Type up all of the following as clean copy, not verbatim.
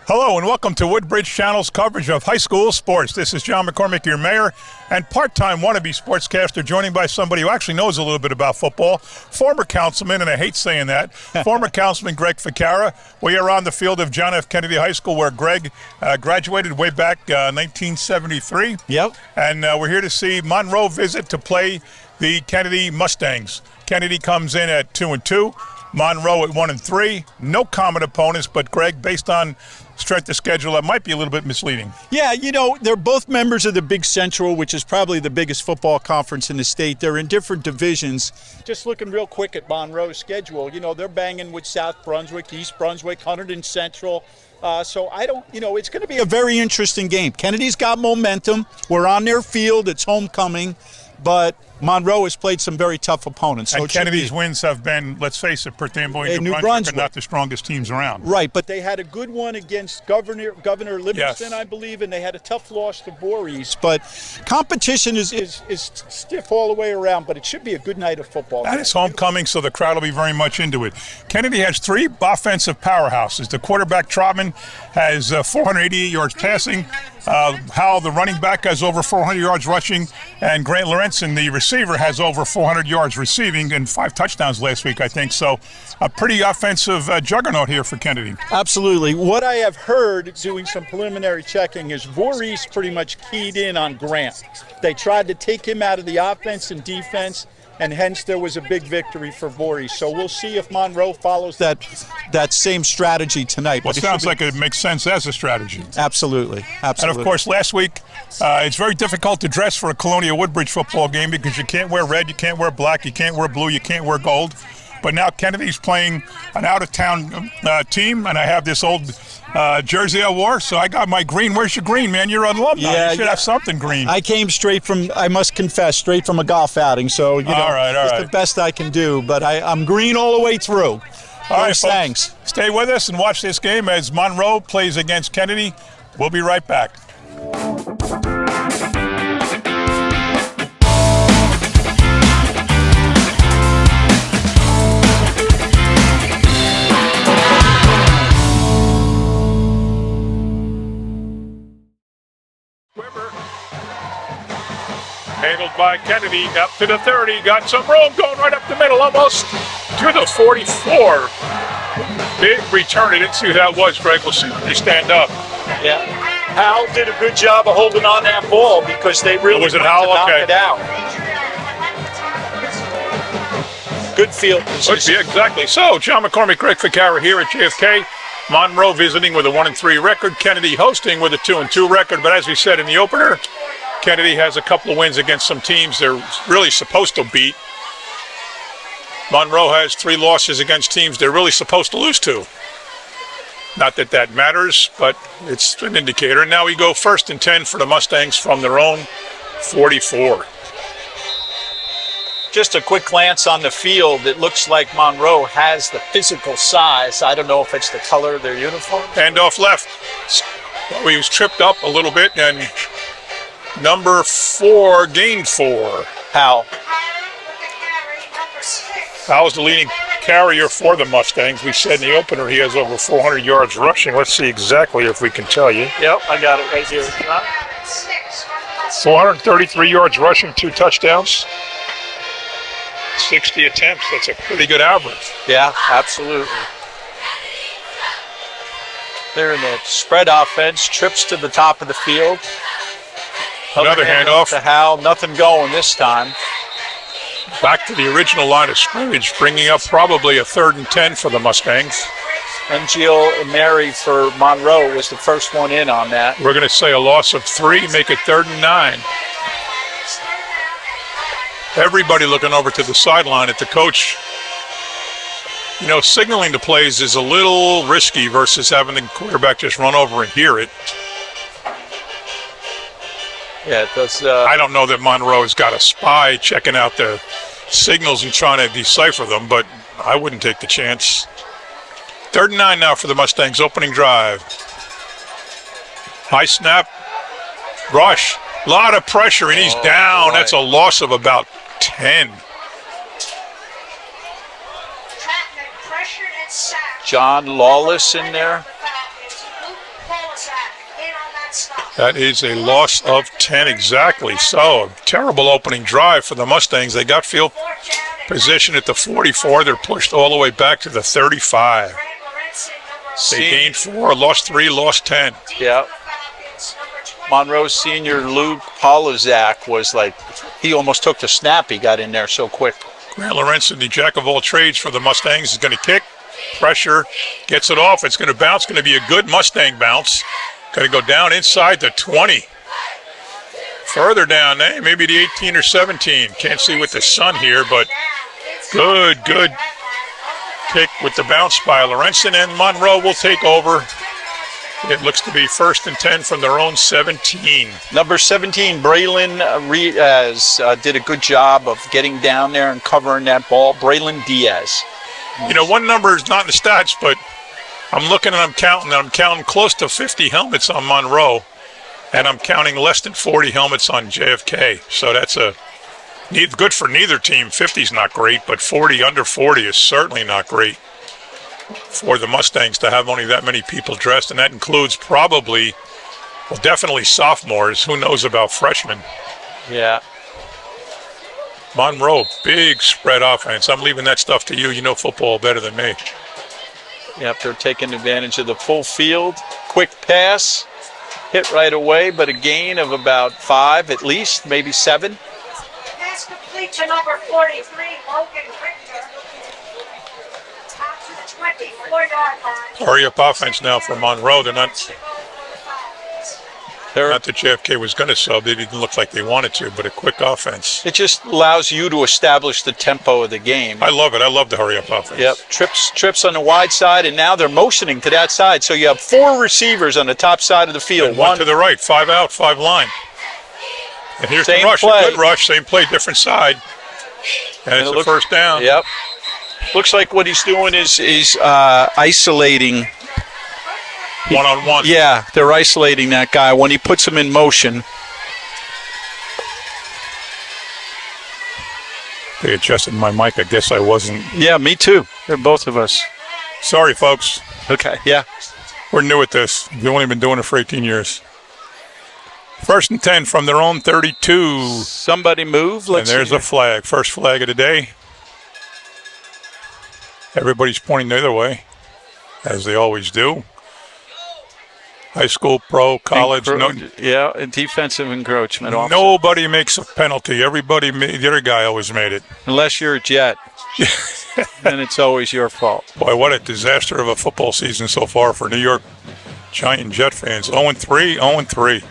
Hello and welcome to Woodbridge Channel's coverage of high school sports. This is John McCormick, your mayor and part-time wannabe sportscaster, joining by somebody who actually knows a little bit about football, former councilman, and I hate saying that, former councilman Greg Ficara. We are on the field of John F. Kennedy High School where Greg graduated way back 1973. Yep. And we're here to see Monroe visit to play the Kennedy Mustangs. Kennedy comes in at 2-2. Monroe at 1-3. No common opponents, but Greg, based on strength of schedule, that might be a little bit misleading. Yeah, they're both members of the Big Central, which is probably the biggest football conference in the state. They're in different divisions. Just looking real quick at Monroe's schedule, they're banging with South Brunswick, East Brunswick, Hunterdon Central. So I don't, it's going to be a very interesting game. Kennedy's got momentum. We're on their field. It's homecoming. But Monroe has played some very tough opponents. So and Kennedy's wins have been, let's face it, Pertambo and New Brunswick Brunswick are not the strongest teams around. Right, but they had a good one against Governor Livingston, Yes. I believe, and they had a tough loss to Voorhees. But competition is stiff all the way around, but it should be a good night of football. And it's homecoming, so the crowd will be very much into it. Kennedy has three offensive powerhouses. The quarterback, Trotman, has 488 yards passing. Howell, the running back, has over 400 yards rushing. And Grant Lorenzen, the receiver, has over 400 yards receiving and 5 touchdowns last week, I think. So a pretty offensive juggernaut here for Kennedy. Absolutely. What I have heard, doing some preliminary checking, is Voorhees pretty much keyed in on Grant. They tried to take him out of the offense and defense, and hence there was a big victory for Voorhees. So we'll see if Monroe follows that same strategy tonight. Well, it sounds like it makes sense as a strategy. Absolutely. And, of course, last week, it's very difficult to dress for a Colonial Woodbridge football game because you can't wear red, you can't wear black, you can't wear blue, you can't wear gold. But now Kennedy's playing an out-of-town team, and I have this old jersey I wore, so I got my green. Where's your green, man? You're an alumni. Yeah, you should have something green. I came I must confess, straight from a golf outing, so, all right. it's the best I can do. But I'm green all the way through. All right, folks, thanks. Stay with us and watch this game as Monroe plays against Kennedy. We'll be right back. Handled by Kennedy, up to the 30, got some room, going right up the middle, almost to the 44. Big return. I didn't see who that was, Greg. We'll see when they stand up. Yeah. Howell did a good job of holding on that ball because they really Was it wanted Howell? to knock Okay. it out. Good field position. Yeah, exactly. So, John McCormick, Greg Ficara here at JFK. Monroe visiting with a 1-3 record. Kennedy hosting with a 2-2 record. But as we said in the opener, Kennedy has a couple of wins against some teams they're really supposed to beat. Monroe has 3 losses against teams they're really supposed to lose to. Not that that matters, but it's an indicator. And now we go 1st and 10 for the Mustangs from their own 44. Just a quick glance on the field. It looks like Monroe has the physical size. I don't know if it's the color of their uniform. Hand off left. Well, he was tripped up a little bit, and number 4 gained 4. Howell. Howell's the leading carrier for the Mustangs. We said in the opener he has over 400 yards rushing. Let's see exactly if we can tell you. Yep, I got it right here. 433 yards rushing, 2 touchdowns. 60 attempts. That's a pretty good average. Yeah, absolutely. They're in the spread offense, trips to the top of the field. Another handoff to Howell. Nothing going this time. Back to the original line of scrimmage, bringing up probably a 3rd and 10 for the Mustangs. Jill and Mary for Monroe was the first one in on that. We're going to say a loss of 3, make it 3rd and 9. Everybody looking over to the sideline at the coach. Signaling the plays is a little risky versus having the quarterback just run over and hear it. Yeah, it does. I don't know that Monroe's got a spy checking out the signals and trying to decipher them, but I wouldn't take the chance. 3rd and 9 now for the Mustangs, opening drive. High snap, rush, a lot of pressure, and he's down. Boy. That's a loss of about 10. John Lawless in there. That is a loss of 10 exactly. So, a terrible opening drive for the Mustangs. They got field position at the 44. They're pushed all the way back to the 35. They gained 4, lost 3, lost 10. Yeah. Monroe senior Luke Polizak was like, he almost took the snap. He got in there so quick. Grant Lorenzen, the jack of all trades for the Mustangs, is going to kick. Pressure, gets it off. It's going to bounce. Going to be a good Mustang bounce. Going to go down inside the 20. Further down, maybe the 18 or 17. Can't see with the sun here, but good kick with the bounce by Lorenzen, and Monroe will take over. It looks to be 1st and 10 from their own 17. Number 17, Braylon Diaz, did a good job of getting down there and covering that ball. Braylon Diaz. You know, one number is not in the stats, but I'm looking and I'm counting close to 50 helmets on Monroe, and I'm counting less than 40 helmets on JFK. So that's good for neither team. 50's not great, but under 40 is certainly not great for the Mustangs to have only that many people dressed, and that includes definitely sophomores. Who knows about freshmen? Yeah. Monroe, big spread offense. I'm leaving that stuff to you. You know football better than me. Yep, they're taking advantage of the full field. Quick pass, hit right away, but a gain of about 5 at least, maybe 7. Pass complete to number 43, Logan Richter. Top to the 24-yard line. Hurry up offense now for Monroe. They're not that JFK was going to sub. They didn't look like they wanted to, but a quick offense. It just allows you to establish the tempo of the game. I love it. I love the hurry up offense. Yep, trips on the wide side, and now they're motioning to that side. So you have 4 receivers on the top side of the field. And one to the right, 5 out, 5 line. And here's the rush, a good rush, same play, different side. And it's a first down. Yep. Looks like what he's doing is isolating. One-on-one. Yeah, they're isolating that guy when he puts him in motion. They adjusted my mic. I guess I wasn't. Yeah, me too. They're both of us. Sorry, folks. Okay, yeah. We're new at this. We've only been doing it for 18 years. 1st and 10 from their own 32. Somebody move. And there's a flag. First flag of the day. Everybody's pointing the other way, as they always do. High school, pro, college. And defensive encroachment. Nobody makes a penalty. The other guy always made it. Unless you're a Jet. Then it's always your fault. Boy, what a disaster of a football season so far for New York Giant Jet fans. 0-3, 0-3.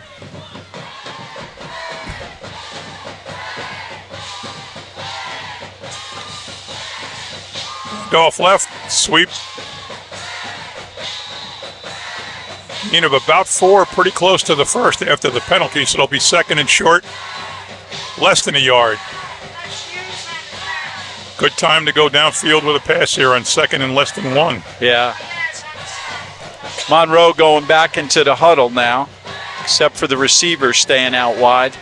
Go off left, sweep. Gain of about 4, pretty close to the first after the penalty, so it'll be 2nd and short, less than a yard. Good time to go downfield with a pass here on 2nd and less than 1. Yeah. Monroe going back into the huddle now, except for the receiver staying out wide.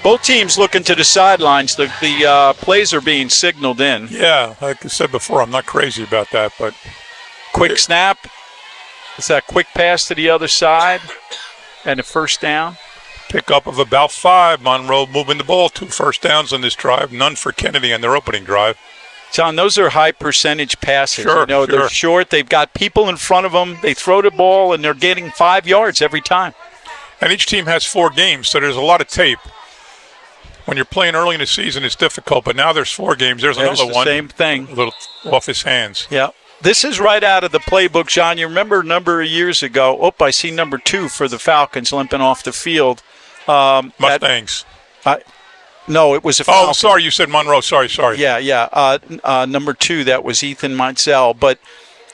Both teams looking to the sidelines. The plays are being signaled in. Yeah, like I said before, I'm not crazy about that, but quick snap. It's that quick pass to the other side and a first down. Pickup of about 5. Monroe moving the ball. 2 first downs on this drive. None for Kennedy on their opening drive. John, those are high percentage passes. Sure, They're short. They've got people in front of them. They throw the ball, and they're getting 5 yards every time. And each team has 4 games, so there's a lot of tape. When you're playing early in the season, it's difficult, but now there's 4 games. There's another one. Same thing. A little off his hands. Yeah. This is right out of the playbook, John. You remember a number of years ago. Oh, I see number 2 for the Falcons limping off the field. Mustangs. No, it was a Falcon. Oh, sorry, you said Monroe. Sorry. Yeah. Number 2, that was Ethan Meitzel. But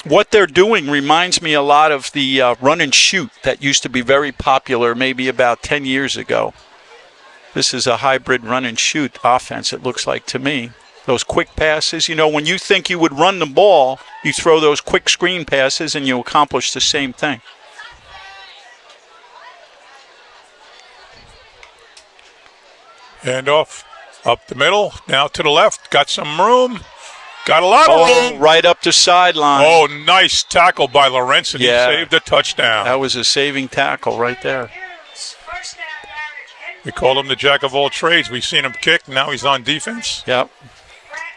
what they're doing reminds me a lot of the run and shoot that used to be very popular maybe about 10 years ago. This is a hybrid run and shoot offense, it looks like to me. Those quick passes, when you think you would run the ball, you throw those quick screen passes and you accomplish the same thing. Hand off up the middle, now to the left, got some room. Got a lot of room. Right up the sideline. Oh, nice tackle by Lorenzen. Yeah. He saved a touchdown. That was a saving tackle right there. We call him the jack of all trades. We've seen him kick. Now he's on defense. Yep.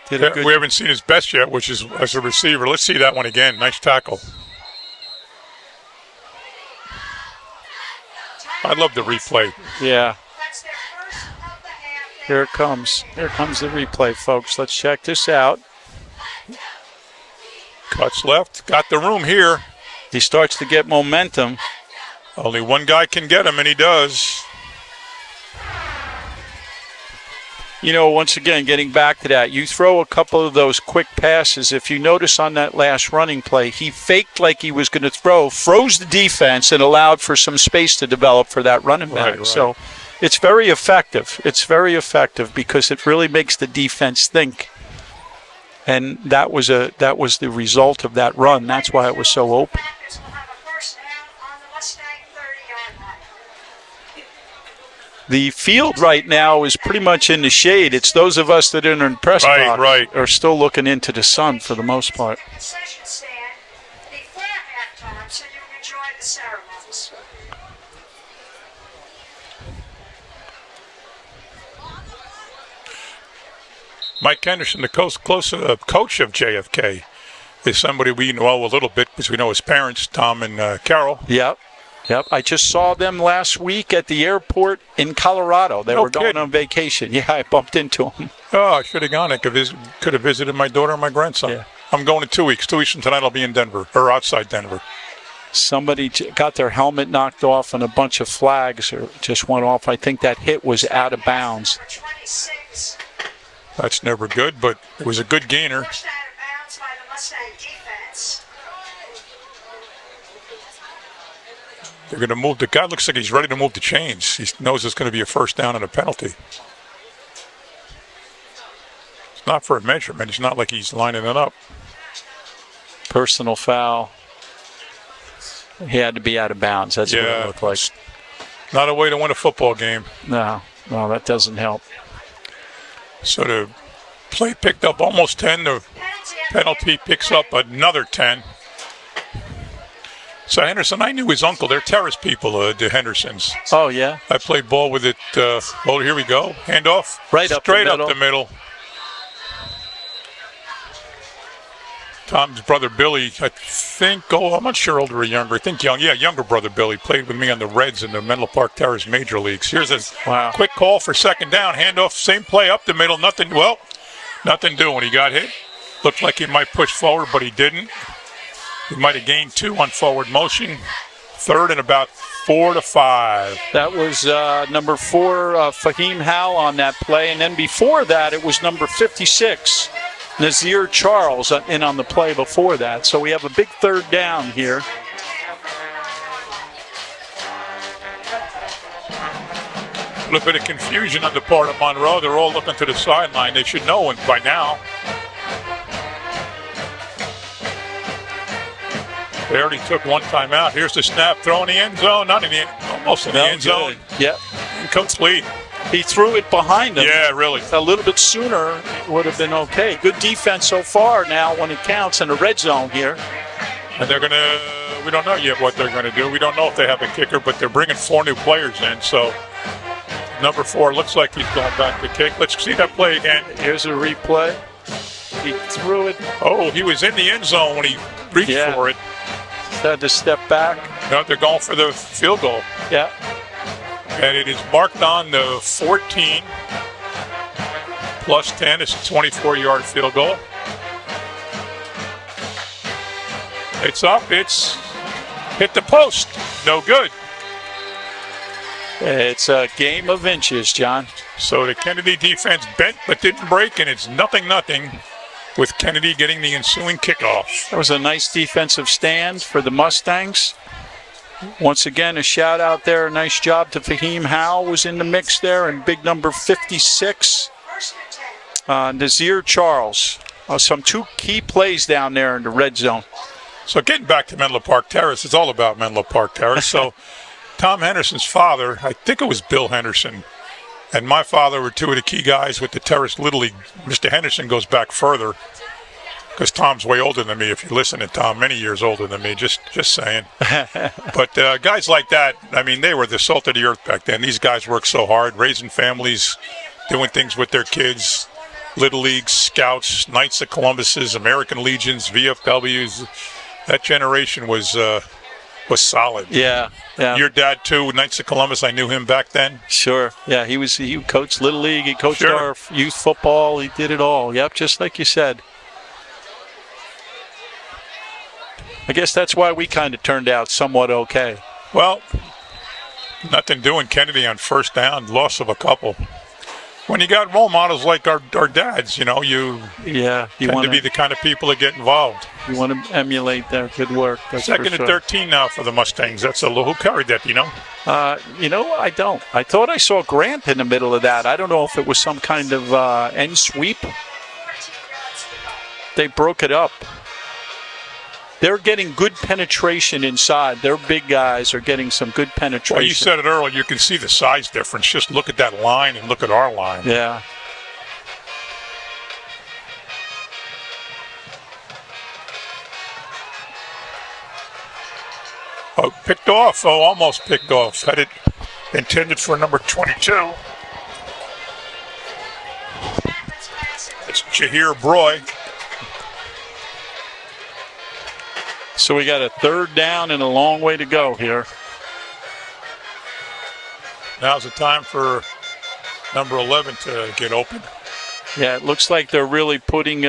Did a good We haven't seen his best yet, which is as a receiver. Let's see that one again. Nice tackle. I love the replay. Yeah. That's their first of the half. Here it comes. Here comes the replay, folks. Let's check this out. Cuts left. Got the room here. He starts to get momentum. Only one guy can get him, and he does. You know, once again, getting back to that, you throw a couple of those quick passes. If you notice on that last running play, he faked like he was going to throw, froze the defense, and allowed for some space to develop for that running back. Right. So it's very effective. It's very effective because it really makes the defense think. And that was the result of that run. That's why it was so open. Packers will have a first down on the Mustang 30-yard line. The field right now is pretty much in the shade. It's those of us that are in the press box are still looking into the sun for the most part. Concession stand before halftime, so you can enjoy the ceremonies. Mike Henderson, the close coach of JFK, is somebody we know a little bit because we know his parents, Tom and Carol. Yep. I just saw them last week at the airport in Colorado. They were going on vacation. Yeah, I bumped into them. Oh, I should have gone. I could have visited my daughter and my grandson. Yeah. I'm going in 2 weeks. 2 weeks from tonight, I'll be in Denver, or outside Denver. Somebody got their helmet knocked off and a bunch of flags just went off. I think that hit was out of bounds. 26. That's never good, but it was a good gainer. Pushed out of bounds by the Mustang defense. They're going to move. The guy looks like he's ready to move the chains. He knows it's going to be a first down and a penalty. It's not for a measurement. It's not like he's lining it up. Personal foul. He had to be out of bounds. That's what it looked like. Not a way to win a football game. No, that doesn't help. So the play picked up almost 10. The penalty picks up another 10. So Henderson, I knew his uncle. They're terrace people, the Hendersons. Oh, yeah? I played ball with it. Here we go. Handoff. Right up Straight the middle. up the middle. Tom's brother Billy, I think, I'm not sure older or younger. I think young. Yeah, younger brother Billy played with me on the Reds in the Menlo Park Terrace Major Leagues. Here's a quick call for second down. Handoff, same play up the middle. Nothing doing. He got hit. Looked like he might push forward, but he didn't. He might have gained 2 on forward motion. Third and about 4 to 5. That was number 4, Fahim Howell on that play. And then before that, it was number 56, Nazir Charles, in on the play before that. So we have a big third down here. A little bit of confusion on the part of Monroe. They're all looking to the sideline. They should know by now. They already took one timeout. Here's the snap, throw in the end zone. Not in the almost in the end zone. Yep. Incomplete. He threw it behind him. Yeah, really. A little bit sooner would have been okay. Good defense so far now when it counts in the red zone here. And we don't know yet what they're going to do. We don't know if they have a kicker, but they're bringing 4 new players in. So number 4 looks like he's going back to kick. Let's see that play again. Here's a replay. He threw it. Oh, he was in the end zone when he reached for it. Had to step back. No, they're going for the field goal. Yeah. And it is marked on the 14. Plus 10 is a 24-yard field goal. It's up. It's hit the post. No good. It's a game of inches, John. So the Kennedy defense bent but didn't break, and it's 0-0 with Kennedy getting the ensuing kickoff. That was a nice defensive stand for the Mustangs. Once again, a shout out there. A nice job to Fahim Howell was in the mix there, and big number 56, Nazir Charles. Some 2 key plays down there in the red zone. So getting back to Menlo Park Terrace, it's all about Menlo Park Terrace. So Tom Henderson's father, I think it was Bill Henderson, and my father were 2 of the key guys with the Terrace Little League. Mr. Henderson goes back further. because Tom's way older than me. If you listen to Tom, many years older than me. Just saying. But guys like that, I mean, they were the salt of the earth back then. These guys worked so hard, raising families, doing things with their kids. Little League, Scouts, Knights of Columbuses, American Legions, VFWs. That generation was solid. Yeah. Your dad too, Knights of Columbus. I knew him back then. Sure. Yeah, he coached Little League. He coached our youth football. He did it all. Yep, just like you said. I guess that's why we kind of turned out somewhat okay. Well, nothing doing Kennedy on first down, loss of a couple. When you got role models like our dads, you tend to be the kind of people that get involved. You want to emulate their good work. That's Second and 13 now for the Mustangs. That's who carried that, you know? I don't. I thought I saw Grant in the middle of that. I don't know if it was some kind of end sweep. They broke it up. They're getting good penetration inside. Their big guys are getting some good penetration. Well, you said it earlier. You can see the size difference. Just look at that line and look at our line. Yeah. Oh, picked off. Oh, almost picked off. Had it intended for number 22. It's Jahir Broy. So we got a third down and a long way to go here. Now's the time for number 11 to get open. Yeah, it looks like they're really putting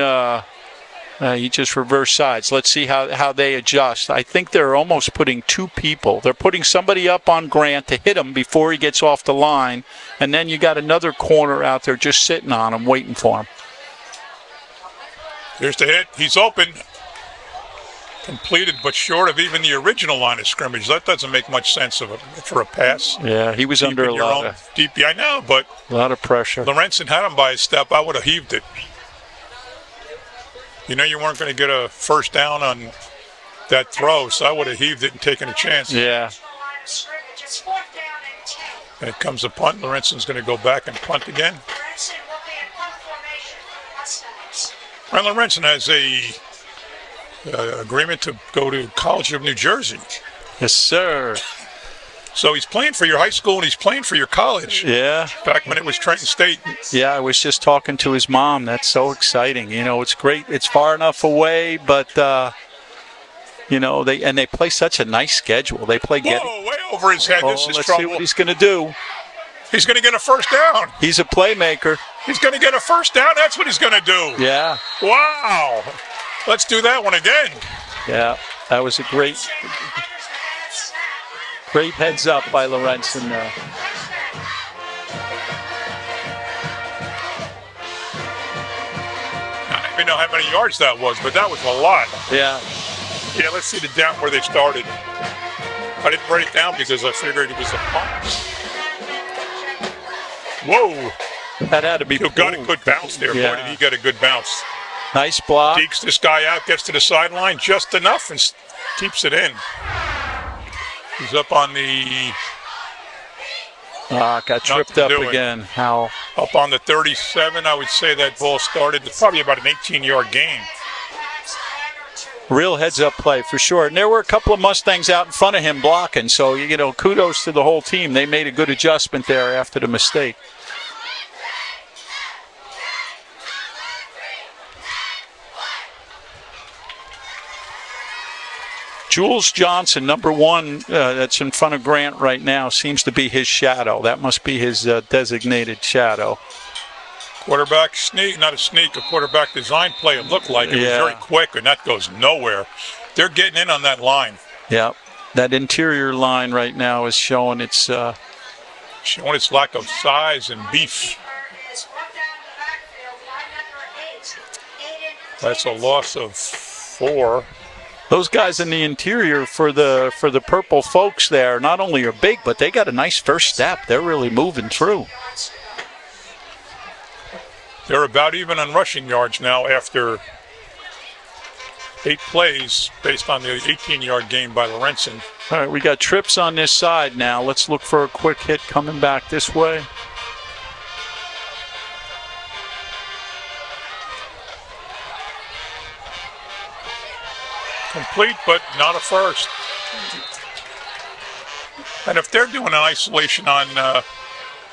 he just reversed sides. Let's see how they adjust. I think they're almost putting two people. They're putting somebody up on Grant to hit him before he gets off the line, and then you got another corner out there just sitting on him, waiting for him. Here's the hit. He's open. Completed, but short of even the original line of scrimmage. That doesn't make much sense for a pass. Yeah, he was under a lot of deep. I know, but a lot of pressure. Lorenzen had him by a step. I would have heaved it. You weren't going to get a first down on that throw, so I would have heaved it and taken a chance. Yeah. And it comes a punt. Lorenzen's going to go back and punt again. Ron Lorenzen has a agreement to go to College of New Jersey. Yes, sir. So he's playing for your high school and he's playing for your college. Yeah. Back when it was Trenton State. Yeah, I was just talking to his mom. That's so exciting. It's great. It's far enough away, but they play such a nice schedule. They play way over his head. This is let's trouble. See what he's going to do. He's going to get a first down. He's a playmaker. He's going to get a first down. That's what he's going to do. Yeah. Wow. Let's do that one again. Yeah, that was a great heads up by Lorenzen. I don't even know how many yards that was, but that was a lot. Yeah. Yeah, let's see the down where they started. I didn't write it down because I figured it was a punt. Whoa. That had to be. He got a good bounce there. Yeah. Boy, did he get a good bounce. Nice block. Dekes this guy out, gets to the sideline just enough and keeps it in. He's up on the... got tripped up again. How? Up on the 37, I would say that ball started. It's probably about an 18-yard gain. Real heads-up play for sure. And there were a couple of Mustangs out in front of him blocking. So, kudos to the whole team. They made a good adjustment there after the mistake. Jules Johnson, number 1, that's in front of Grant right now, seems to be his shadow. That must be his designated shadow. Quarterback sneak, not a sneak, a quarterback design play. It looked like it was very quick, and that goes nowhere. They're getting in on that line. Yeah, that interior line right now is showing its lack of size and beef. That's a loss of 4. Those guys in the interior for the purple folks there not only are big, but they got a nice first step. They're really moving through. They're about even on rushing yards now after 8 plays based on the 18-yard gain by Lorenzen. All right, we got trips on this side now. Let's look for a quick hit coming back this way. complete, but not a first. And if they're doing an isolation on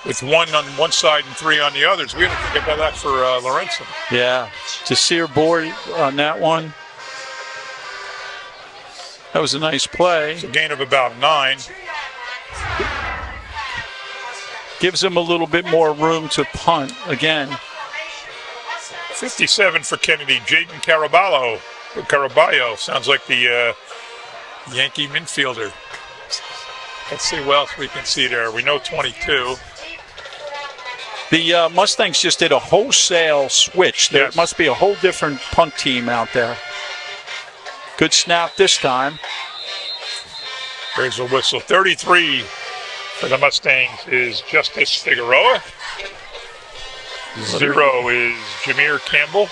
with 1 on one side and 3 on the others, we have to think about that for Lorenzen. Yeah, Jasir board on that one. That was a nice play. It's a gain of about 9. Gives him a little bit more room to punt again. 57 for Kennedy. Jaden Caraballo sounds like the Yankee infielder. Let's see what else we can see there. We know 22. The Mustangs just did a wholesale switch. There Yes. must be a whole different punt team out there. Good snap this time. There's a whistle. 33 for the Mustangs is Justice Figueroa. 0 is Jameer Campbell.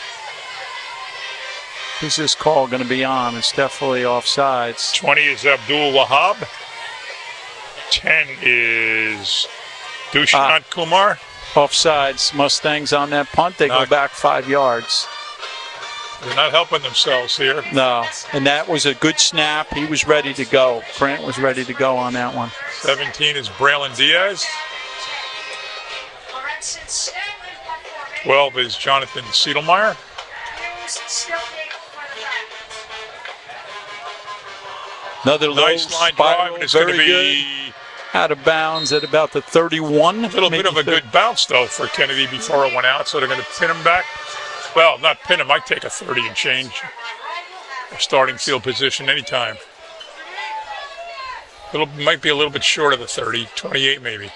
Who's this call going to be on? It's definitely offsides. 20 is Abdul Wahab. 10 is Dushyant Kumar. Offsides. Mustangs on that punt. They go back 5 yards. They're not helping themselves here. No. And that was a good snap. He was ready to go. Grant was ready to go on that one. 17 is Braylon Diaz. 12 is Jonathan Siedelmeyer. Another Nice low line spiral, drive, and it's going to very be good. Out of bounds at about the 31. a little bit of a good bounce, though, for Kennedy before it went out, so they're going to pin him back. Well, not pin him. Might take a 30 and change. Starting field position anytime. Might be a little bit short of the 30, 28 maybe.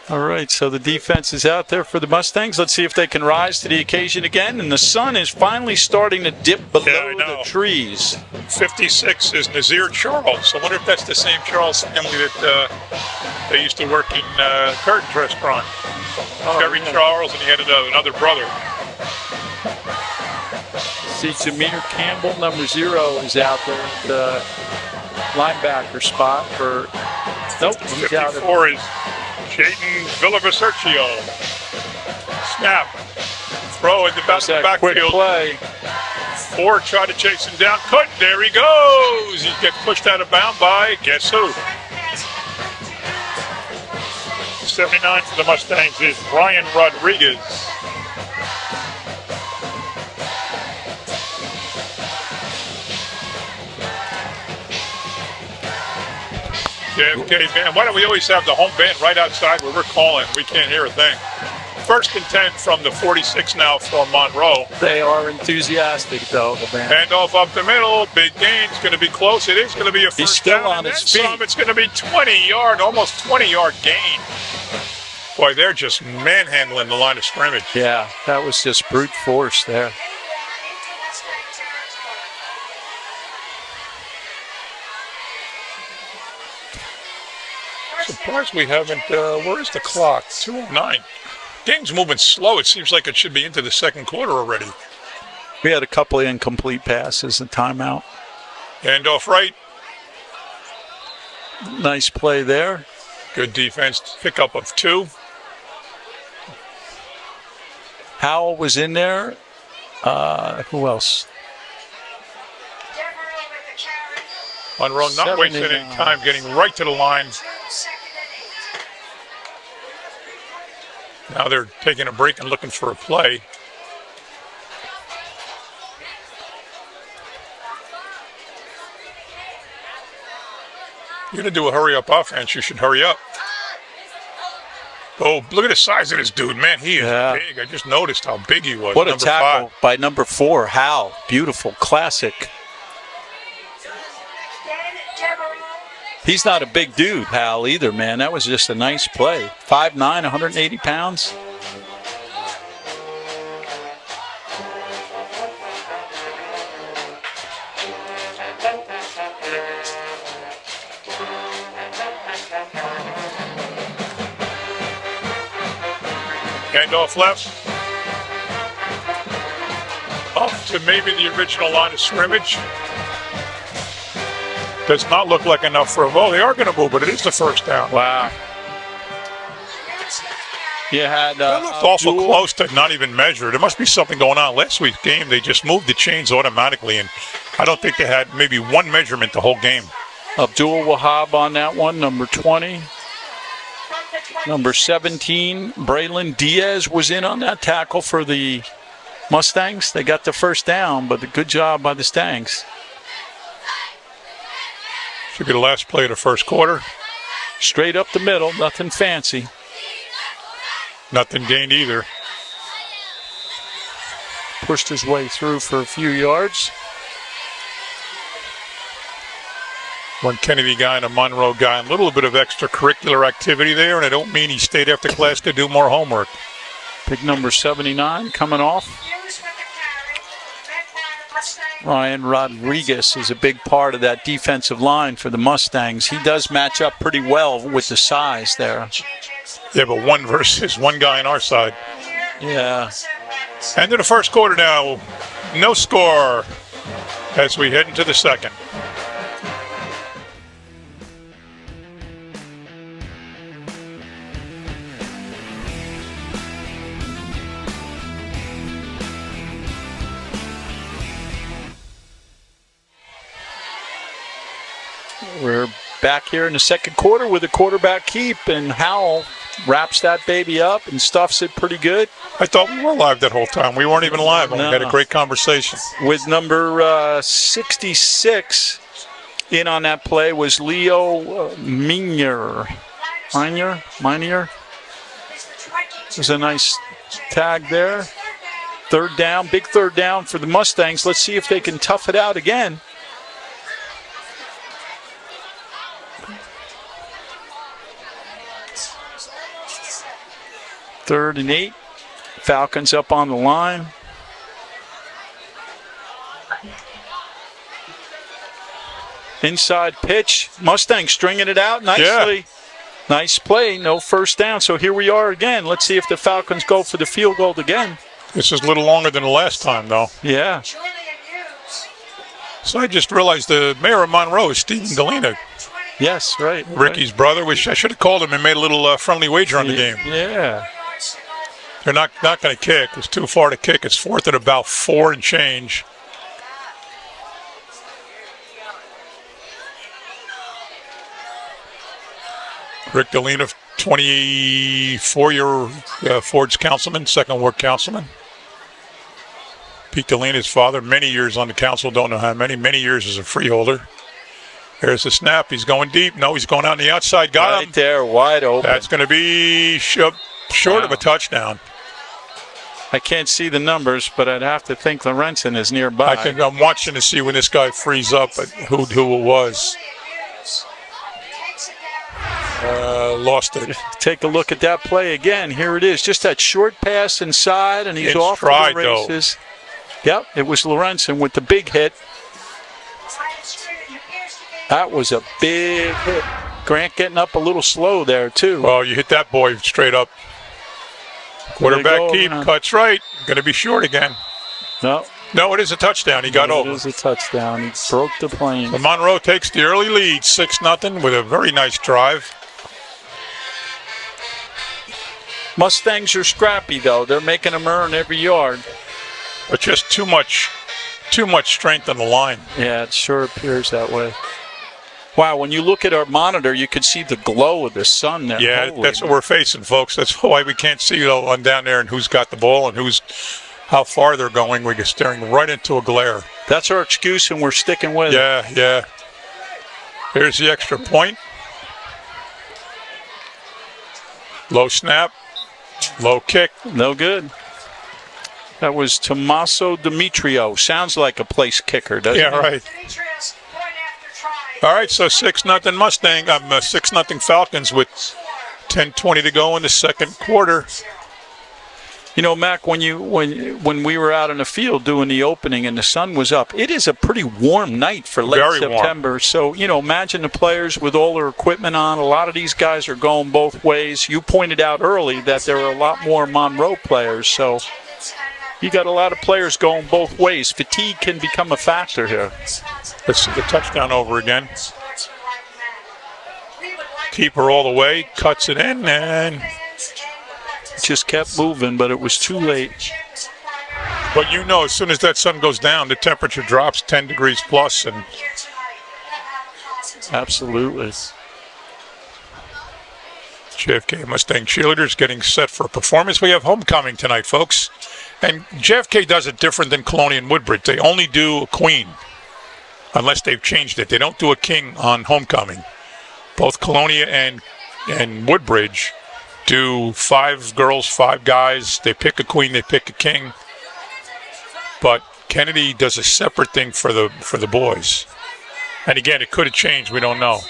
All right, so the defense is out there for the Mustangs. Let's see if they can rise to the occasion again. And the sun is finally starting to dip below the trees. 56 is Nazir Charles. I wonder if that's the same Charles family that they used to work in Curtin's restaurant. Terry Charles, and he had another brother. See, Jameer Campbell, number 0, is out there at the linebacker spot for. Nope, he's out. 54 is Jayden Villavicercio. Snap. Throw in the backfield. Quick play. 4 tried to chase him down. Couldn't. There he goes. He gets pushed out of bounds by guess who? 79 for the Mustangs is Brian Rodriguez. JFK band. Why don't we always have the home band right outside where we're calling? We can't hear a thing. 1st and 10 from the 46 now for Monroe. They are enthusiastic, though, the band. Handoff up the middle. Big gain. It's going to be close. It is going to be a first He's still down. on his feet. It's going to be 20-yard, almost 20-yard gain. Boy, they're just manhandling the line of scrimmage. Yeah, that was just brute force there. Surprised we haven't. Where is the clock? 2:09. Game's moving slow. It seems like it should be into the second quarter already. We had a couple of incomplete passes and timeout. Handoff right. Nice play there. Good defense. Pickup of 2. Howell was in there. Who else? Monroe not wasting any time, getting right to the line. Now they're taking a break and looking for a play. You're going to do a hurry-up offense. You should hurry up. Oh, look at the size of this dude, man. He is big. I just noticed how big he was. What a number tackle 5. by number 4, Howell. Beautiful, classic. He's not a big dude, Hal, either, man. That was just a nice play. 5'9", 180 pounds. Handoff left. Up to maybe the original line of scrimmage. Does not look like enough for a vote. They are going to move, but it is the first down. Wow. You had That looked awful close to not even measure. There must be something going on. Last week's game, they just moved the chains automatically, and I don't think they had maybe one measurement the whole game. Abdul Wahab on that one, number 20. Number 17, Braylon Diaz was in on that tackle for the Mustangs. They got the first down, but a good job by the Stangs. Should be the last play of the first quarter. Straight up the middle, nothing fancy. Nothing gained either. Pushed his way through for a few yards. One Kennedy guy and a Monroe guy. A little bit of extracurricular activity there, and I don't mean he stayed after class to do more homework. Big number 79 coming off. Ryan Rodriguez is a big part of that defensive line for the Mustangs. He does match up pretty well with the size there. Yeah, but one versus one guy on our side. Yeah. End of the first quarter now. No score as we head into the second. We're back here in the second quarter with a quarterback keep, and Howell wraps that baby up and stuffs it pretty good. I thought we were live that whole time. We weren't even live. We had a great conversation. With number 66 in on that play was Leo Minier. There's a nice tag there. Third down, big third down for the Mustangs. Let's see if they can tough it out again. Third and 8. Falcons up on the line. Inside pitch. Mustang stringing it out nicely. Yeah. Nice play. No first down. So here we are again. Let's see if the Falcons go for the field goal again. This is a little longer than the last time, though. Yeah. So I just realized the mayor of Monroe is Stephen Galena. Yes, right. Ricky's brother. I should have called him and made a little friendly wager on the game. Yeah. They're not going to kick. It's too far to kick. It's fourth and about 4 and change. Rick Galena, 24-year Ford's councilman, second ward councilman. Pete Galena's father, many years on the council, don't know how many years as a freeholder. There's the snap. He's going deep. No, he's going out on the outside. Got him. Right there, wide open. That's going to be short of a touchdown. I can't see the numbers, but I'd have to think Lorenzen is nearby. I'm watching to see when this guy frees up who it was. Lost it. Take a look at that play again. Here it is. Just that short pass inside, and he's It's off tried, to the races. Yep, it was Lorenzen with the big hit. That was a big hit. Grant getting up a little slow there, too. Well, you hit that boy straight up. Quarterback keep, cuts right. Going to be short again. No, it is a touchdown. He got over. It is a touchdown. He broke the plane. So Monroe takes the early lead, 6-0, with a very nice drive. Mustangs are scrappy, though. They're making them earn every yard. But just too much strength on the line. Yeah, it sure appears that way. Wow, when you look at our monitor, you can see the glow of the sun there. Yeah, Holy that's what we're facing, folks. That's why we can't see on down there and who's got the ball and how far they're going. We're staring right into a glare. That's our excuse, and we're sticking with it. Yeah. Here's the extra point. Low snap. Low kick. No good. That was Tommaso Demetrio. Sounds like a place kicker, doesn't it? Yeah, right. All right, so 6-0 Mustang. 6-0 Falcons with 10:20 to go in the second quarter. You know, Mac, when we were out in the field doing the opening and the sun was up, it is a pretty warm night for late Very September. Warm. So, imagine the players with all their equipment on. A lot of these guys are going both ways. You pointed out early that there are a lot more Monroe players. So you got a lot of players going both ways. Fatigue can become a factor here. Let's see the touchdown over again. Keeper all the way, cuts it in, and Just kept moving, but it was too late. But you know, as soon as that sun goes down, the temperature drops 10 degrees plus, and Absolutely. JFK Mustang cheerleaders getting set for a performance. We have homecoming tonight, folks. And JFK does it different than Colonia and Woodbridge. They only do a queen, unless they've changed it. They don't do a king on homecoming. Both Colonia and Woodbridge do 5 girls, 5 guys. They pick a queen, they pick a king. But Kennedy does a separate thing for the boys. And again, it could have changed. We don't know.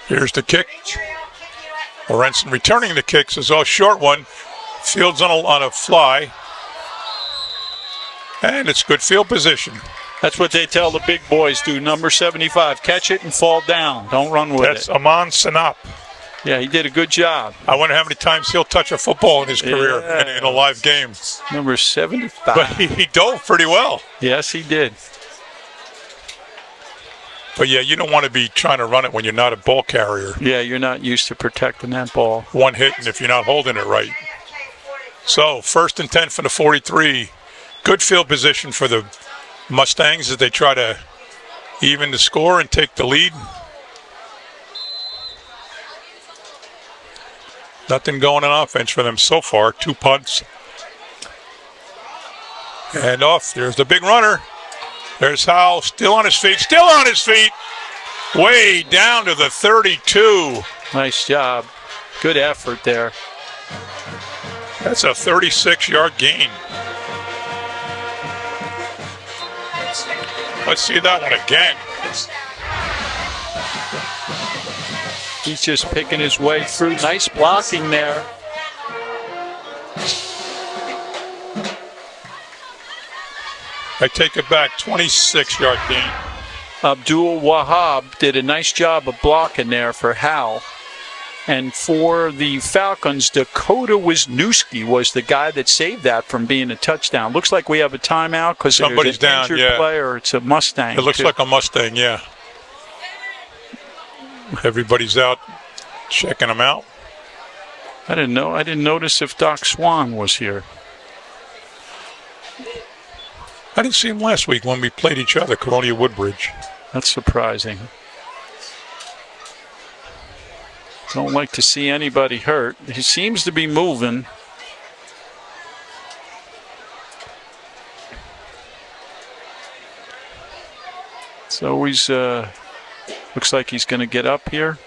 Here's the kick. Lorenzen returning the kick, says, oh, short one. Fields on a fly. And it's good field position. That's what they tell the big boys do. Number 75, catch it and fall down. Don't run with That's it. Aman Sanap. Yeah, he did a good job. I wonder how many times he'll touch a football in his career in a live game. Number 75. But he dove pretty well. Yes, he did. But, yeah, you don't want to be trying to run it when you're not a ball carrier. Yeah, you're not used to protecting that ball. One hit, and if you're not holding it right. So, 1st and 10 for the 43. Good field position for the Mustangs as they try to even the score and take the lead. Nothing going on offense for them so far. 2 punts. And off. There's the big runner. There's Howell, still on his feet. Still on his feet. Way down to the 32. Nice job. Good effort there. That's a 36-yard gain. Let's see that one again. He's just picking his way through. Nice blocking there. I take it back, 26-yard gain. Abdul Wahab did a nice job of blocking there for Hal. And for the Falcons, Dakota Wisniewski was the guy that saved that from being a touchdown. Looks like we have a timeout because somebody's there's an down, injured yeah. player. It's a Mustang. It looks like a Mustang, yeah. Everybody's out checking them out. I didn't know. I didn't notice if Doc Swan was here. I didn't see him last week when we played each other, Colonia Woodbridge. That's surprising. Don't like to see anybody hurt. He seems to be moving. So he's looks like he's going to get up here.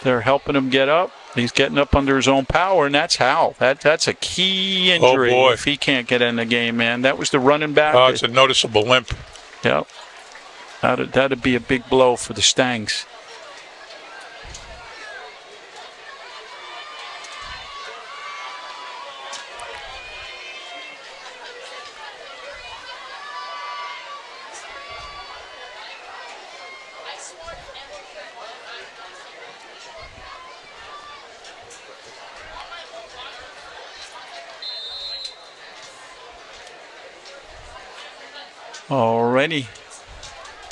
They're helping him get up. He's getting up under his own power, and that's how. That's a key injury if he can't get in the game, man. That was the running back. Oh, it's a noticeable limp. Yep. That'd be a big blow for the Stangs. Alrighty.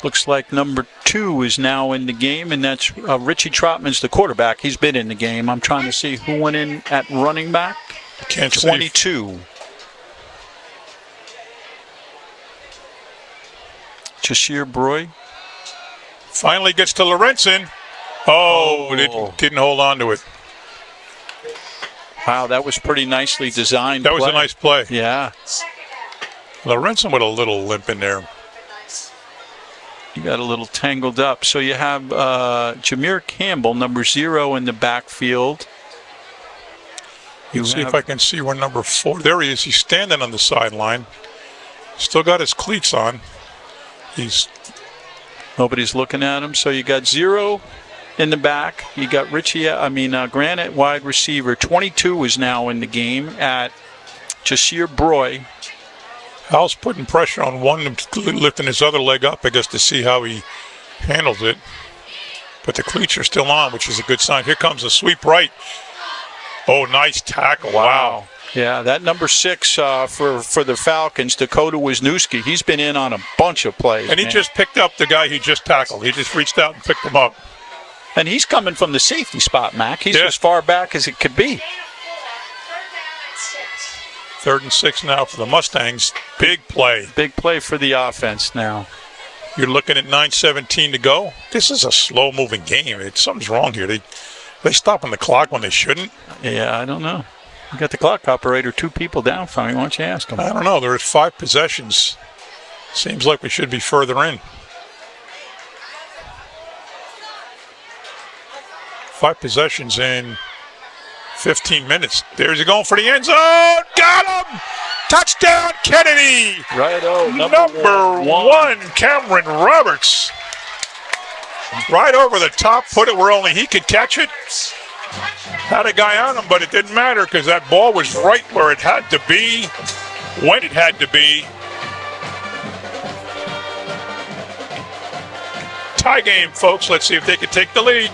Looks like number 2 is now in the game, and that's Richie Trotman's the quarterback. He's been in the game. I'm trying to see who went in at running back. Can't 22. Jashir Broy. Finally gets to Lorenzen. Oh. Didn't hold on to it. Wow, that was pretty nicely designed. That was a nice play. Yeah. Lorenzen with a little limp in there. He got a little tangled up. So you have Jameer Campbell, number 0 in the backfield. Let's see if I can see where number 4. There he is. He's standing on the sideline. Still got his cleats on. Nobody's looking at him. So you got 0 in the back. You got Grant at wide receiver. 22 is now in the game at Jashir Broy. Hal's putting pressure on one, lifting his other leg up, I guess, to see how he handles it. But the cleats are still on, which is a good sign. Here comes a sweep right. Oh, nice tackle. Wow. Yeah, that number 6 for the Falcons, Dakota Wisniewski, he's been in on a bunch of plays. And he just picked up the guy he just tackled. He just reached out and picked him up. And he's coming from the safety spot, Mac. He's Yeah. as far back as it could be. Third and 6 now for the Mustangs. Big play. Big play for the offense now. You're looking at 9:17 to go. This is a slow-moving game. Something's wrong here. They stop on the clock when they shouldn't. Yeah, I don't know. We got the clock operator 2 people down from me. Why don't you ask him? I don't know. There's 5 possessions. Seems like we should be further in. 5 possessions in 15 minutes. There's he going for the end zone. Got him! Touchdown, Kennedy! Righto, Number one, Cameron Roberts. Right over the top, put it where only he could catch it. Had a guy on him, but it didn't matter because that ball was right where it had to be, when it had to be. Tie game, folks. Let's see if they can take the lead.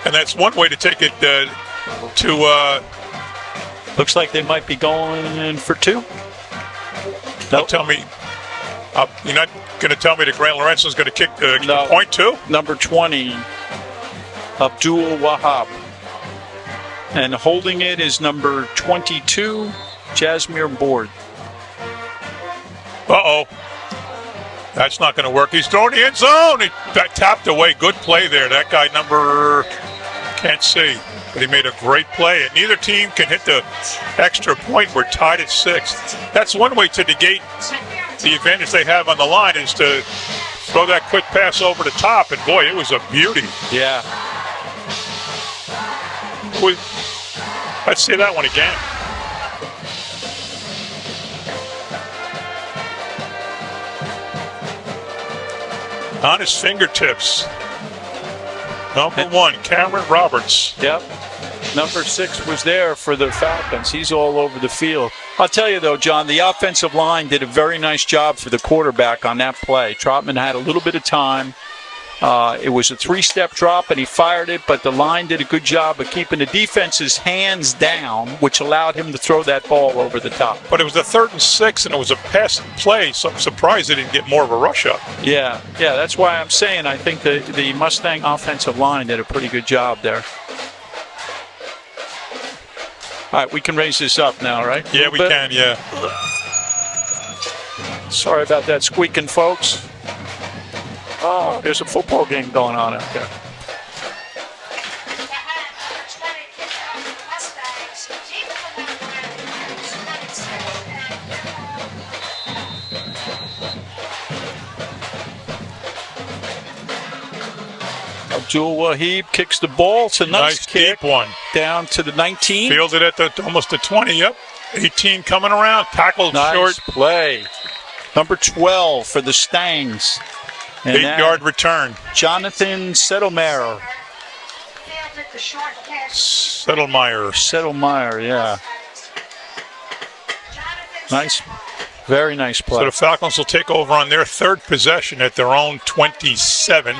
And that's one way to take it Looks like they might be going in for 2. Don't tell me. You're not going to tell me that Grant Lorenzo's going to kick the No. point too? Number 20, Abdul Wahab. And holding it is number 22, Jasmine Board. Uh-oh. That's not going to work. He's throwing the end zone. That tapped away. Good play there. That guy can't see. But he made a great play. And neither team can hit the extra point. We're tied at 6. That's one way to negate the advantage they have on the line is to throw that quick pass over the top. And boy, it was a beauty. Yeah. Let's see that one again. On his fingertips. Number 1, Cameron Roberts. Yep. Number 6 was there for the Falcons. He's all over the field. I'll tell you, though, John, the offensive line did a very nice job for the quarterback on that play. Trotman had a little bit of time. It was a 3-step drop, and he fired it, but the line did a good job of keeping the defense's hands down, which allowed him to throw that ball over the top. But it was a 3rd and 6, and it was a passing play, so I'm surprised they didn't get more of a rush up. Yeah, that's why I'm saying I think the Mustang offensive line did a pretty good job there. All right, we can raise this up now, right? Yeah, we can, yeah. Sorry about that squeaking, folks. Oh, there's a football game going on out there. Abdul Wahib kicks the ball. It's a nice kick. Deep one. Down to the 19. Fielded at almost the 20, yep. 18 coming around, tackled Nice short. play. Number 12 for the Stangs. 8-yard return. Jonathan Settlemeyer. Settlemeyer, yeah. Nice. Very nice play. So the Falcons will take over on their 3rd possession at their own 27.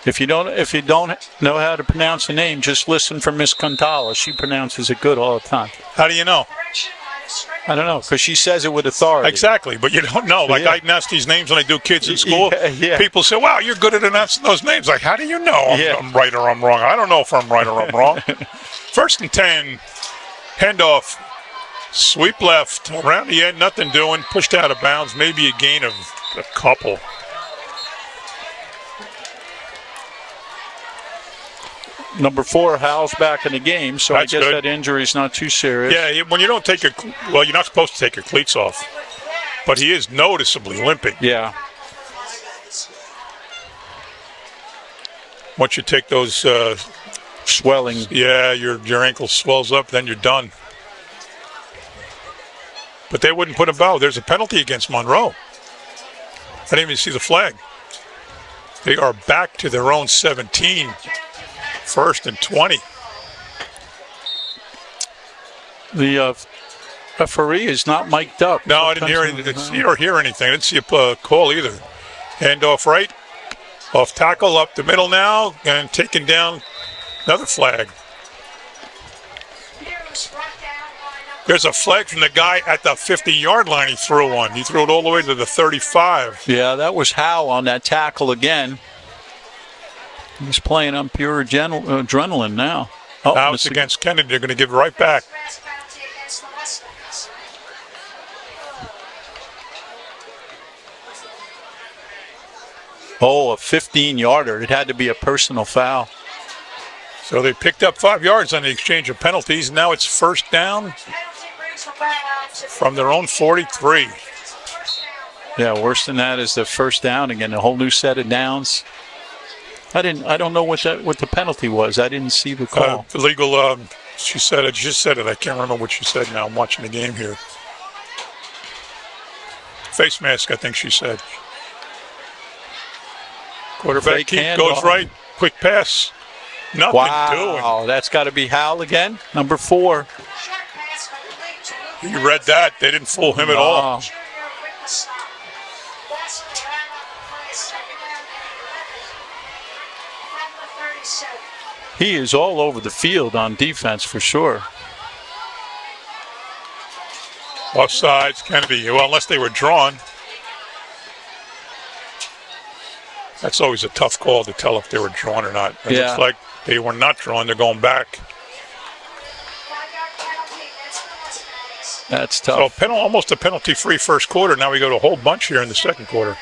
If you don't know how to pronounce a name, just listen for Miss Cantala. She pronounces it good all the time. How do you know? I don't know, because she says it with authority. Exactly, but you don't know. Like, I announce these names when I do kids in school. Yeah. People say, wow, you're good at announcing those names. Like, how do you know I'm right or I'm wrong? I don't know if I'm right or I'm wrong. 1st and 10, handoff, sweep left, around the end, nothing doing, pushed out of bounds, maybe a gain of a couple. Number 4, Hal's back in the game, so That's I guess good. that injury is not too serious. Yeah, when you don't take you're not supposed to take your cleats off. But he is noticeably limping. Yeah. Once you take those swelling. Yeah, your ankle swells up, then you're done. But they wouldn't put a bow. There's a penalty against Monroe. I didn't even see the flag. They are back to their own 17. 1st and 20. The referee is not mic'd up. No, I didn't hear anything. I didn't see a call either. Handoff right, off tackle, up the middle now, and taking down another flag. There's a flag from the guy at the 50-yard line he threw one. He threw it all the way to the 35. Yeah, that was Howe on that tackle again. He's playing on pure adrenaline now. Oh, Now it's against Kennedy. They're going to give it right back. Oh, a 15-yarder. It had to be a personal foul. So they picked up 5 yards on the exchange of penalties. Now it's first down from their own 43. Yeah, worse than that is the first down again. A whole new set of downs. I don't know what the penalty was. I didn't see the call. Illegal. She said it. Just said it. I can't remember what she said now. I'm watching the game here. Face mask, I think she said. Quarterback Fake keep goes handoff. right. Quick pass. Nothing doing. Wow, that's got to be Howell again. Number 4. You read that. They didn't fool him at all. He is all over the field on defense for sure. Offsides, Kennedy. Well, unless they were drawn. That's always a tough call to tell if they were drawn or not. It looks like they were not drawn. They're going back. That's tough. So almost a penalty-free first quarter. Now we go to a whole bunch here in the second quarter.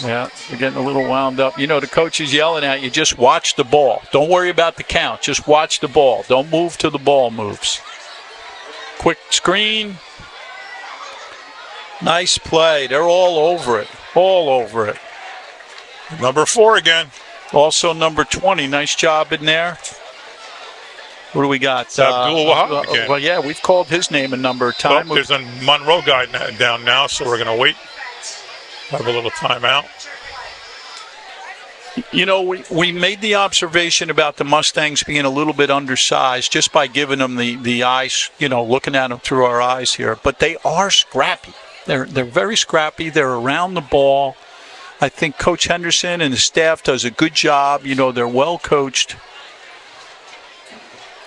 Yeah, they're getting a little wound up. You know, the coach is yelling at you, just watch the ball. Don't worry about the count. Just watch the ball. Don't move till the ball moves. Quick screen. Nice play. They're all over it. All over it. Number 4 again. Also number 20. Nice job in there. What do we got? Abdul Wahab again. Well, yeah, we've called his name a number of times. Well, there's a Monroe guy down now, so we're going to wait. Have a little timeout. You know, we made the observation about the Mustangs being a little bit undersized just by giving them the eyes, you know, looking at them through our eyes here. But they are scrappy. They're very scrappy. They're around the ball. I think Coach Henderson and the staff does a good job. You know, they're well coached.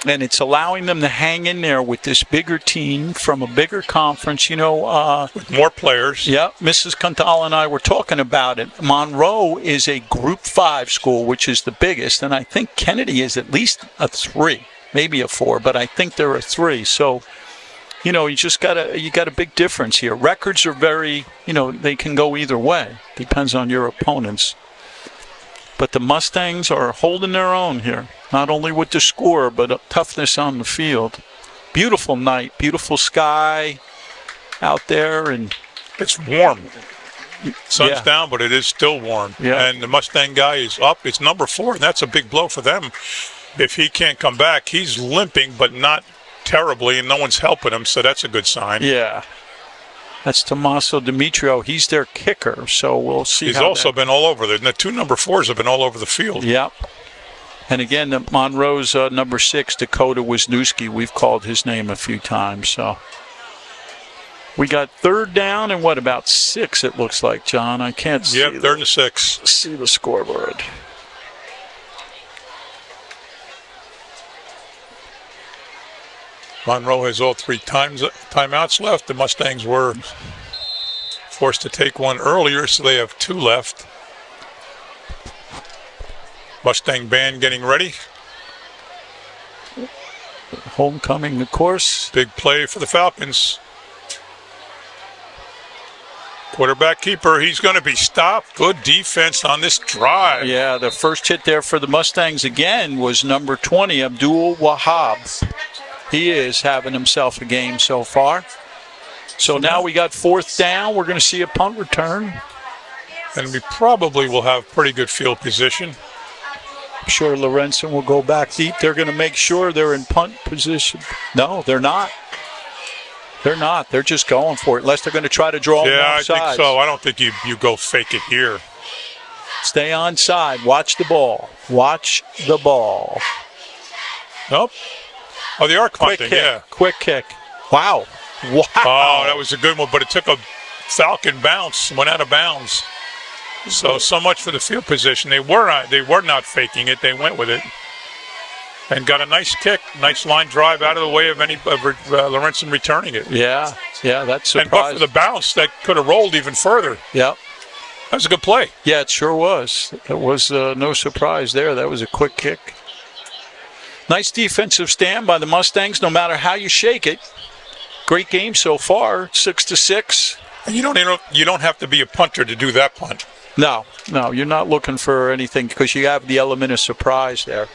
And it's allowing them to hang in there with this bigger team from a bigger conference, you know. With more players. Yeah, Mrs. Cantala and I were talking about it. Monroe is a Group 5 school, which is the biggest, and I think Kennedy is at least a 3, maybe a 4, but I think they're a 3. So, you know, you got a big difference here. Records are very, you know, they can go either way. Depends on your opponents. But the Mustangs are holding their own here, not only with the score, but toughness on the field. Beautiful night, beautiful sky out there, and it's warm. Sun's down, but it is still warm. Yeah. And the Mustang guy is up. It's number 4, and that's a big blow for them. If he can't come back, he's limping, but not terribly, and no one's helping him, so that's a good sign. Yeah. That's Tommaso Demetrio. He's their kicker, so we'll see. He's also been all over there. The 2 number 4s have been all over the field. Yep. And again, the Monroe's number 6, Dakota Wisniewski. We've called his name a few times. So we got third down and what, about 6, it looks like, John. I can't see. Yep, third and 6. See the scoreboard. Monroe has all 3 timeouts left. The Mustangs were forced to take one earlier, so they have 2 left. Mustang band getting ready. Homecoming, of course. Big play for the Falcons. Quarterback keeper, he's going to be stopped. Good defense on this drive. Yeah, the first hit there for the Mustangs again was number 20, Abdul Wahab. He is having himself a game so far. So now we got 4th down. We're going to see a punt return. And we probably will have pretty good field position. I'm sure Lorenzen will go back deep. They're going to make sure they're in punt position. No, they're not. They're not. They're just going for it, unless they're going to try to draw them offsides. I think so. I don't think you go fake it here. Stay onside. Watch the ball. Watch the ball. Nope. Oh, they are punting, Quick kick. yeah. Quick kick. Wow. Wow. Oh, that was a good one, but it took a Falcon bounce, went out of bounds. So much for the field position. They were not faking it. They went with it. And got a nice kick, nice line drive out of the way of any Lorenzen returning it. Yeah, that's surprising. And but for the bounce, that could have rolled even further. Yeah. That was a good play. Yeah, it sure was. It was no surprise there. That was a quick kick. Nice defensive stand by the Mustangs, no matter how you shake it. Great game so far, 6-6. And you don't have to be a punter to do that punt. No, you're not looking for anything because you have the element of surprise there.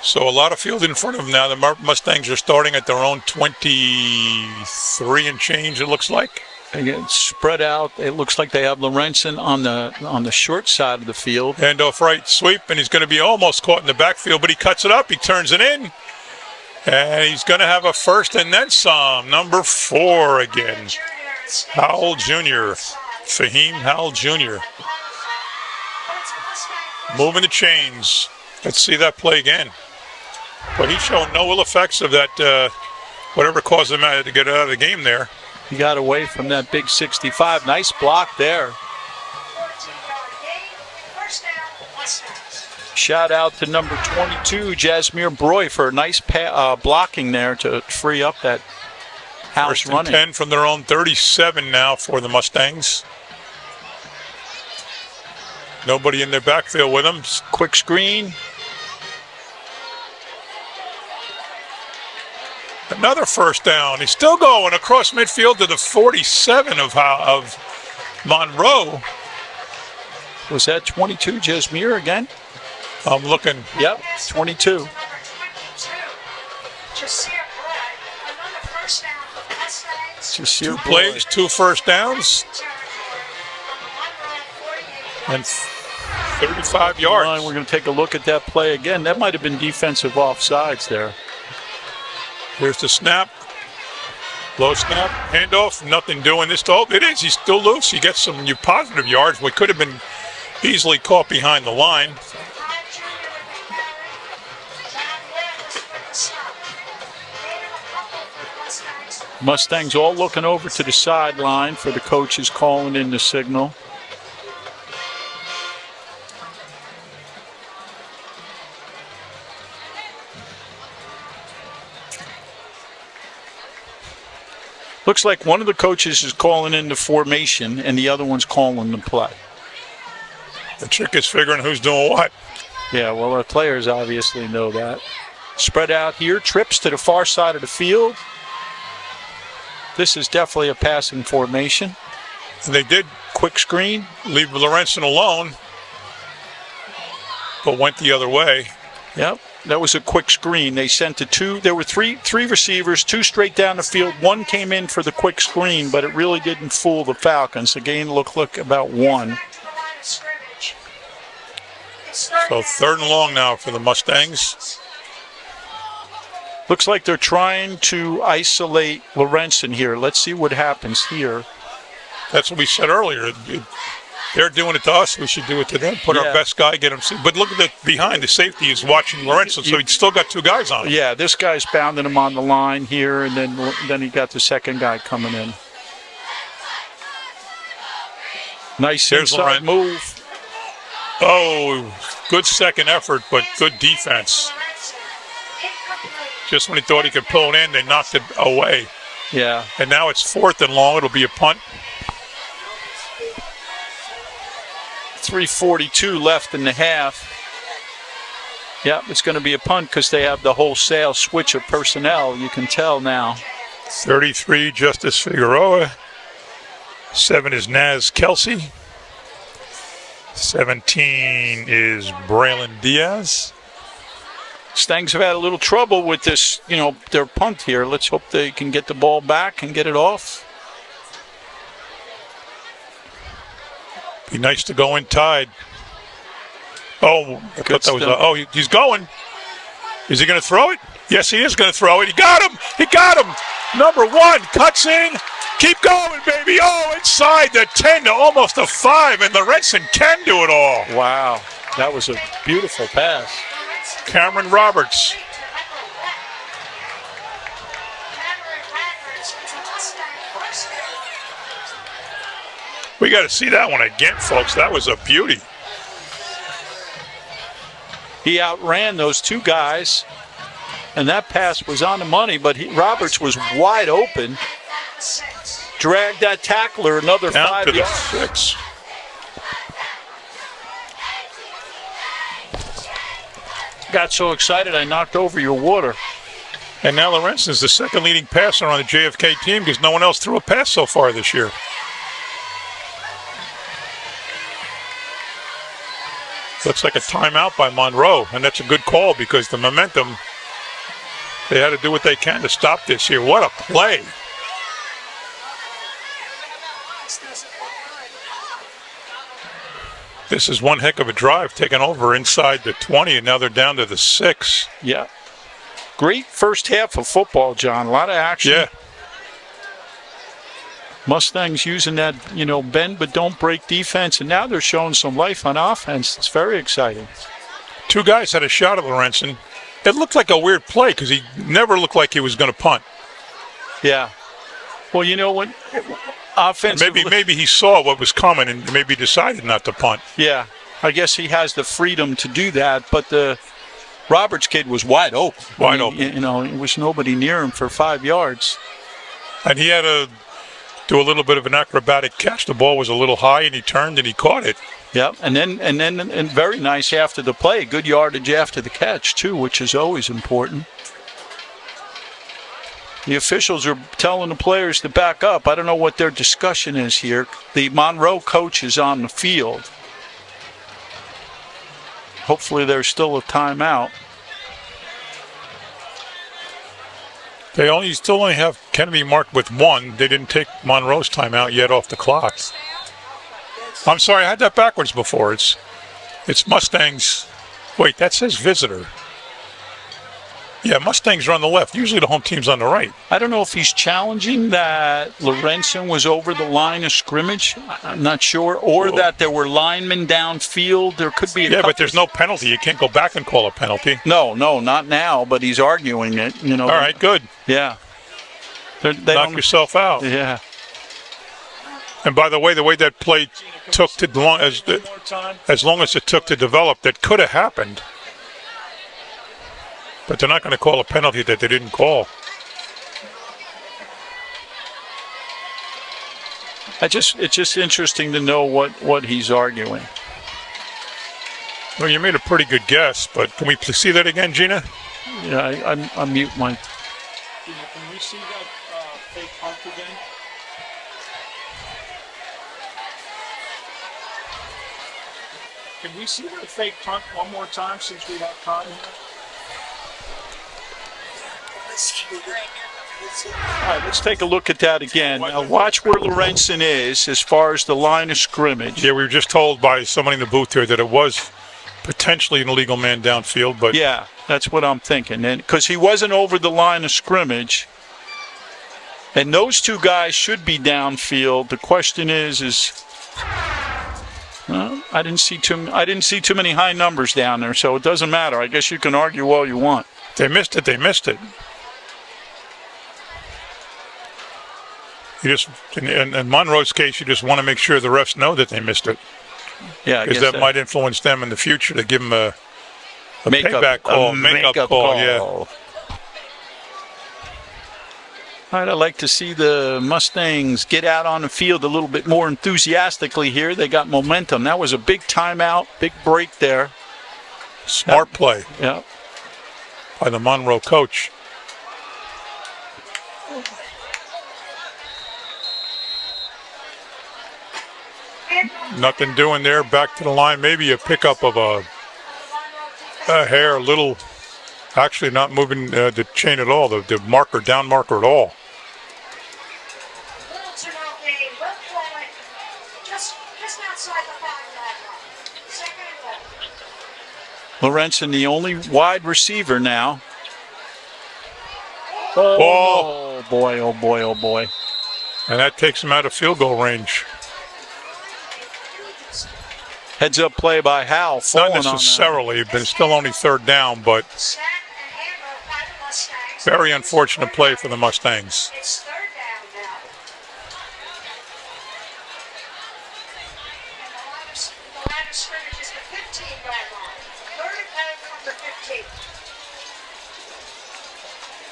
So a lot of field in front of them now. The Mustangs are starting at their own 23 and change, it looks like. Again, spread out. It looks like they have Lorenzen on the short side of the field. Handoff right, sweep, and he's going to be almost caught in the backfield, but he cuts it up. He turns it in, and he's going to have a first and then some. Number 4 again. Howell Jr. Fahim Howell Jr. Moving the chains. Let's see that play again. But he's showing no ill effects of that, whatever caused him to get out of the game there. He got away from that big 65. Nice block there. Shout out to number 22, Jasmine Broy, for a nice blocking there to free up that house First and running. 10 from their own 37 now for the Mustangs. Nobody in their backfield with them. Quick screen. Another first down. He's still going across midfield to the 47 of Monroe. Was that 22, Jasmine again? I'm looking. Yep, 22. Two plays, 2 first downs, and 35 yards. We're going to take a look at that play again. That might have been defensive offsides there. Here's the snap. Low snap. Handoff. Nothing doing this. Oh, it is. He's still loose. He gets some positive yards. What could have been easily caught behind the line. Mustangs all looking over to the sideline for the coaches calling in the signal. Looks like one of the coaches is calling in the formation and the other one's calling the play. The trick is figuring who's doing what. Yeah, well, our players obviously know that. Spread out here, trips to the far side of the field. This is definitely a passing formation. And they did quick screen. Leave Lorenzen alone, but went the other way. Yep. That was a quick screen. They sent it there were three receivers, 2 straight down the field. 1 came in for the quick screen, but it really didn't fool the Falcons. The gain looked like about 1. So 3rd and long now for the Mustangs. Looks like they're trying to isolate Lorenzen here. Let's see what happens here. That's what we said earlier. They're doing it to us. We should do it to them. Put our best guy, get him. But look at the behind. The safety is watching Lorenzen, so he's still got 2 guys on him. Yeah, this guy's bounding him on the line here, and then he got the second guy coming in. Nice inside move. Oh, good second effort, but good defense. Just when he thought he could pull it in, they knocked it away. Yeah. And now it's 4th and long. It'll be a punt. 3:42 left in the half. Yep, it's going to be a punt because they have the wholesale switch of personnel. You can tell now. 33, Justice Figueroa. 7 is Naz Kelsey. 17 is Braylon Diaz. Stangs have had a little trouble with this, their punt here. Let's hope they can get the ball back and get it off. Be nice to go in tied. Oh, I thought that was. He's going. Is he going to throw it? Yes, he is going to throw it. He got him. He got him. Number 1 cuts in. Keep going, baby. Oh, inside the 10 to almost a 5, and Lorenzen can do it all. Wow, that was a beautiful pass. Cameron Roberts. We got to see that one again, folks. That was a beauty. He outran those two guys, and that pass was on the money, but Roberts was wide open. Dragged that tackler another Down 5 to the yards. 6. Got so excited I knocked over your water. And now Lorenzen's the second leading passer on the JFK team because no one else threw a pass so far this year. Looks like a timeout by Monroe, and that's a good call because the momentum, they had to do what they can to stop this here. What a play. This is one heck of a drive, taking over inside the 20, and now they're down to the 6. Yeah. Great first half of football, John. A lot of action. Yeah. Mustangs using that, bend but don't break defense, and now they're showing some life on offense. It's very exciting. Two guys had a shot at Lorenzen. It looked like a weird play because he never looked like he was going to punt. Yeah. Well, when offensively, maybe he saw what was coming and maybe decided not to punt. Yeah. I guess he has the freedom to do that, but the Roberts kid was wide open. Open. There was nobody near him for 5 yards. And he had to do a little bit of an acrobatic catch. The ball was a little high, and he turned and he caught it. Yep, and then very nice after the play, good yardage after the catch too, which is always important. The officials are telling the players to back up. I don't know what their discussion is here. The Monroe coach is on the field. Hopefully there's still a timeout. They still only have Kennedy marked with 1. They didn't take Monroe's timeout yet off the clock. I'm sorry, I had that backwards before. It's Mustangs. Wait, that says visitor. Yeah, Mustangs are on the left. Usually the home team's on the right. I don't know if he's challenging that Lorenzen was over the line of scrimmage. I'm not sure. Or that there were linemen downfield. There could be a but there's no penalty. You can't go back and call a penalty. No, not now, but he's arguing it. All right, good. Yeah. Knock yourself out. Yeah. And by the way that play took as long as it took to develop, that could have happened. But they're not going to call a penalty that they didn't call. It's just interesting to know what he's arguing. Well, you made a pretty good guess, but can we see that again, Gina? Yeah, I mute my. Can we see that fake punt again? Can we see that fake punt one more time since we have time here? All right, let's take a look at that again. Now watch where Lorenzen is as far as the line of scrimmage. Yeah, we were just told by somebody in the booth here that it was potentially an illegal man downfield, but yeah, that's what I'm thinking. And because he wasn't over the line of scrimmage, and those two guys should be downfield. The question is I didn't see too many high numbers down there, so it doesn't matter. I guess you can argue all you want. They missed it. You just, in Monroe's case, you just want to make sure the refs know that they missed it. Yeah, because that might influence them in the future to give them a payback call, make-up call. Yeah. All right, I'd like to see the Mustangs get out on the field a little bit more enthusiastically here. They got momentum. That was a big timeout, big break there. Smart play. Yeah. By the Monroe coach. Nothing doing there. Back to the line. Maybe a pickup of a hair, a little. Actually, not moving the chain at all. The marker, down marker at all. Lorenzen, the only wide receiver now. Oh boy, oh boy, oh boy. And that takes him out of field goal range. Heads up play by Howell. Not necessarily, but it's still only third down, but very unfortunate play for the Mustangs.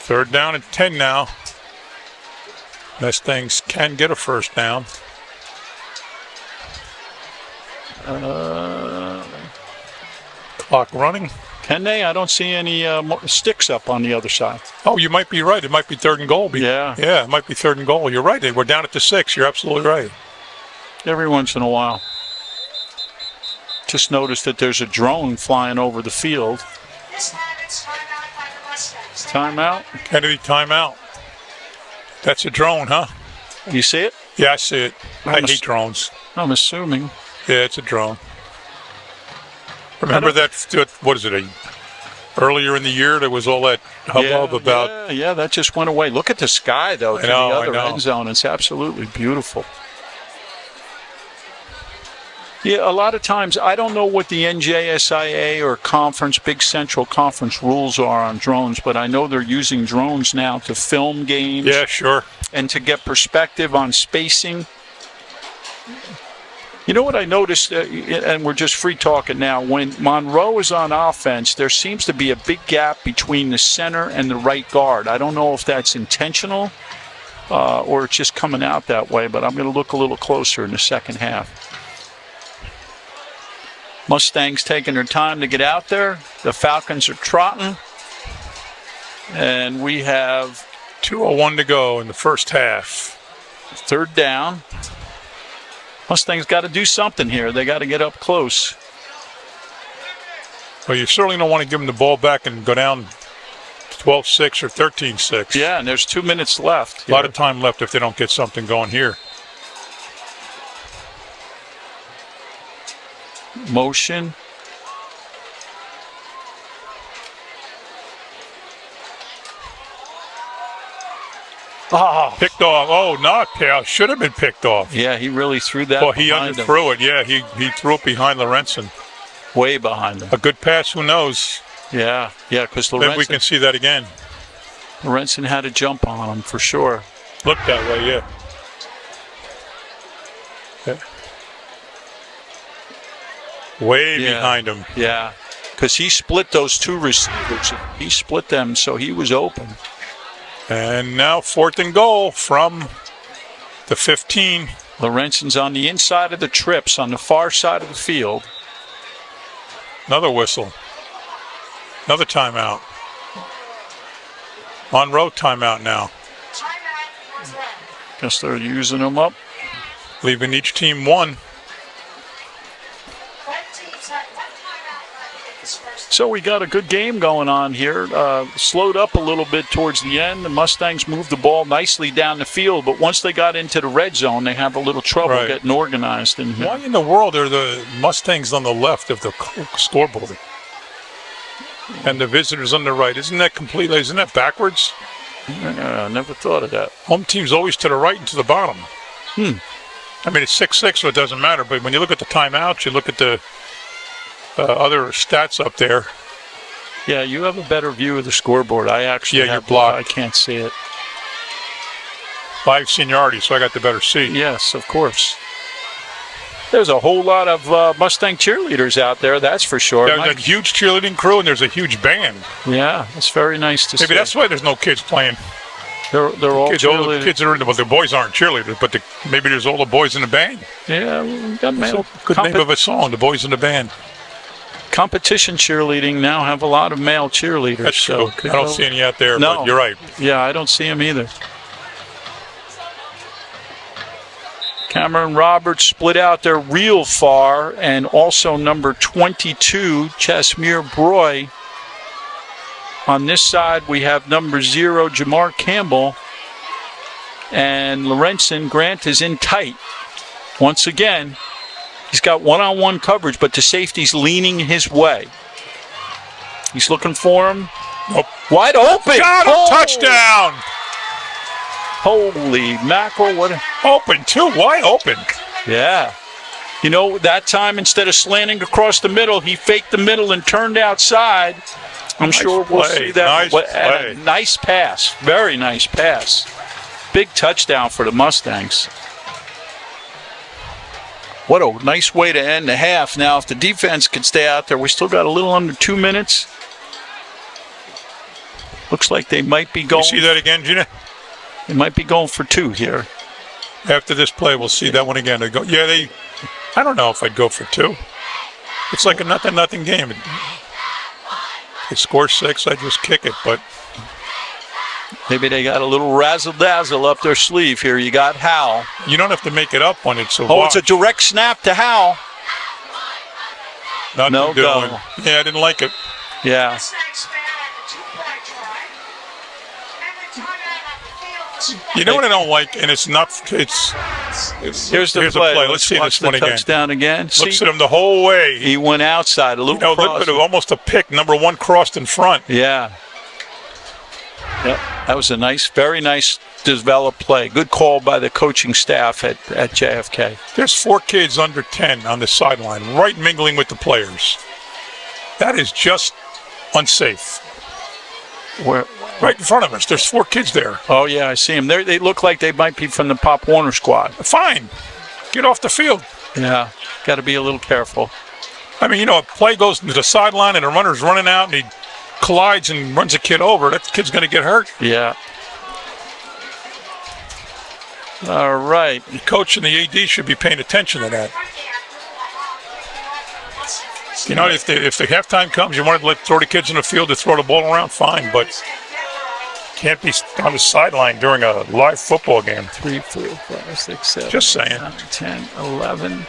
Third down and 10 now. Mustangs can get a first down. Clock running. Can they? I don't see any sticks up on the other side. Oh, you might be right. It might be third and goal. Yeah. Yeah, it might be third and goal. You're right. We're down at the 6. You're absolutely right. Every once in a while. Just noticed that there's a drone flying over the field. This time it's timeout by the Mustangs. Timeout. Kennedy, timeout. That's a drone, huh? You see it? Yeah, I see it. I hate drones. I'm assuming. Yeah, it's a drone. Remember that, what is it, earlier in the year there was all that hubbub about... Yeah, that just went away. Look at the sky, though, to the other I know. end zone. It's absolutely beautiful. Yeah, a lot of times, I don't know what the NJSIA or conference, Big Central Conference rules are on drones, but I know they're using drones now to film games. Yeah, sure. And to get perspective on spacing. You know what I noticed, and we're just free talking now, when Monroe is on offense, there seems to be a big gap between the center and the right guard. I don't know if that's intentional or it's just coming out that way, but I'm going to look a little closer in the second half. Mustangs taking their time to get out there. The Falcons are trotting. And we have 2:01 to go in the first half. Third down. Mustangs got to do something here. They got to get up close. Well, you certainly don't want to give them the ball back and go down 12-6 or 13-6. Yeah, and there's 2 minutes left. A lot of time left if they don't get something going here. Motion. Oh, picked off. Oh, not picked. Should have been picked off. Yeah, he really threw that. Well, he underthrew it. Yeah, he threw it behind Lorenzen. Way behind him. A good pass, who knows? Yeah, because Then we can see that again. Lorenzen had a jump on him for sure. Looked that way, yeah. Way behind him. Yeah, because he split those two receivers. He split them, so he was open. And now 4th and goal from the 15. Lorenzen's on the inside of the trips, on the far side of the field. Another whistle. Another timeout. Monroe timeout now. Guess they're using them up. Leaving each team one. So we got a good game going on here. Slowed up a little bit towards the end. The Mustangs moved the ball nicely down the field, but once they got into the red zone, they have a little trouble getting organized in here. Why in the world are the Mustangs on the left of the scoreboard? And the visitors on the right. Isn't that backwards? I never thought of that. Home team's always to the right and to the bottom. I mean, it's 6-6, so it doesn't matter. But when you look at the timeouts, you look at the other stats up there. Yeah, you have a better view of the scoreboard. I actually you're blocked. I can't see it. I have seniority, so I got the better seat. Yes, of course. There's a whole lot of Mustang cheerleaders out there, that's for sure. There's a huge cheerleading crew, and there's a huge band. Yeah, it's very nice to see. Maybe that's why there's no kids playing. They're all kids, cheerleaders. All the kids are in the, well, the boys aren't cheerleaders, but maybe there's all the boys in the band. Yeah, we got male. Good name of a song, the boys in the band. Competition cheerleading now have a lot of male cheerleaders. That's true. I don't see any out there, but you're right. Yeah, I don't see them either. Cameron Roberts split out there real far, and also number 22, Chasmere Broy. On this side, we have number 0, Jamar Campbell. And Lorenzen Grant is in tight. Once again, he's got one-on-one coverage, but the safety's leaning his way. He's looking for him. Nope. Wide open. Got him. Touchdown. Holy mackerel. What open, too. Wide open. Yeah. You know, that time, instead of slanting across the middle, he faked the middle and turned outside. I'm sure we'll see that. Nice play. Nice pass. Very nice pass. Big touchdown for the Mustangs. What a nice way to end the half. Now, if the defense could stay out there, we still got a little under 2 minutes. Looks like they might be going. You see that again, Gina? They might be going for 2 here. After this play, we'll see that one again. They go. Yeah, I don't know if I'd go for 2. It's like a nothing game. They score 6, I just kick it, but maybe they got a little razzle-dazzle up their sleeve here. You got Howell. you don't have to make it up when it's a Oh, watch. it's a direct snap to Howell. Nothing no doing. go. Yeah, I didn't like it. Yeah. This next man had a 2-point try. And the timeout on the field. You know what I don't like, and it's not. Here's the Here's the play. play. Let's see watch this one the again. touchdown again. Looks See, at him the whole way. he went outside a little Look cross. at it, almost a pick. Number 1 crossed in front. Yeah. Yep. That was a nice, very nice developed play. Good call by the coaching staff at JFK. There's 4 kids under 10 on the sideline, right mingling with the players. That is just unsafe. Where? Right in front of us. There's 4 kids there. Oh, yeah, I see them. They look like they might be from the Pop Warner squad. Fine. Get off the field. Yeah. Got to be a little careful. I mean, a play goes to the sideline and the runner's running out and he collides and runs a kid over. That kid's going to get hurt. Yeah. All right. The coach and the AD should be paying attention to that. If the halftime comes, you want to throw the kids in the field to throw the ball around, fine, but can't be on the sideline during a live football game. 3, 4, 5, 6, 7. Just saying. 9, 10, 11.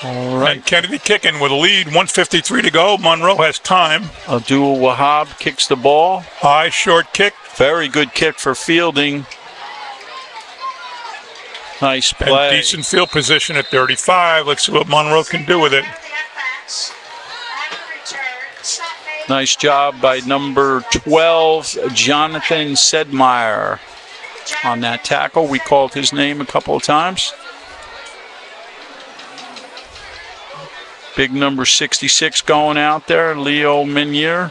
All right. And Kennedy kicking with a lead, 1:53 to go. Monroe has time. Abdul Wahab kicks the ball. High, short kick. Very good kick for fielding. Nice play. And decent field position at 35. Let's see what Monroe can do with it. Nice job by number 12, Jonathan Sedmeyer, on that tackle. We called his name a couple of times. Big number 66 going out there, Leo Minier.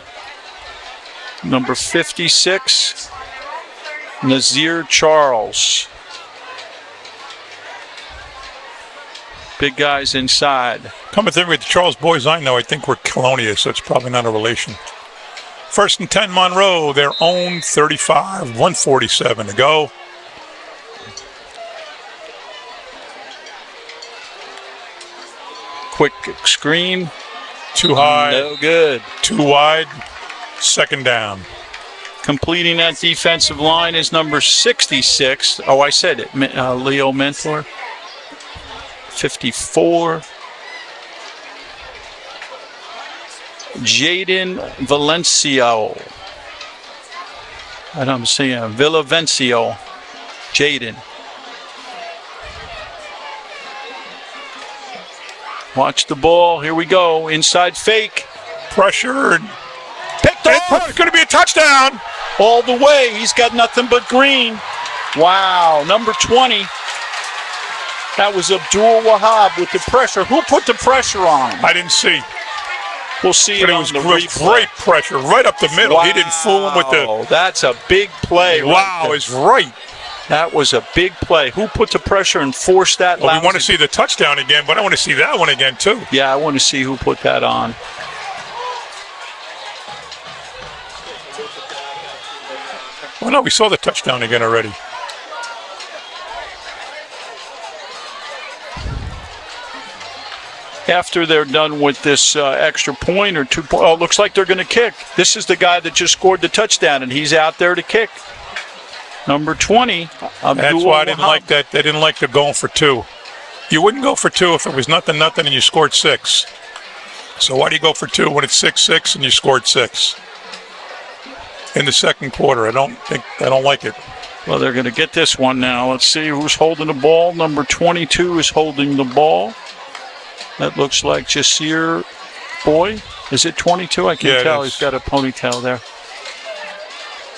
Number 56, Nazir Charles. Big guys inside. Come to think of it, the Charles boys I know, I think we're Colonia, so it's probably not a relation. 1st and 10, Monroe, their own 35, 1:47 to go. Quick screen. Too high, No good. too wide, 2nd down. Completing that defensive line is number 66. Oh, I said it. Leo Mentor. 54. Jaden Valencio. And I'm saying Villavencio. Jaden. Watch the ball. Here we go. Inside fake. Pressure. And Picked off. it's going to be a touchdown. All the way. He's got nothing but green. Wow. Number 20. That was Abdul Wahab with the pressure. Who put the pressure on him? I didn't see, We'll see but it it on was the great, replay. great pressure right up the middle. He didn't fool him with the. That's a big play. Wow, right is right. That was a big play. Who put the pressure and forced that? Well, we want to lousy- see the touchdown again, but I want to see that one again too. Yeah, I want to see who put that on. Well, no, we saw the touchdown again already. After they're done with this extra point or 2 point, oh, it looks like they're going to kick. This is the guy that just scored the touchdown, and he's out there to kick. Number 20. That's why I didn't like that. They didn't like the going for 2. You wouldn't go for 2 if it was nothing, and you scored 6. So why do you go for 2 when it's 6-6 and you scored 6 in the 2nd quarter? I don't like it. Well, they're going to get this one now. Let's see who's holding the ball. Number 22 is holding the ball. That looks like Jasir Boy. Is it 22? I can't tell. He's got a ponytail there.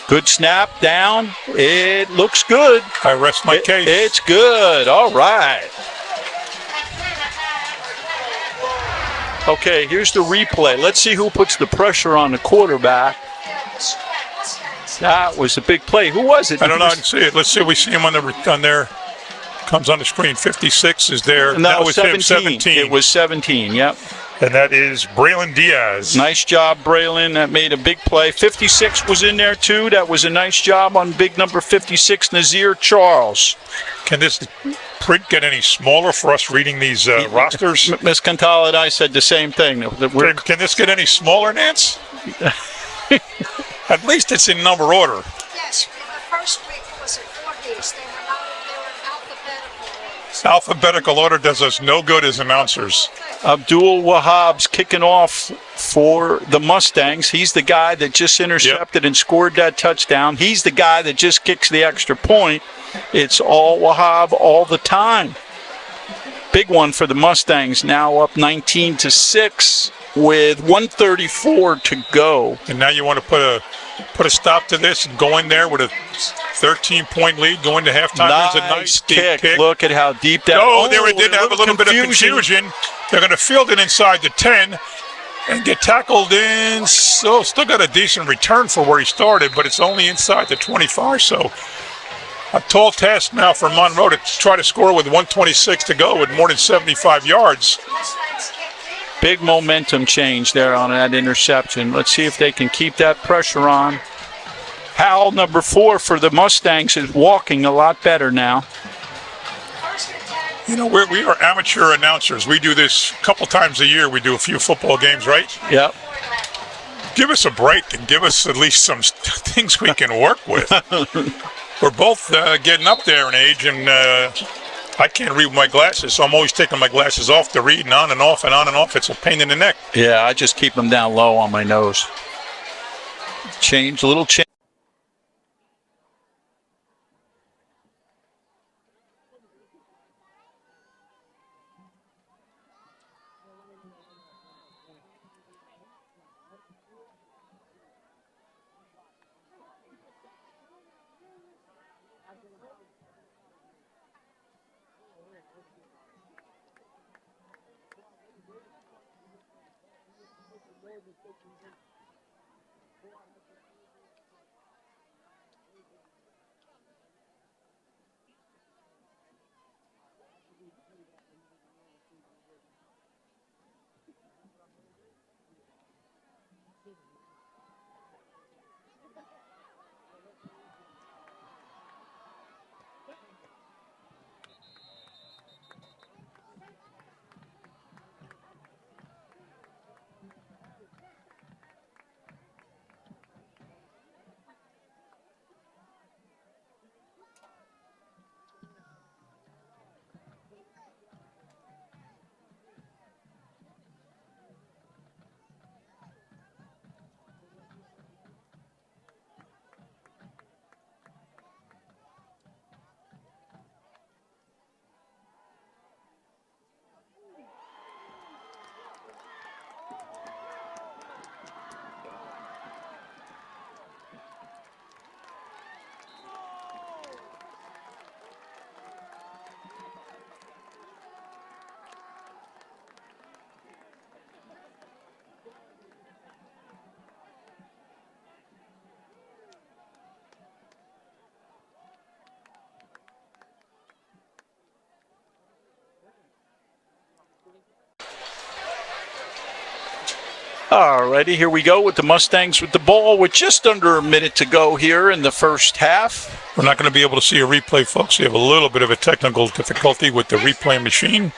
Good snap down. It looks good. I rest my case. It's good. All right. Okay, here's the replay. Let's see who puts the pressure on the quarterback. That was a big play. Who was it? I don't know. I didn't see it. Let's see if we see him on there. Comes on the screen. 56 is there. And that was him. 17. It was 17, yep. and that is Braylon Diaz. Nice job, Braylon. That made a big play. 56 was in there, too. That was a nice job on big number 56, Nazir Charles. Can this print get any smaller for us reading these rosters? Miss Cantala and I said the same thing. Can this get any smaller, Nance? At least it's in number order. Yes, the first week was in order. They were in alphabetical order. Alphabetical order does us no good as announcers. Abdul Wahab's kicking off for the Mustangs. He's the guy that just intercepted and scored that touchdown. He's the guy that just kicks the extra point. It's all Wahab all the time. Big one for the Mustangs, now up 19-6 with 1:34 to go. And now you want to put a stop to this and go in there with a 13-point lead going to halftime. There's a nice deep kick. Look at how deep that. Oh, there it did have a little bit of confusion. They're going to field it inside the 10 and get tackled in. So still got a decent return for where he started, but it's only inside the 25. So a tall task now for Monroe to try to score with 1:26 to go with more than 75 yards. Big momentum change there on that interception. Let's see if they can keep that pressure on. Howell, number 4 for the Mustangs, is walking a lot better now. You know, we are amateur announcers. We do this a couple times a year. We do a few football games, right? Yep. Give us a break and give us at least some things we can work with. We're both getting up there in age, and I can't read with my glasses, so I'm always taking my glasses off to read, and on and off and on and off. It's a pain in the neck. Yeah, I just keep them down low on my nose. Little change. Alrighty, here we go with the Mustangs with the ball with just under a minute to go here in the first half. We're not going to be able to see a replay, folks. We have a little bit of a technical difficulty with the replay machine,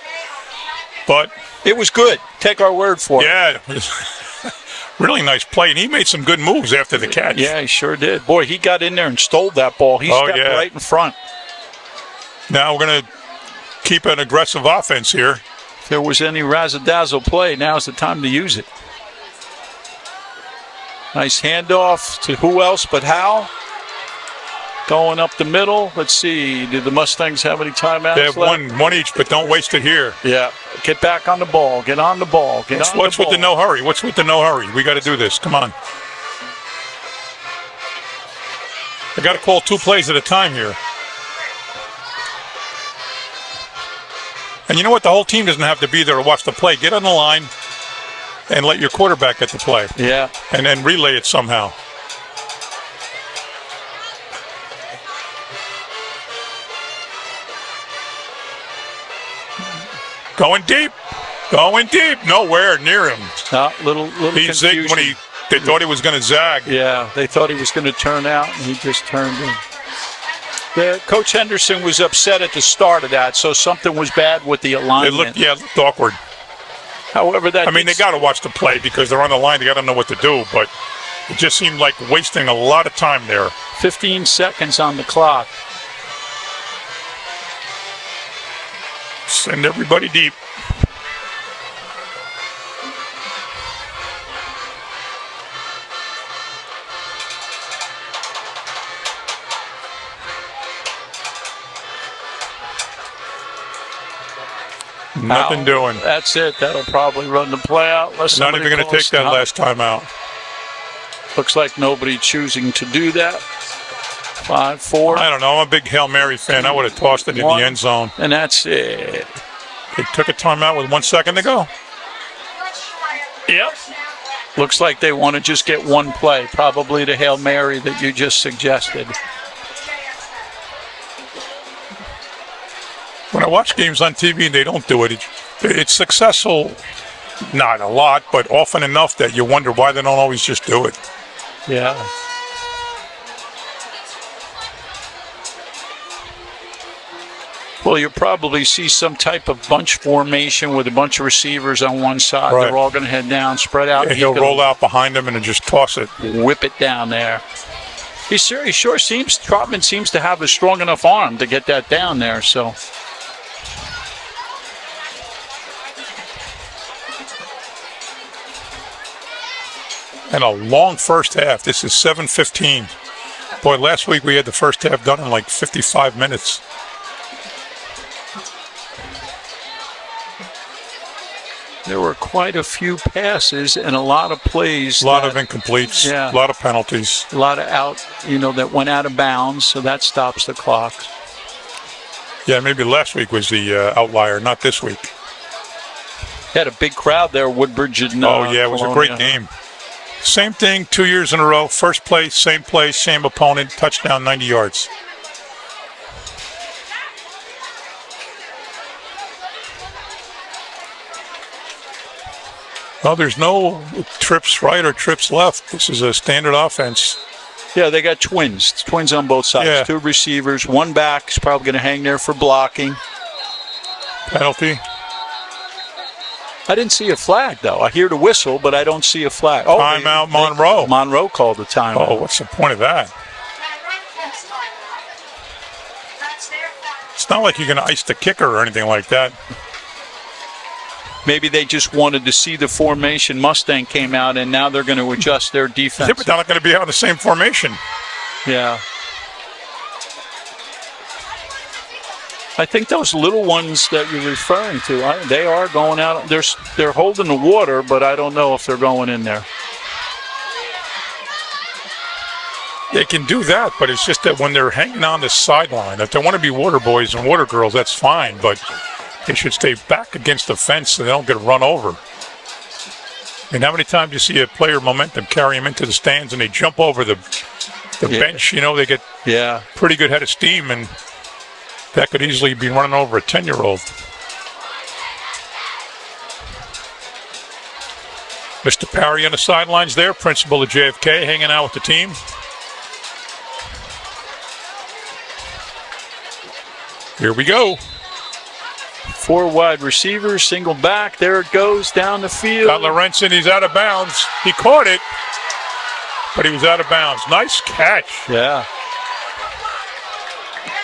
but it was good. Take our word for it. Yeah, it was really nice play, and he made some good moves after the catch. Yeah, he sure did. Boy, he got in there and stole that ball. He stepped right in front. Now we're going to keep an aggressive offense here. If there was any razzle-dazzle play, now's the time to use it. Nice handoff to who else but Hal. Going up the middle. Let's see. Did the Mustangs have any timeouts? They have one each, but don't waste it here. Yeah. Get back on the ball. Get on the ball. What's with the no hurry? What's with the no hurry? We got to do this. Come on. I got to call 2 plays at a time here. And you know what? The whole team doesn't have to be there to watch the play. Get on the line and let your quarterback get the play. Yeah. And then relay it somehow. Going deep. Going deep, nowhere near him. Little He zigged confusion. when they thought he was going to zag. Yeah, they thought he was going to turn out, and he just turned in. Coach Henderson was upset at the start of that, so something was bad with the alignment. It looked awkward. However, I mean, they got to watch the play because they're on the line. They got to know what to do, but it just seemed like wasting a lot of time there. 15 seconds on the clock. Send everybody deep. Nothing doing. That's it. That'll probably run the play out. Not even going to take that last time out. Looks like nobody choosing to do that. 5-4. I don't know. I'm a big Hail Mary fan. I would have tossed it in the end zone. And that's it. They took a timeout with 1 second to go. Yep. Looks like they want to just get one play, probably the Hail Mary that you just suggested. When I watch games on TV and they don't do it, it's successful, not a lot, but often enough that you wonder why they don't always just do it. Yeah. Well, you'll probably see some type of bunch formation with a bunch of receivers on one side. Right. They're all going to head down, spread out. And he'll roll out behind them and then just toss it. Whip it down there. He sure seems, Trotman seems to have a strong enough arm to get that down there, so. And a long first half. This is 7:15. Boy, last week we had the first half done in like 55 minutes. There were quite a few passes and a lot of plays. A lot of incompletes, yeah. A lot of penalties. A lot of that went out of bounds, so that stops the clock. Yeah, maybe last week was the outlier, not this week. Had a big crowd there, Woodbridge and it was a great game. Same thing 2 years in a row. First place, same opponent, touchdown, 90 yards. Well, there's no trips right or trips left. This is a standard offense. Yeah, they got twins. Twins on both sides. Yeah. Two receivers. One back is probably going to hang there for blocking. Penalty. I didn't see a flag, though. I hear the whistle, but I don't see a flag. Timeout, Monroe. Monroe called the timeout. Oh, what's the point of that? It's not like you're going to ice the kicker or anything like that. Maybe they just wanted to see the formation. Mustang came out, and now they're going to adjust their defense. Yeah, but they're not going to be on the same formation. Yeah. I think those little ones that you're referring to, they are going out. They're holding the water, but I don't know if they're going in there. They can do that, but it's just that when they're hanging on the sideline, if they want to be water boys and water girls, that's fine, but they should stay back against the fence so they don't get run over. And how many times do you see a player momentum carry them into the stands and they jump over the bench? They get pretty good head of steam, and that could easily be running over a 10-year-old. Mr. Parry on the sidelines there, principal of JFK, hanging out with the team. Here we go. 4 wide receivers, single back. There it goes down the field. Got Lorenzen. He's out of bounds. He caught it, but he was out of bounds. Nice catch. Yeah.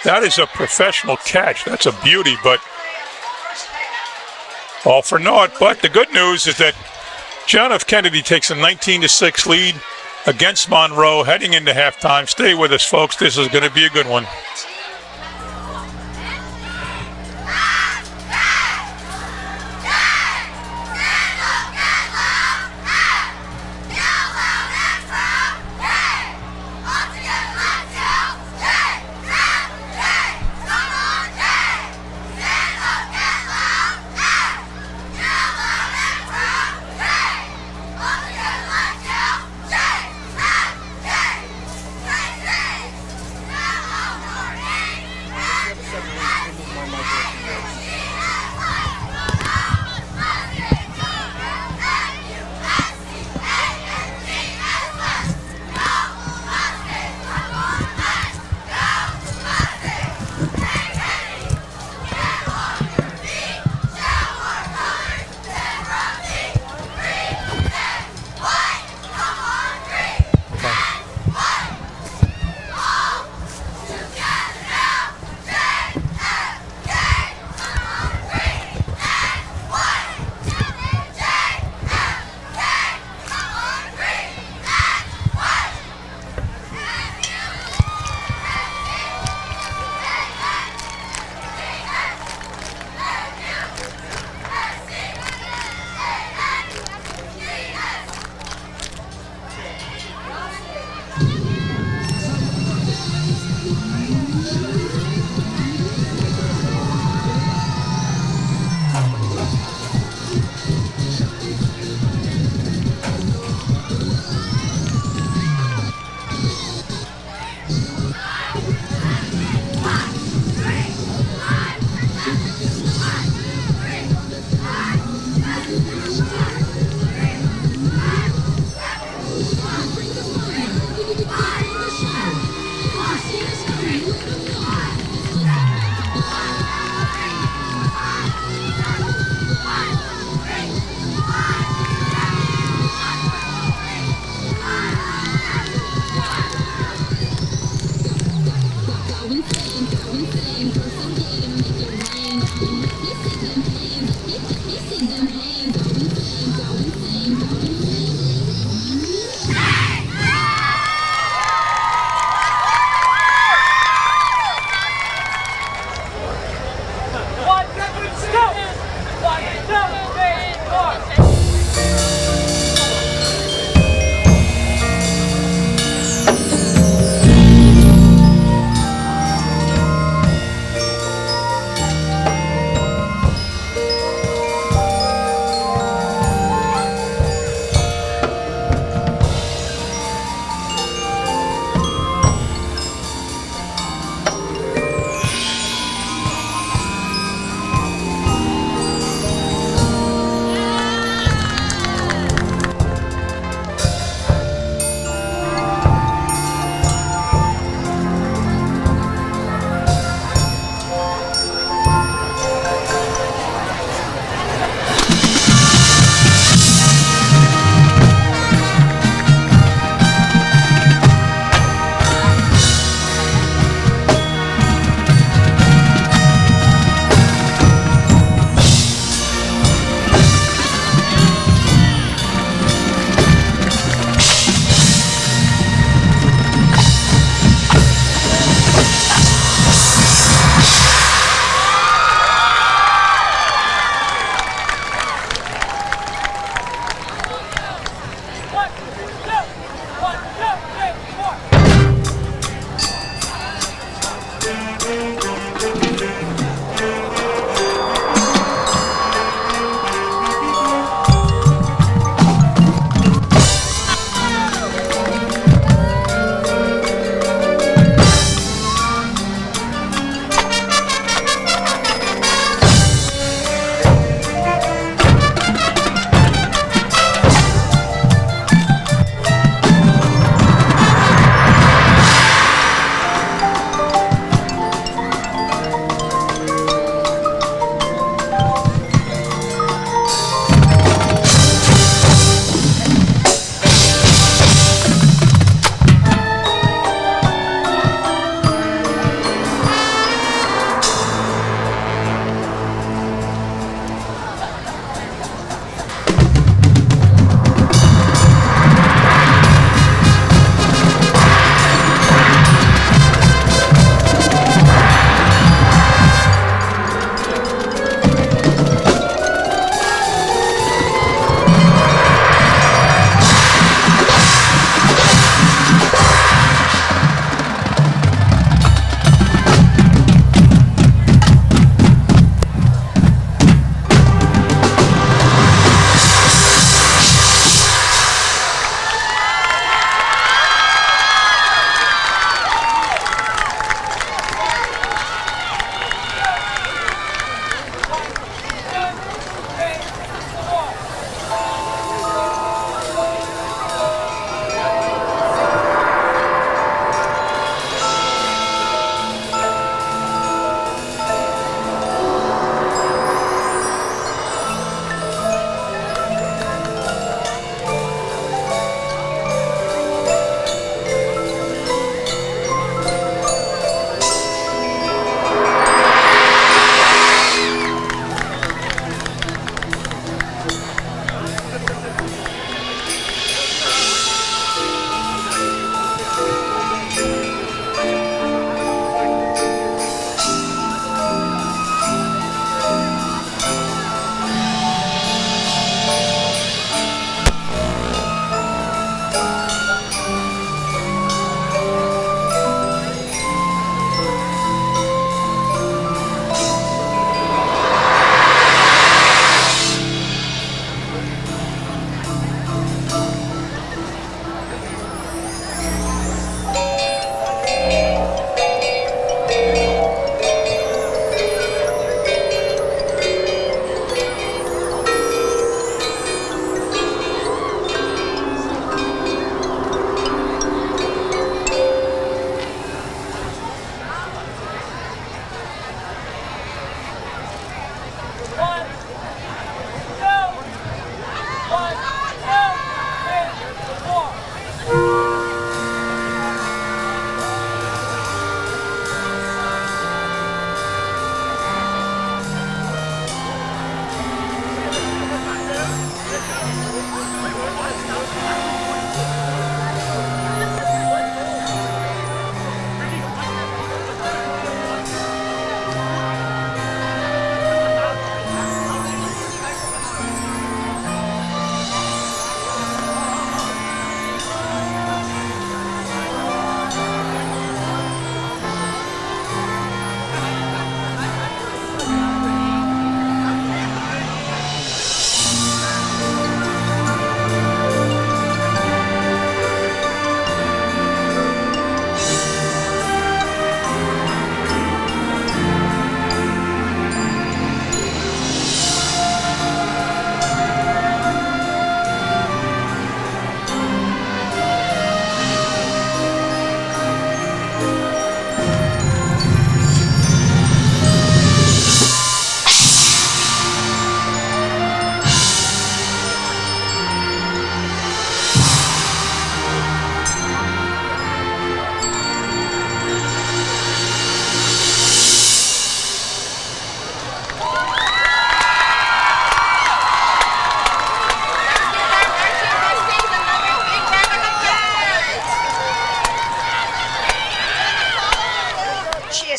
That is a professional catch. That's a beauty, but all for naught. But the good news is that John F. Kennedy takes a 19-6 lead against Monroe heading into halftime. Stay with us, folks. This is going to be a good one.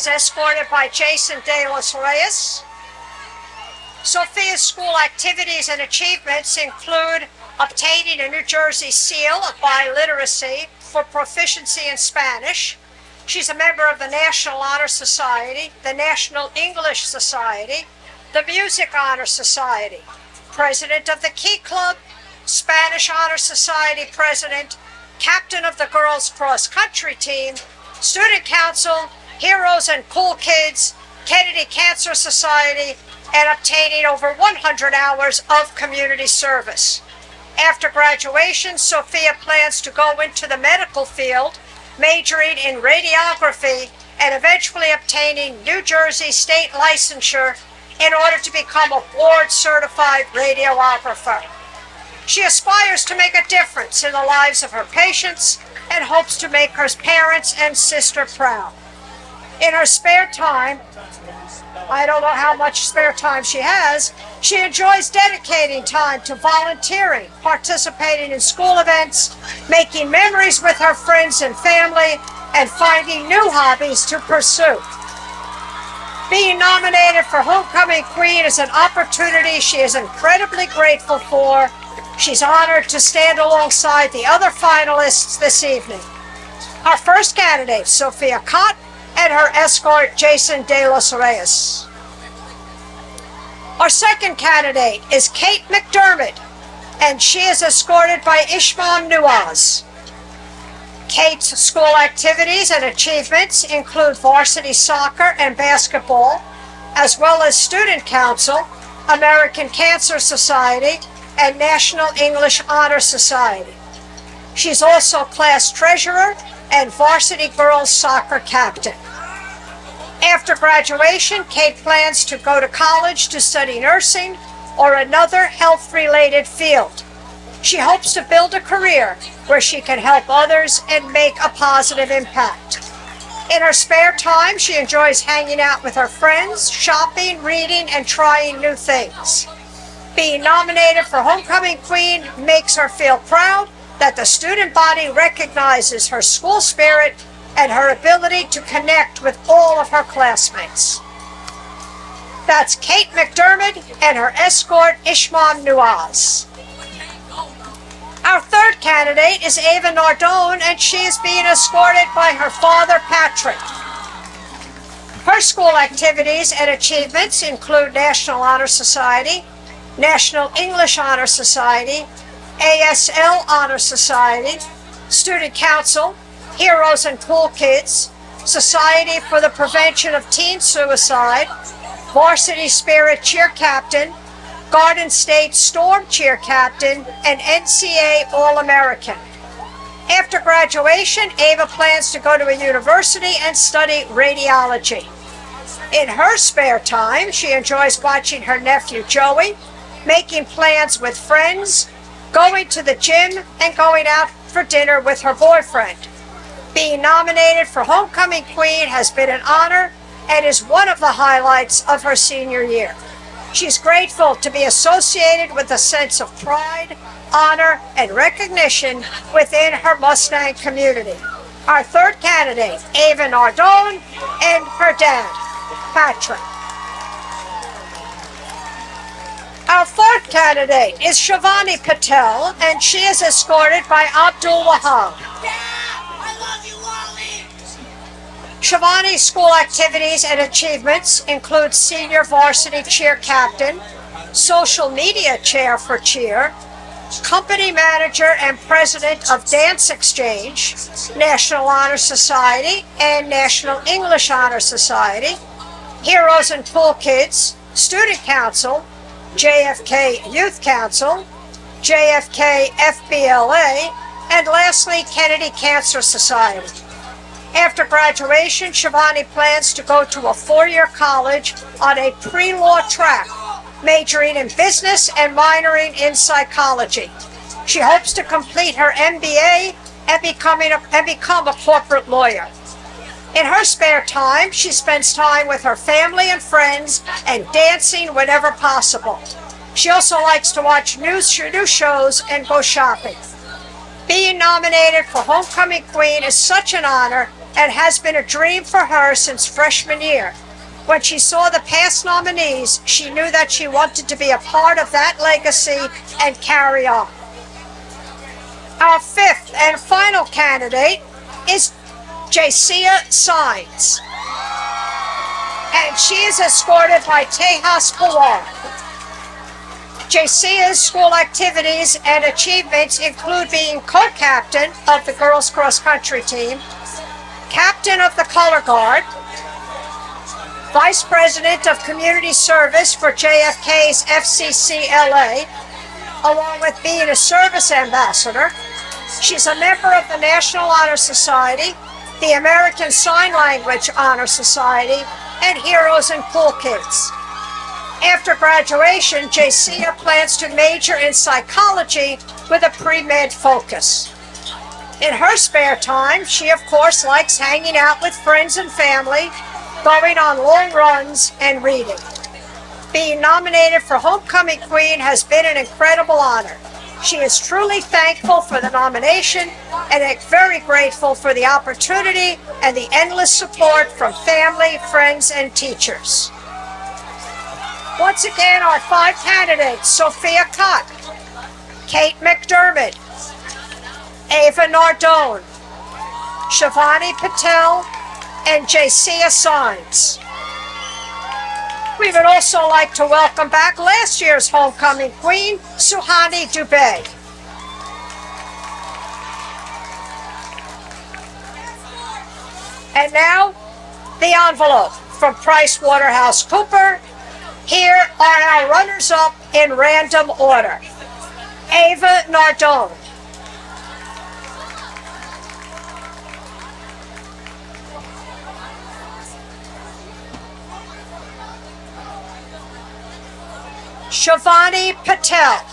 is escorted by Jason De Los Reyes. Sophia's school activities and achievements include obtaining a New Jersey seal of biliteracy for proficiency in Spanish, She's a member of the National Honor Society, the National English Society, the Music Honor Society, president of the Key Club, Spanish Honor Society president, captain of the girls' cross-country team, student council, Heroes and Cool Kids, Kennedy Cancer Society, and obtaining over 100 hours of community service. After graduation, Sophia plans to go into the medical field, majoring in radiography and eventually obtaining New Jersey state licensure in order to become a board-certified radiographer. She aspires to make a difference in the lives of her patients and hopes to make her parents and sister proud. In her spare time, I don't know how much spare time she has, she enjoys dedicating time to volunteering, participating in school events, making memories with her friends and family, and finding new hobbies to pursue. Being nominated for Homecoming Queen is an opportunity she is incredibly grateful for. She's honored to stand alongside the other finalists this evening. Our first candidate, Sophia Cott, and her escort, Jason De Los Reyes. Our second candidate is Kate McDermott, and she is escorted by Ishmael Nuaz. Kate's school activities and achievements include varsity soccer and basketball, as well as student council, American Cancer Society, and National English Honor Society. She's also class treasurer and varsity girls soccer captain. After graduation, Kate plans to go to college to study nursing or another health-related field. She hopes to build a career where she can help others and make a positive impact. In her spare time, she enjoys hanging out with her friends, shopping, reading, and trying new things. Being nominated for Homecoming Queen makes her feel proud that the student body recognizes her school spirit and her ability to connect with all of her classmates. That's Kate McDermott and her escort, Ishmael Nuaz. Our third candidate is Ava Nardone, and she is being escorted by her father, Patrick. Her school activities and achievements include National Honor Society, National English Honor Society, ASL Honor Society, Student Council, Heroes and Cool Kids, Society for the Prevention of Teen Suicide, Varsity Spirit Cheer Captain, Garden State Storm Cheer Captain, and NCAA All-American. After graduation, Ava plans to go to a university and study radiology. In her spare time, she enjoys watching her nephew Joey, making plans with friends, going to the gym, and going out for dinner with her boyfriend. Being nominated for Homecoming Queen has been an honor and is one of the highlights of her senior year. She's grateful to be associated with a sense of pride, honor, and recognition within her Mustang community. Our third candidate, Ava Nardone, and her dad, Patrick. Our fourth candidate is Shivani Patel, and she is escorted by Abdul Wahab. Shivani's school activities and achievements include senior varsity cheer captain, social media chair for cheer, company manager and president of Dance Exchange, National Honor Society and National English Honor Society, Heroes and Cool Kids, Student Council, JFK Youth Council, JFK FBLA, and lastly, Kennedy Cancer Society. After graduation, Shivani plans to go to a 4-year college on a pre-law track, majoring in business and minoring in psychology. She hopes to complete her MBA and become a corporate lawyer. In her spare time, she spends time with her family and friends and dancing whenever possible. She also likes to watch new shows and go shopping. Being nominated for Homecoming Queen is such an honor and has been a dream for her since freshman year. When she saw the past nominees, she knew that she wanted to be a part of that legacy and carry on. Our fifth and final candidate is Jacia Signs. And she is escorted by Tejas Pawar. Jacia's school activities and achievements include being co-captain of the girls cross country team, captain of the color guard, vice president of community service for JFK's FCCLA, along with being a service ambassador. She's a member of the National Honor Society, the American Sign Language Honor Society, and Heroes and Cool Kids. After graduation, Jacia plans to major in psychology with a pre-med focus. In her spare time, she of course likes hanging out with friends and family, going on long runs, and reading. Being nominated for Homecoming Queen has been an incredible honor. She is truly thankful for the nomination and very grateful for the opportunity and the endless support from family, friends, and teachers. Once again, our 5 candidates: Sophia Cott, Kate McDermott, Ava Nardone, Shivani Patel, and Jacia Signs. We would also like to welcome back last year's homecoming queen, Suhani Dubey. And now, the envelope from PricewaterhouseCoopers. Here are our runners-up in random order. Ava Nardone. Shivani Patel.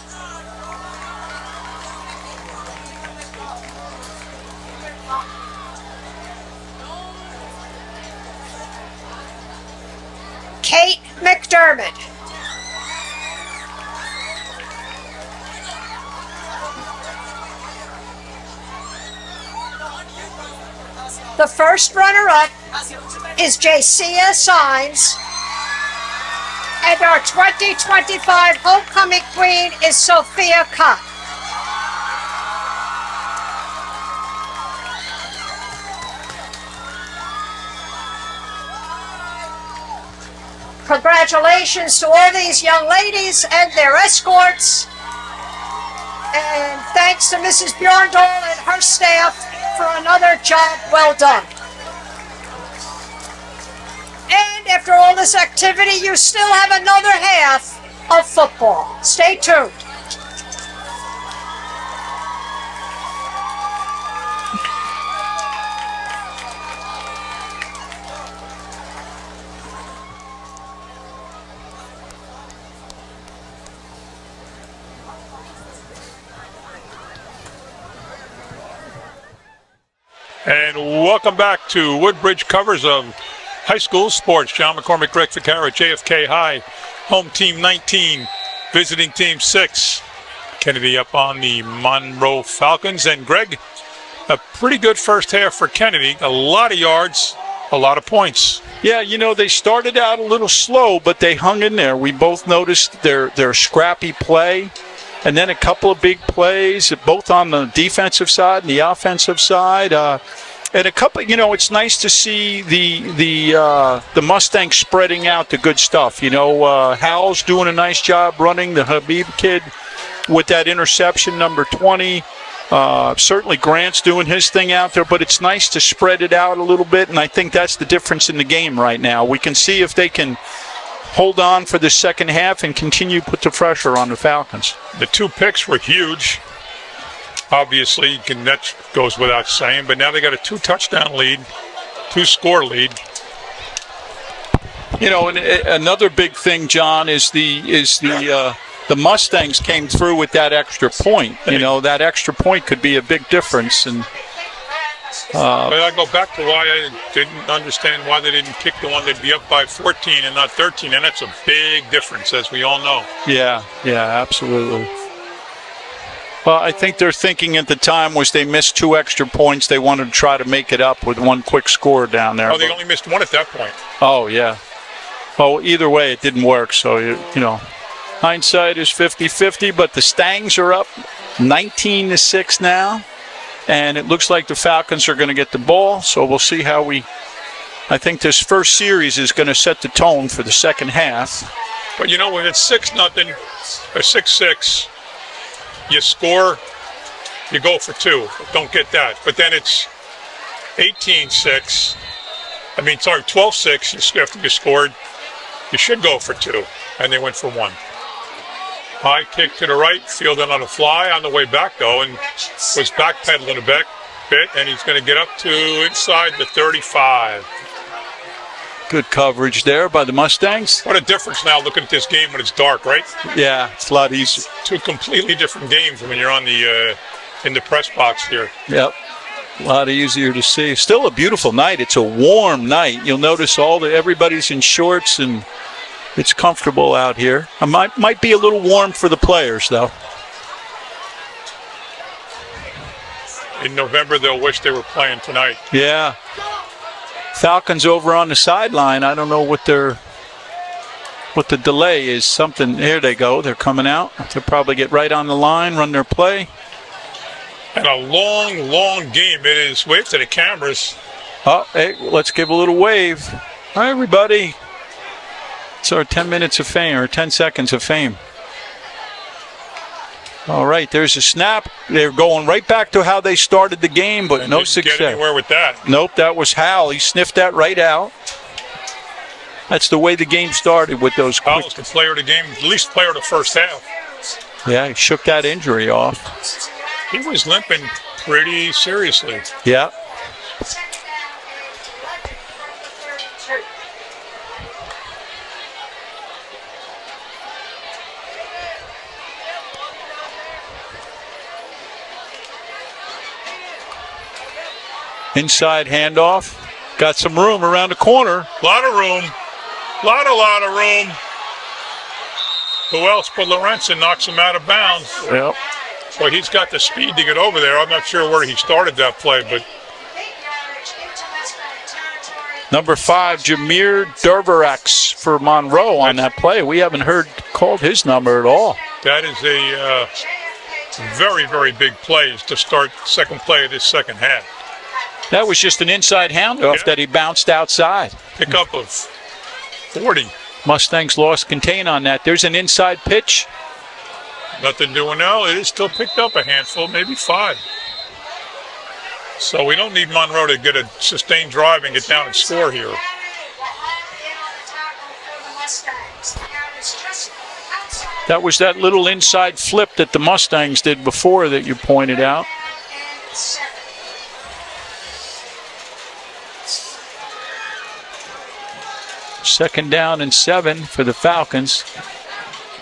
Kate McDermott. The first runner-up is Jacia Signs, and our 2025 homecoming queen is Sophia Cott. Congratulations to all these young ladies and their escorts. And thanks to Mrs. Bjorndal and her staff for another job well done. And after all this activity, you still have another half of football. Stay tuned. And welcome back to Woodbridge covers of high school sports. John McCormick, Greg Ficarra, JFK High, home team 19, visiting team 6. Kennedy up on the Monroe Falcons. And Greg, a pretty good first half for Kennedy. A lot of yards, a lot of points. Yeah, you know, they started out a little slow, but they hung in there. We both noticed their scrappy play. And then a couple of big plays, both on the defensive side and the offensive side. And a couple, you know, it's nice to see the Mustangs spreading out the good stuff. You know, Howell's doing a nice job running, the Habib kid with that interception, number 20. Certainly Grant's doing his thing out there, but it's nice to spread it out a little bit, and I think that's the difference in the game right now. We can see if they can hold on for the second half and continue to put the pressure on the Falcons. The 2 picks were huge. Obviously, that goes without saying, but now they got a 2-touchdown lead, 2-score lead. You know, and another big thing, John, is the Mustangs came through with that extra point. You know, that extra point could be a big difference. And but I go back to why I didn't understand why they didn't kick the one that'd be up by 14 and not 13, and that's a big difference, as we all know. Yeah, absolutely. Well, I think their thinking at the time was they missed 2 extra points. They wanted to try to make it up with one quick score down there. Oh, they only missed 1 at that point. Oh, yeah. Well, either way, it didn't work. So, you know, hindsight is 50-50, but the Stangs are up 19-6 now. And it looks like the Falcons are going to get the ball, so we'll see how I think this first series is going to set the tone for the second half. But you know, when it's 6-0 or 6-6, you score, you go for 2. Don't get that. But then it's 18-6. 12-6. After you scored, you should go for 2. And they went for 1. High kick to the right, fielded on a fly on the way back, though, and was backpedaling a bit, and he's going to get up to inside the 35. Good coverage there by the Mustangs. What a difference now looking at this game when it's dark, right? Yeah, it's a lot easier. 2 completely different games when you're on the in the press box here. Yep, a lot easier to see. Still a beautiful night. It's a warm night. You'll notice everybody's in shorts and it's comfortable out here. It might be a little warm for the players, though. In November, they'll wish they were playing tonight. Yeah. Falcons over on the sideline. I don't know what the delay is. Something. Here they go. They're coming out. They'll probably get right on the line, run their play. And a long, long game it is. Wave to the cameras. Oh, hey, let's give a little wave. Hi, everybody. It's our 10 minutes of fame, or 10 seconds of fame. All right, there's a snap. They're going right back to how they started the game, but no success. Get anywhere with that. Nope, that was Hal. He sniffed that right out. That's the way the game started with those quick. Hal was the player of the game, at least player of the first half. Yeah, he shook that injury off. He was limping pretty seriously. Yeah. Inside handoff. Got some room around the corner. Lot of room. Lot of room. Who else but Lorenzen knocks him out of bounds? Yep. Well, he's got the speed to get over there. I'm not sure where he started that play, but Number 5, Jameer Dervarax for Monroe on that play. We haven't called his number at all. that is a very, very big play to start second play of this second half. That was just an inside handoff that he bounced outside. Pickup of 40. Mustangs lost contain on that. There's an inside pitch. Nothing doing now. It is still picked up a handful, maybe 5. So we don't need Monroe to get a sustained drive and get down and score here. That was that little inside flip that the Mustangs did before that you pointed out. Second down and 7 for the Falcons.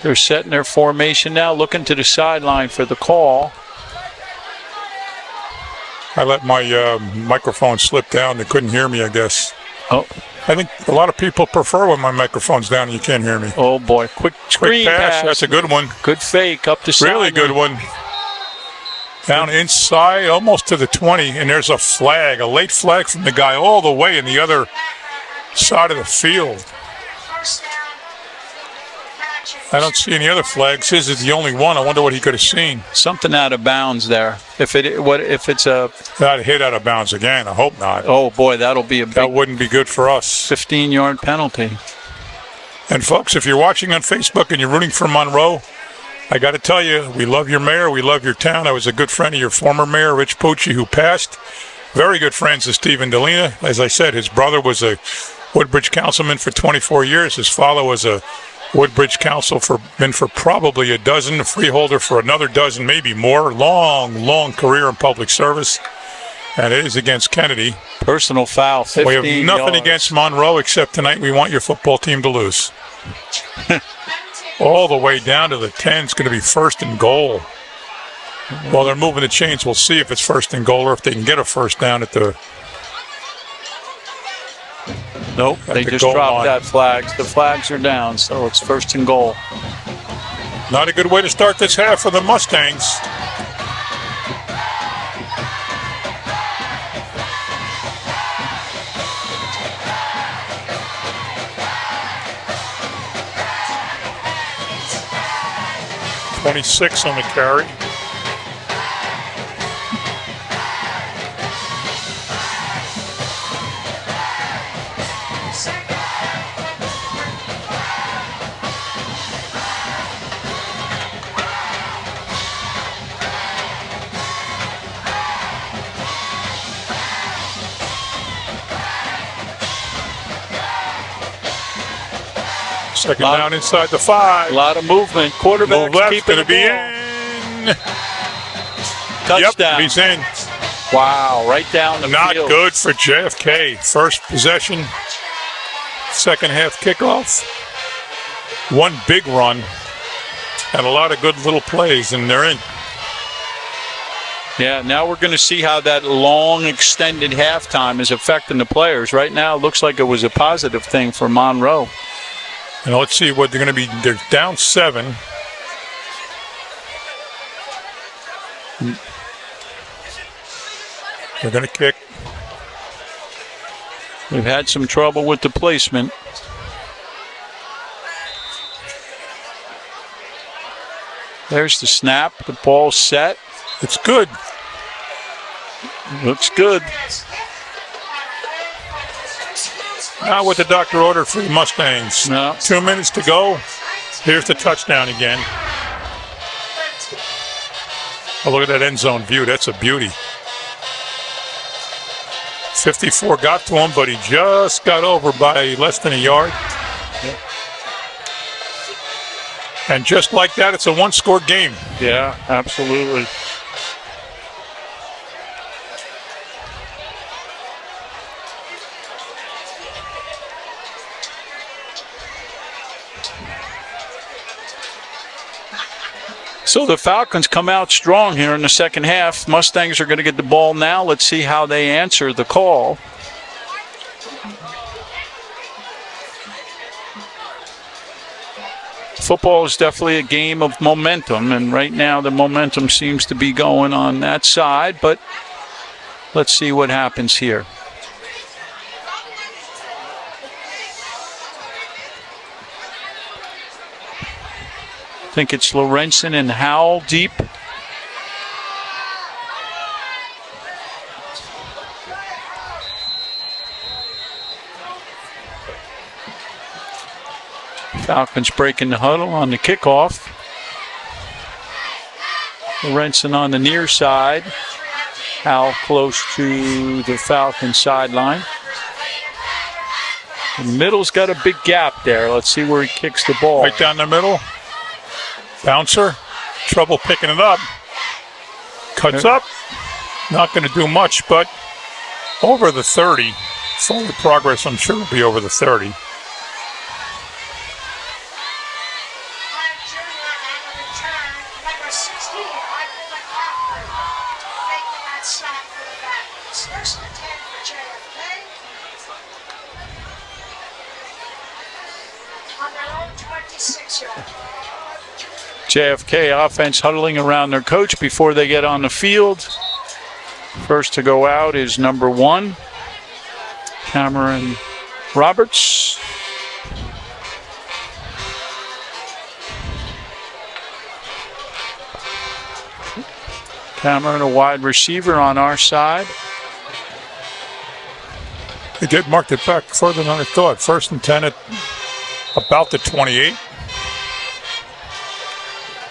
They're setting their formation now, looking to the sideline for the call. I let my microphone slip down. They couldn't hear me, I guess. Oh. I think a lot of people prefer when my microphone's down and you can't hear me. Oh, boy. Quick screen pass. That's a good one. Good fake up the side. Really good one. Down inside, almost to the 20, and there's a flag, a late flag from the guy all the way in the other side of the field. I don't see any other flags. His is the only one. I wonder what he could have seen. Something out of bounds there. If it's a that hit out of bounds again? I hope not. Oh boy, that'll be a big. That wouldn't be good for us. 15-yard penalty. And folks, if you're watching on Facebook and you're rooting for Monroe, I got to tell you, we love your mayor. We love your town. I was a good friend of your former mayor, Rich Pucci, who passed. Very good friends with Stephen Delina. As I said, his brother was a Woodbridge councilman for 24 years. His father was a Woodbridge council for probably a dozen, a freeholder for another dozen, maybe more. Long career in public service. And it is against Kennedy. Personal foul, 15 We have nothing yards. against Monroe except tonight we want your football team to lose. All the way down to the 10. It's going to be first and goal. Well, they're moving the chains. We'll see if it's first and goal or if they can get a first down at the... Nope, they just goal dropped line. that flag. The flags are down, so it's first and goal. Not a good way to start this half for the Mustangs. .26 on the carry. Second down inside the 5. A lot of movement. Quarterback Move left, keeping going to the be ball. in. Touchdown. Yep, he's in. Wow, right down the Not field. good for JFK. First possession, second half kickoff. One big run and a lot of good little plays, and they're in. Yeah, now we're going to see how that long extended halftime is affecting the players. Right now, it looks like it was a positive thing for Monroe. And let's see what they're going to be. They're down 7. They're going to kick. We've had some trouble with the placement. There's the snap. The ball's set. It's good. Looks good. Now what the doctor ordered for the Mustangs. No. 2 minutes to go. Here's the touchdown again. Oh, look at that end zone view. That's a beauty. 54 got to him, but he just got over by less than a yard. And just like that, it's a one-score game. Yeah, absolutely. So the Falcons come out strong here in the second half. Mustangs are going to get the ball now. Let's see how they answer the call. Football is definitely a game of momentum, and right now the momentum seems to be going on that side, but let's see what happens here. I think it's Lorenzen and Howell deep. Falcons breaking the huddle on the kickoff. Lorenzen on the near side. Howell close to the Falcon sideline. The middle's got a big gap there. Let's see where he kicks the ball. Right down the middle. Bouncer. Trouble picking it up. Cuts up. Not going to do much, but over the 30. Forward progress, I'm sure, will be over the 30. JFK offense huddling around their coach before they get on the field. First to go out is number 1, Cameron Roberts. Cameron, a wide receiver on our side. They did mark it back further than I thought. 1st and 10 at about the 28.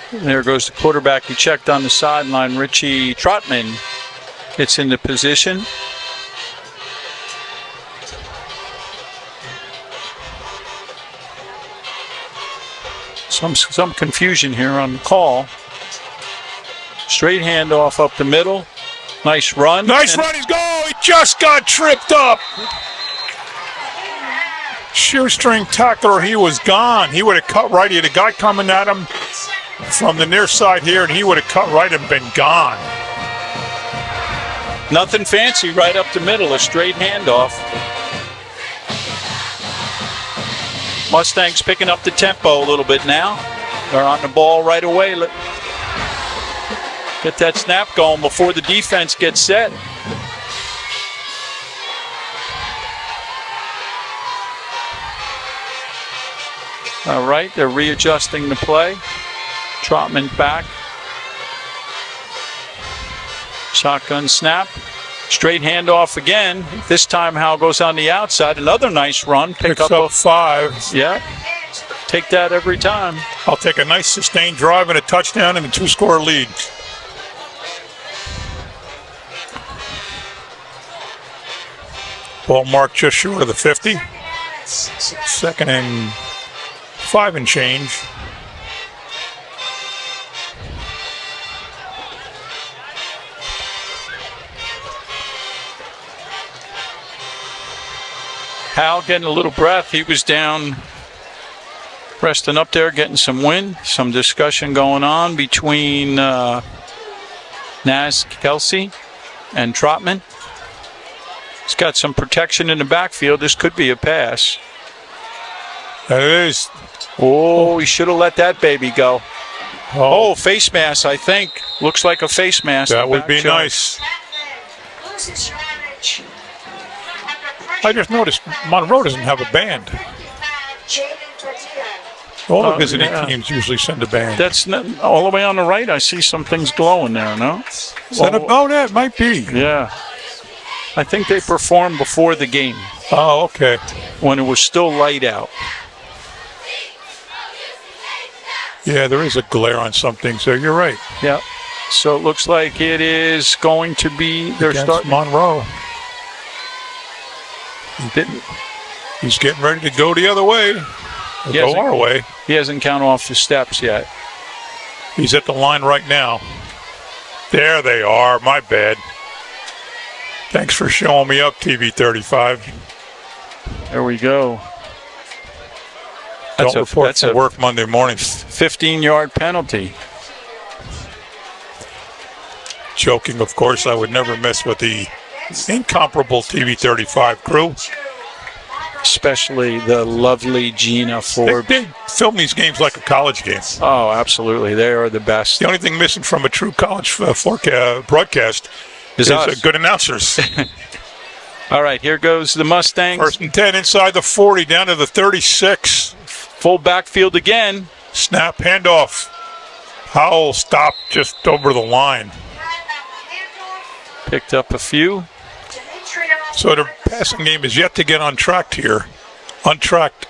There goes the quarterback. He checked on the sideline. Richie Trotman gets into position. Some confusion here on the call. Straight handoff up the middle. Nice run. Nice run. He's going. He just got tripped up. Shoestring tackler. He was gone. He would have cut right. He had a guy coming at him from the near side here, and he would have cut right and been gone. Nothing fancy, right up the middle, a straight handoff. Mustangs picking up the tempo a little bit now. They're on the ball right away. Get that snap going before the defense gets set. All right, they're readjusting the play. Trotman back. Shotgun snap. Straight handoff again. This time Howell goes on the outside. Another nice run. Picks up 5. Yeah. Take that every time. I'll take a nice sustained drive and a touchdown and a 2-score lead. Ball marked just short of the 50. 2nd and 5 and change. Hal getting a little breath. He was down, resting up there, getting some wind. Some discussion going on between Naz Kelsey and Trotman. He's got some protection in the backfield. This could be a pass. That is. Oh, he should have let that baby go. Oh, face mask, I think. Looks like a face mask. That would be nice. I just noticed Monroe doesn't have a band. All the visiting teams usually send a band. That's not, all the way on the right. I see some things glowing there, no? That might be. Yeah. I think they performed before the game. Oh, okay. When it was still light out. Yeah, there is a glare on some things there. You're right. Yeah. So it looks like it is going to be. They're starting Monroe. He's getting ready to go the other way. Go our way. He hasn't counted off the steps yet. He's at the line right now. There they are. My bad. Thanks for showing me up, TV 35. There we go. Don't report to work Monday morning. 15-yard penalty. Joking, of course. I would never mess with the incomparable TV 35 crew. Especially the lovely Gina Forbes. They film these games like a college game. Oh, absolutely. They are the best. The only thing missing from a true college broadcast is good announcers. All right, here goes the Mustangs. 1st and 10 inside the 40, down to the 36. Full backfield again. Snap, handoff. Howell stopped just over the line. Picked up a few. So the passing game is yet to get untracked here. Untracked.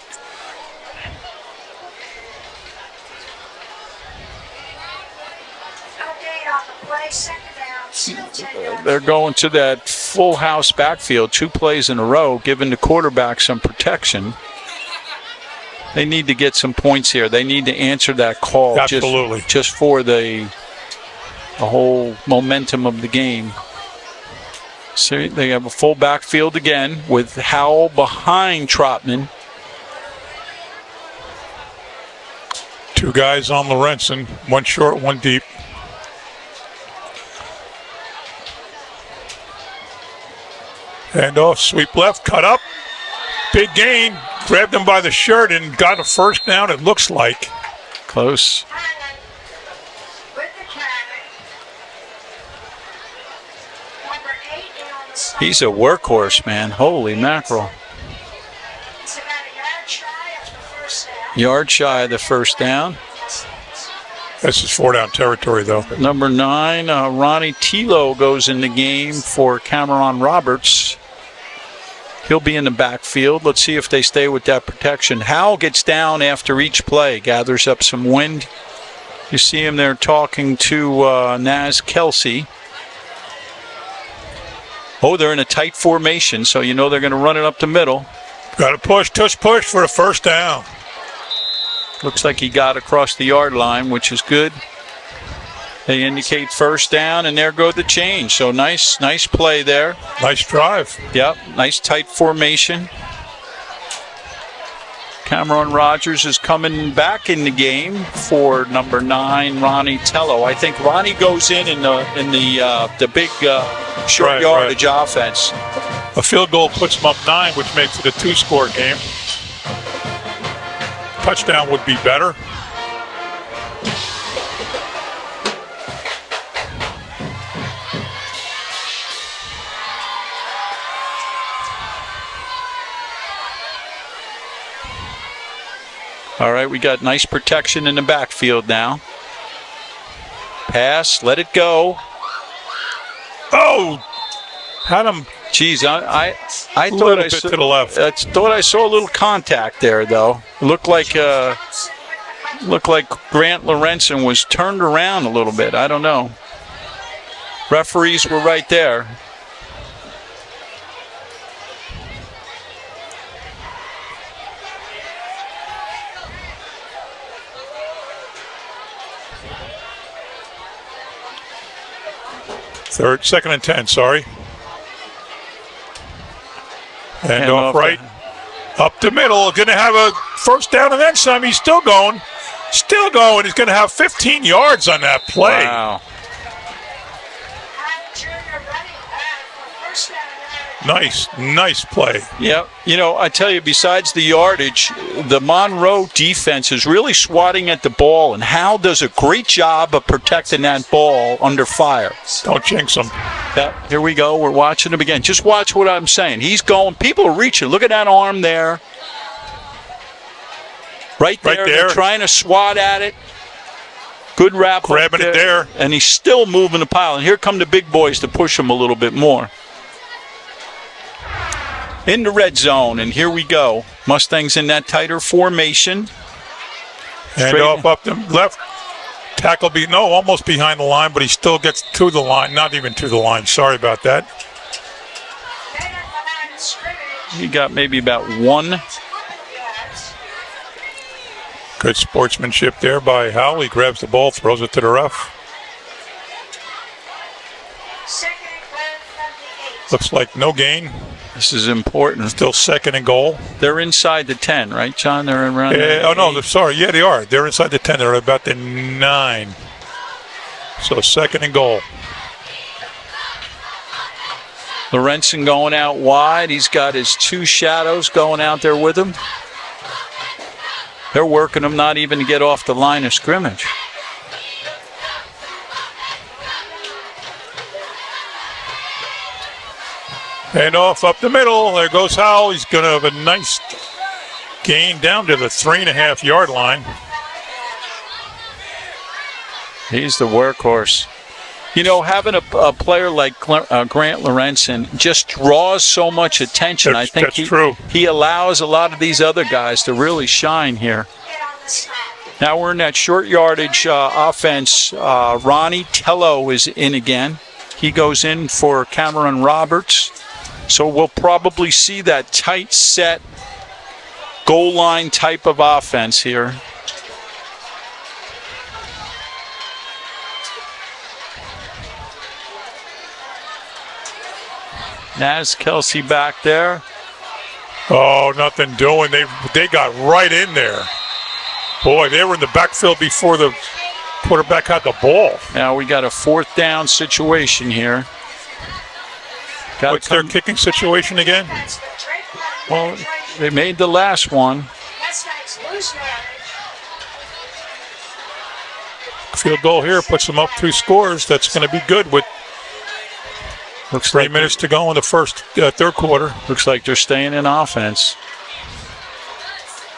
They're going to that full house backfield, 2 plays in a row, giving the quarterback some protection. They need to get some points here. They need to answer that call. Absolutely. Just for the whole momentum of the game. So they have a full backfield again with Howell behind Trotman. 2 guys on Lorenzen, 1 short, 1 deep. Handoff, sweep left, cut up. Big gain. Grabbed him by the shirt and got a first down, it looks like. Close. He's a workhorse, man. Holy mackerel. Yard shy of the first down. This is 4-down territory, though. Number 9, Ronnie Tilo goes in the game for Cameron Roberts. He'll be in the backfield. Let's see if they stay with that protection. Howell gets down after each play, gathers up some wind. You see him there talking to Naz Kelsey. Oh, they're in a tight formation, so you know they're going to run it up the middle. Got to push for a first down. Looks like he got across the yard line, which is good. They indicate first down, and there go the change. So nice play there. Nice drive. Yep, nice tight formation. Cameron Rogers is coming back in the game for number 9, Ronnie Tello. I think Ronnie goes in the big short yardage offense. A field goal puts them up 9, which makes it a 2-score game. Touchdown would be better. All right, we got nice protection in the backfield now. Pass, let it go. Oh, had him. Geez, I thought I saw to the left. I thought I saw a little contact there, though. It looked like Grant Lorenzen was turned around a little bit. I don't know. Referees were right there. Second and 10, sorry. And off right. Up the middle. Going to have a first down and then some. He's still going. Still going. He's going to have 15 yards on that play. Wow. Nice play. Yeah, I tell you, besides the yardage, the Monroe defense is really swatting at the ball, and Hal does a great job of protecting that ball under fire. Don't jinx him. Yeah, here we go. We're watching him again. Just watch what I'm saying. He's going. People are reaching. Look at that arm there. Right there. They're trying to swat at it. Good wrap. Grabbing it there. And he's still moving the pile. And here come the big boys to push him a little bit more. In the red zone, and here we go. Mustangs in that tighter formation. And off up the left. Tackle almost behind the line, but he still gets to the line. Not even to the line. Sorry about that. He got maybe about one. Good sportsmanship there by Hal. He grabs the ball, throws it to the ref. Looks like no gain. This is important. Still second and goal. They're inside the 10, right, John? They're around sorry. Yeah, they are. They're inside the 10. They're about the 9. So second and goal. Lorenzen going out wide. He's got his two shadows going out there with him. They're working him not even to get off the line of scrimmage. And off up the middle. There goes Howell. He's going to have a nice gain down to the 3.5-yard line. He's the workhorse. Having a player like Grant Lorenzen just draws so much attention. I think that's true. He allows a lot of these other guys to really shine here. Now we're in that short yardage offense. Ronnie Tello is in again. He goes in for Cameron Roberts. So we'll probably see that tight set goal line type of offense here. Naz Kelsey back there. Oh, nothing doing. They got right in there. Boy, they were in the backfield before the quarterback had the ball. Now we got a fourth down situation here. What's their kicking situation again? Well, they made the last one. Field goal here puts them up 2 scores. That's going to be good with 3 minutes to go in the third quarter. Looks like they're staying in offense.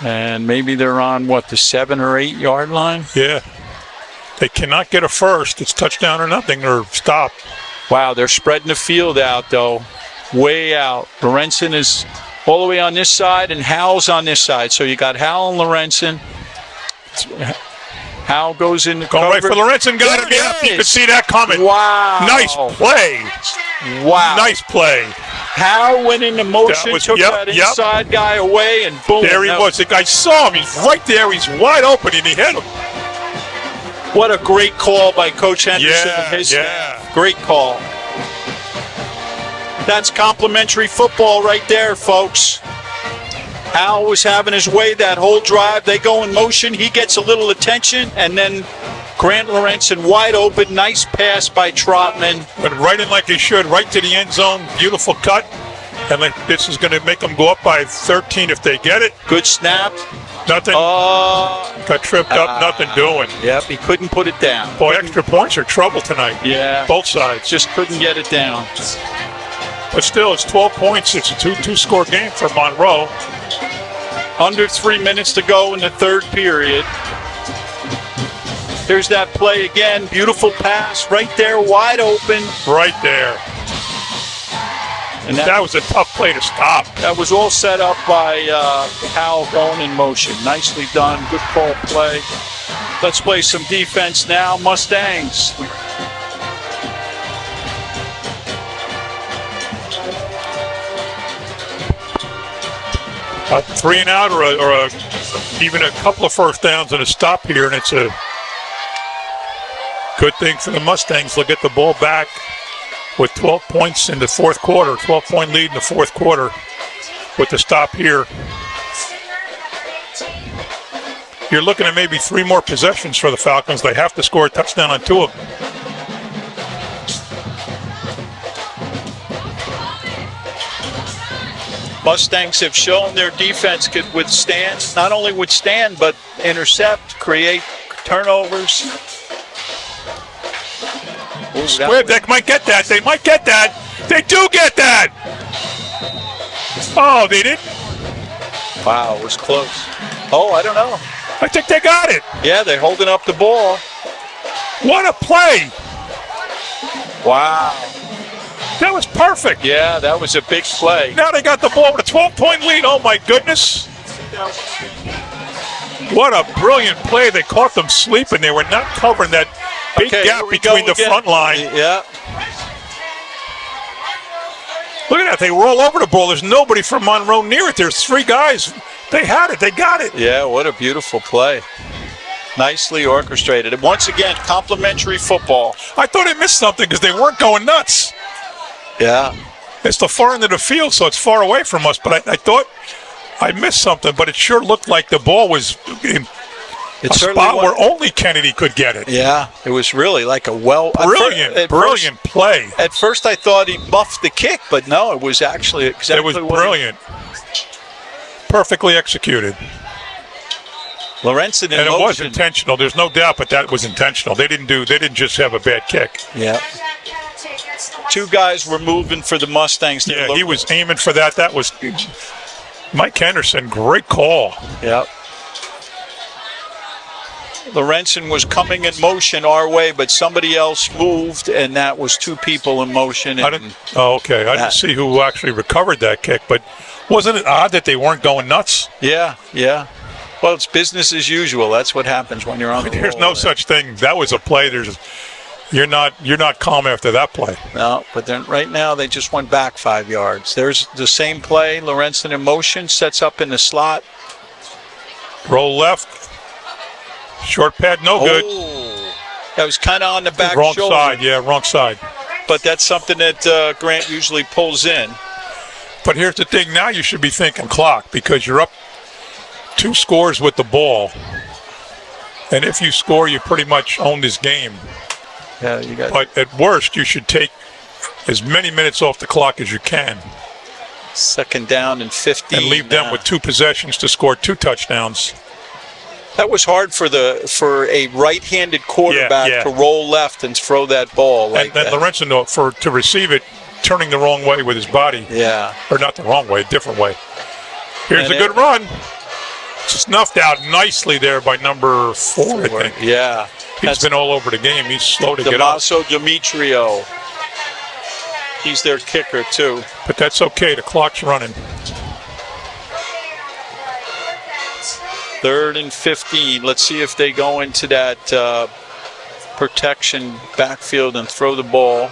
And maybe they're on, the 7 or 8 yard line? Yeah. They cannot get a first. It's touchdown or nothing or stop. Wow, they're spreading the field out, though. Way out. Lorenzen is all the way on this side, and Howell's on this side. So you got Howell and Lorenzen. Howell goes in the cover. Going right for Lorenzen. Got him. Yeah, you could see that coming. Wow. Nice play. Wow. Nice play. Howell went into motion, took that inside guy away, and boom. There he was. I saw him. He's right there. He's wide open, and he hit him. What a great call by Coach Henderson and his staff. Great call. That's complimentary football right there, folks. Howell was having his way that whole drive. They go in motion. He gets a little attention, and then Grant Lorenzen wide open. Nice pass by Trotman. But right in like he should, right to the end zone. Beautiful cut. And this is going to make them go up by 13 if they get it. Good snap. Nothing. Got tripped up. Nothing doing. Yep, he couldn't put it down. Boy, extra points are trouble tonight. Yeah. Both sides. Just couldn't get it down. But still, it's 12 points. It's a two-score game for Monroe. Under 3 minutes to go in the third period. Here's that play again. Beautiful pass right there, wide open. Right there. And that was a tough play to stop. That was all set up by Howell going in motion. Nicely done. Good call play. Let's play some defense now. Mustangs. A 3 and out or even a couple of first downs and a stop here, and it's a good thing for the Mustangs. They'll get the ball back with 12 points in the fourth quarter, 12-point lead in the fourth quarter with the stop here. You're looking at maybe 3 more possessions for the Falcons. They have to score a touchdown on 2 of them. Mustangs have shown their defense could withstand, not only withstand, but intercept, create turnovers. Ooh, Squib, they might get that. They might get that. They do get that. Oh, they didn't? Wow, it was close. Oh, I don't know. I think they got it. Yeah, they're holding up the ball. What a play. Wow. That was perfect. Yeah, that was a big play. Now they got the ball with a 12-point lead. Oh, my goodness. What a brilliant play. They caught them sleeping. They were not covering that big gap between the front line. Yeah. Look at that. They were all over the ball. There's nobody from Monroe near it. There's 3 guys. They had it. They got it. Yeah, what a beautiful play. Nicely orchestrated. And once again, complimentary football. I thought I missed something because they weren't going nuts. Yeah. It's the far end of the field, so it's far away from us. But I thought I missed something, but it sure looked like the ball was in a spot where only Kennedy could get it. Yeah, it was really like a brilliant play. At first I thought he muffed the kick, but no, it was actually exactly It was brilliant. Perfectly executed. Lorenzen in and it motion. Was intentional. There's no doubt, but that was intentional. They didn't just have a bad kick. Yeah. 2 guys were moving for the Mustangs. Yeah, he was aiming for that. That was Mike Henderson. Great call. Yeah. Lorenzen was coming in motion our way, but somebody else moved, and that was 2 people in motion. I didn't see who actually recovered that kick, but wasn't it odd that they weren't going nuts? Yeah. Well, it's business as usual. That's what happens when you're on the There's roll. no such thing. That was a play. You're not calm after that play. No, but then right now they just went back 5 yards. There's the same play. Lorenzen in motion, sets up in the slot. Roll left. Short pad, no good. That was kind of on the back wrong shoulder. Side, yeah, wrong side. But that's something that Grant usually pulls in. But here's the thing. Now you should be thinking clock because you're up 2 scores with the ball. And if you score, you pretty much own this game. Yeah, you got. But at worst, you should take as many minutes off the clock as you can. 2nd down and 15. And leave them with 2 possessions to score 2 touchdowns. That was hard for a right-handed quarterback to roll left and throw that ball like that. And Lorenzen, to receive it, turning the wrong way with his body. Yeah. Or not the wrong way, a different way. Here's a good run. Snuffed out nicely there by number 4, I think. Yeah. He's been all over the game. He's slow to get up. Damaso Demetrio. He's their kicker, too. But that's okay. The clock's running. 3rd and 15. Let's see if they go into that protection backfield and throw the ball.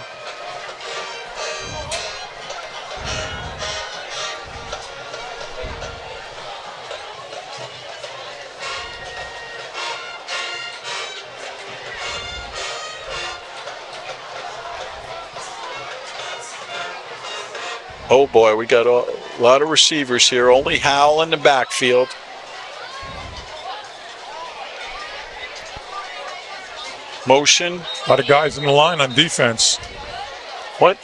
Oh boy, we got a lot of receivers here. Only Howell in the backfield. Motion. A lot of guys in the line on defense. What?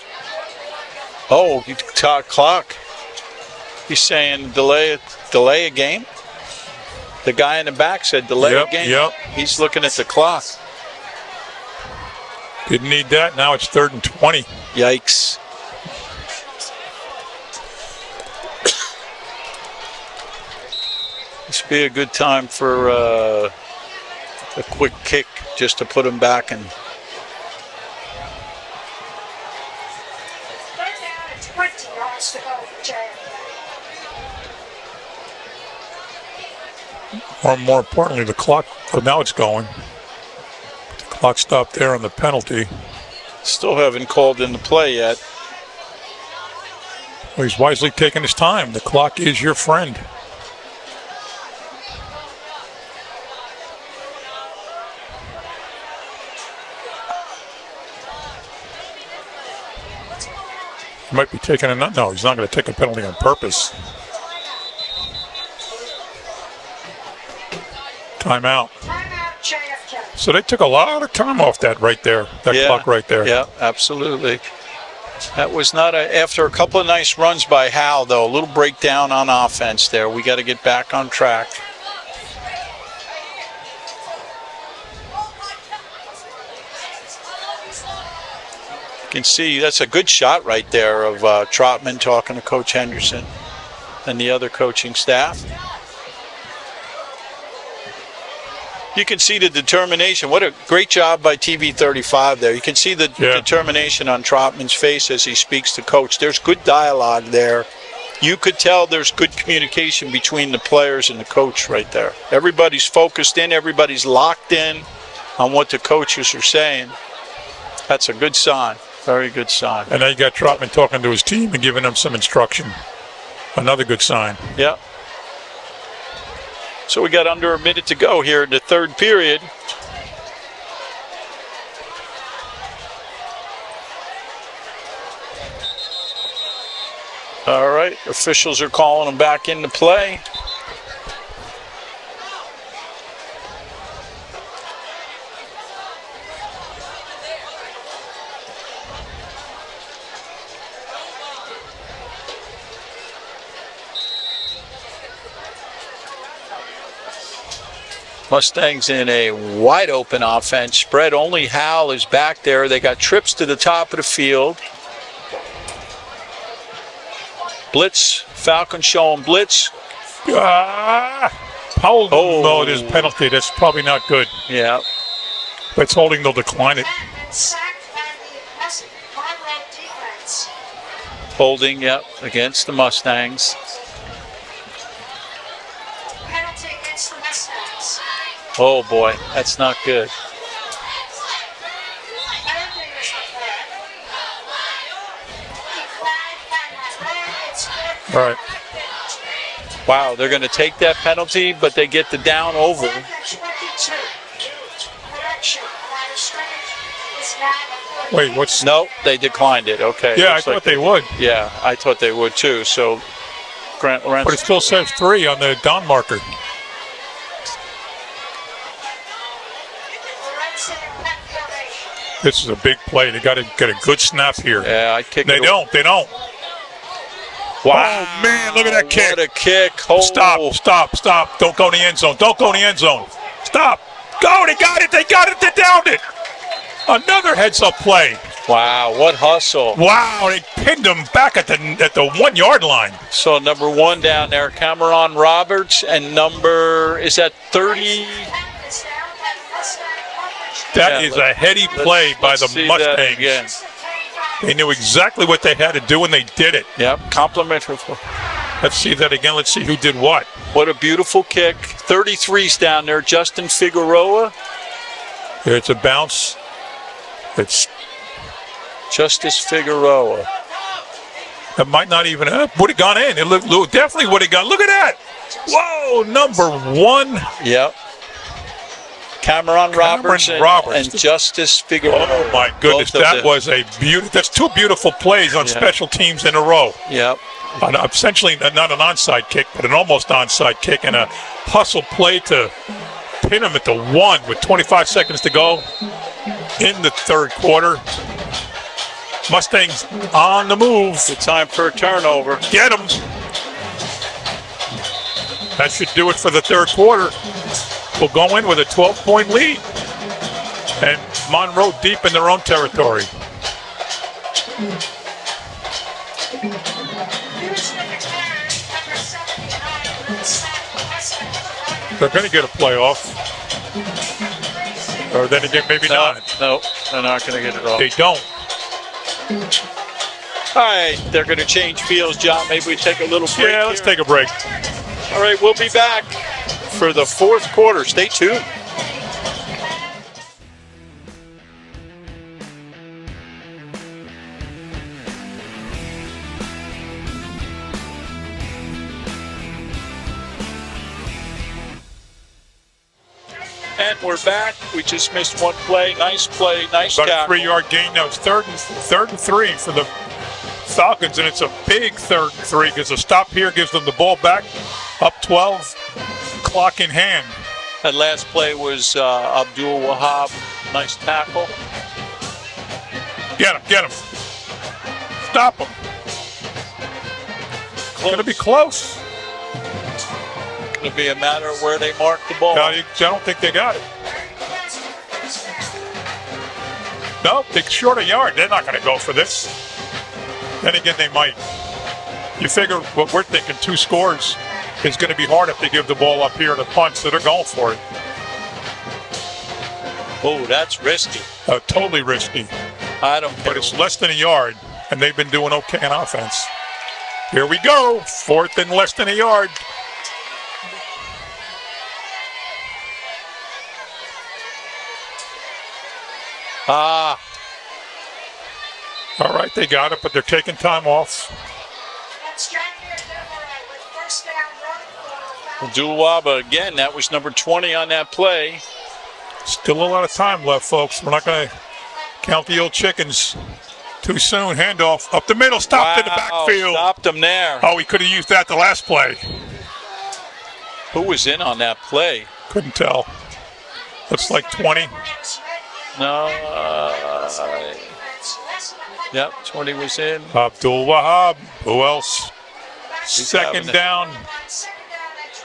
Oh, you talk clock. He's saying delay a game? The guy in the back said delay a game. Yep. He's looking at the clock. Didn't need that. Now it's 3rd and 20. Yikes. This would be a good time for a quick kick just to put him back and. Or more importantly, the clock. Oh, now it's going. The clock stopped there on the penalty. Still haven't called in the play yet. Well, he's wisely taking his time. The clock is your friend. He might be taking a no. He's not going to take a penalty on purpose. Timeout. JFK. So they took a lot of time off that right there. That clock right there. Yeah, absolutely. That was not after a couple of nice runs by Hal, though. A little breakdown on offense there. We got to get back on track. You can see that's a good shot right there of Trotman talking to Coach Henderson and the other coaching staff. You can see the determination. What a great job by TV 35 there. You can see the determination on Trotman's face as he speaks to Coach. There's good dialogue there. You could tell there's good communication between the players and the coach right there. Everybody's focused in. Everybody's locked in on what the coaches are saying. That's a good sign. Very good sign. And now you got Trotman talking to his team and giving them some instruction. Another good sign. Yeah. So we got under a minute to go here in the third period. All right, officials are calling them back into play. Mustangs in a wide open offense spread. Only Hal is back there. They got trips to the top of the field. Blitz. Falcons showing blitz. Powell, no, it is penalty. That's probably not good. Yeah. If it's holding, they'll decline it. Holding, yep, against the Mustangs. Penalty against the Mustangs. Oh boy, that's not good. All right. Wow, they're going to take that penalty, but they get the down over. Wait, what's... No, they declined it. Okay. Yeah, I Looks thought like they would. Yeah, I thought they would too. So Grant Lorenz. But it still says 3 on the down marker. This is a big play. They got to get a good snap here. Yeah, I'd kick They it. don't. Wow. Oh, man, look at that kick. What a kick. Oh. Stop. Don't go in the end zone. Stop. Go. They got it. They downed it. Another heads-up play. Wow, what hustle. Wow, they pinned him back at the 1 yard line. So number 1 down there, Cameron Roberts, and number, is that 30? That is a heady play by the Mustangs. They knew exactly what they had to do, and they did it. Yep, complimentary. Let's see that again. Let's see who did what. What a beautiful kick. 33's down there, Justin Figueroa. Here, it's a bounce. It's Justice Figueroa. That might not even would have gone in. It definitely would have gone. Look at that. Whoa, number 1. Yep. Cameron Roberts and Justice Figueroa. Oh my goodness, that was a beautiful. That's 2 beautiful plays on special teams in a row. Yep. Essentially not an onside kick, but an almost onside kick, and a hustle play to pin him at the 1 with 25 seconds to go in the third quarter. Mustangs on the move. Good time for a turnover. Get him. That should do it for the third quarter. We'll go in with a 12-point lead. And Monroe deep in their own territory. They're going to get a playoff. Or then again, maybe not. No, they're not going to get it off. They don't. All right, they're going to change fields, John. Maybe we take a little break. Yeah, let's take a break. All right, we'll be back for the fourth quarter. Stay tuned. And we're back. We just missed one play. Nice play. Nice About tackle. a 3-yard gain. Now it's third and 3 for the Falcons, and it's a big 3rd and 3 because a stop here gives them the ball back, up 12, clock in hand. That last play was Abdul Wahab. Nice tackle. Get him. Stop him. It's going to be close. It's going to be a matter of where they mark the ball. No, I don't think they got it. No, they're short a yard. They're not going to go for this. Then again, they might. You figure what we're thinking, 2 scores is going to be hard if they give the ball up here to punt, so they're going for it. Oh, that's risky. Totally risky. I don't care. But it's less than a yard, and they've been doing okay on offense. Here we go. 4th and less than a yard. All right, they got it, but they're taking time off. Abdul-Wahab again. That was number 20 on that play. Still a lot of time left, folks. We're not going to count the old chickens too soon. Handoff up the middle, stopped in the backfield. Stopped him there. Oh, he could have used that the last play. Who was in on that play? Couldn't tell. Looks like 20. No. Yep, 20 was in. Abdul Wahab. Who else? Second down.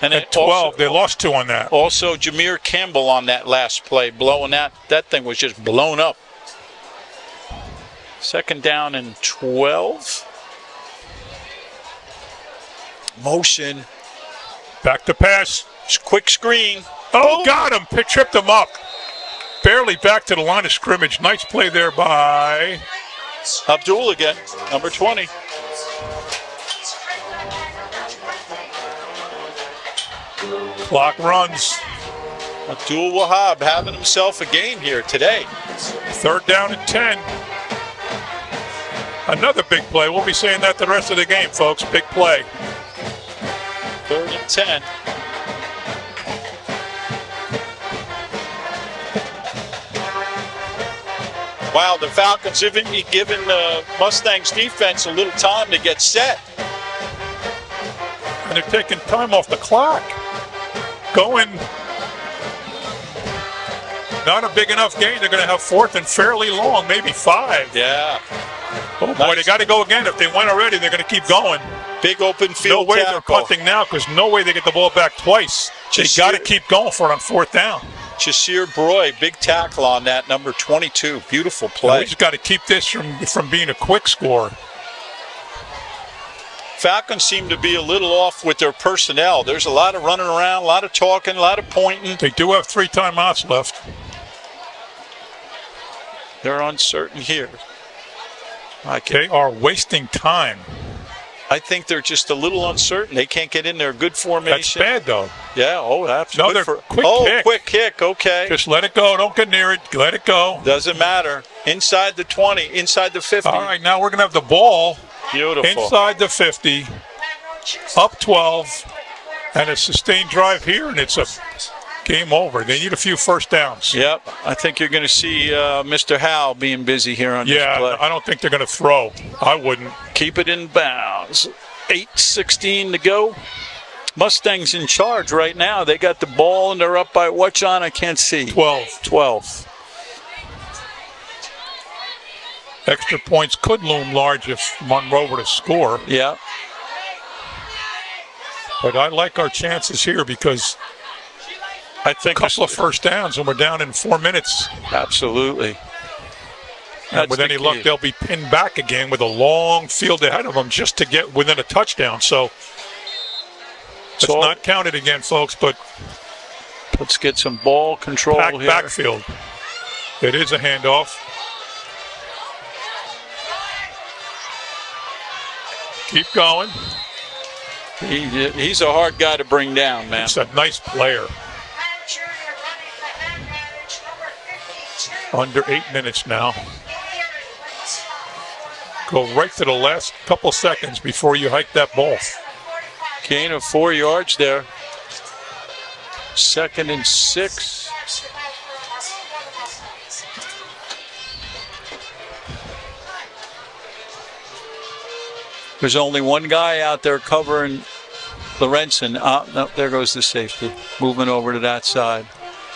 And at 12, also, they lost 2 on that. Also, Jameer Campbell on that last play, blowing that thing was just blown up. Second down and 12. Motion. Back to pass. Quick screen. Oh, got him. Tripped him up. Barely back to the line of scrimmage. Nice play there by Abdul again, number 20. Clock runs. Abdul Wahab having himself a game here today. 3rd down and 10. Another big play. We'll be saying that the rest of the game, folks. Big play. 3rd and 10. Wow, the Falcons have been giving the Mustangs defense a little time to get set. And they're taking time off the clock. Going not a big enough gain. They're going to have 4th and fairly long, maybe 5. Yeah. Oh, boy, they got to go again. If they went already, they're going to keep going. Big open field No way tackle. they're punting now because no way they get the ball back twice. They got to keep going for it on 4th down. Jasir Broy, big tackle on that, number 22. Beautiful play. We just got to keep this from being a quick score. Falcons seem to be a little off with their personnel. There's a lot of running around, a lot of talking, a lot of pointing. They do have 3 timeouts left. They're uncertain here. They are wasting time. I think they're just a little uncertain. They can't get in their good formation. That's bad, though. Yeah, that's no, good they're for quick kick. Quick kick, okay. Just let it go. Don't get near it. Let it go. Doesn't matter. Inside the 20, inside the 50. All right, now we're going to have the ball. Beautiful. Inside the 50, up 12, and a sustained drive here, and it's a game over. They need a few first downs. Yep, I think you're going to see Mr. Howe being busy here on this play. Yeah, I don't think they're going to throw. I wouldn't. Keep it in bounds. 8:16 to go. Mustangs in charge right now. They got the ball, and they're up by what, John? I can't see. 12. Extra points could loom large if Monroe were to score. Yeah. But I like our chances here because I think a couple of first downs and we're down in 4 minutes. Absolutely. And with any luck, they'll be pinned back again with a long field ahead of them just to get within a touchdown. So it's not counted again, folks, but let's get some ball control here. Backfield. It is a handoff. Keep going. He's a hard guy to bring down, man. He's a nice player. Under 8 minutes now. Go right to the last couple seconds before you hike that ball. Gain of 4 yards there. 2nd and 6. There's only one guy out there covering Lorenzen. No, there goes the safety. Moving over to that side.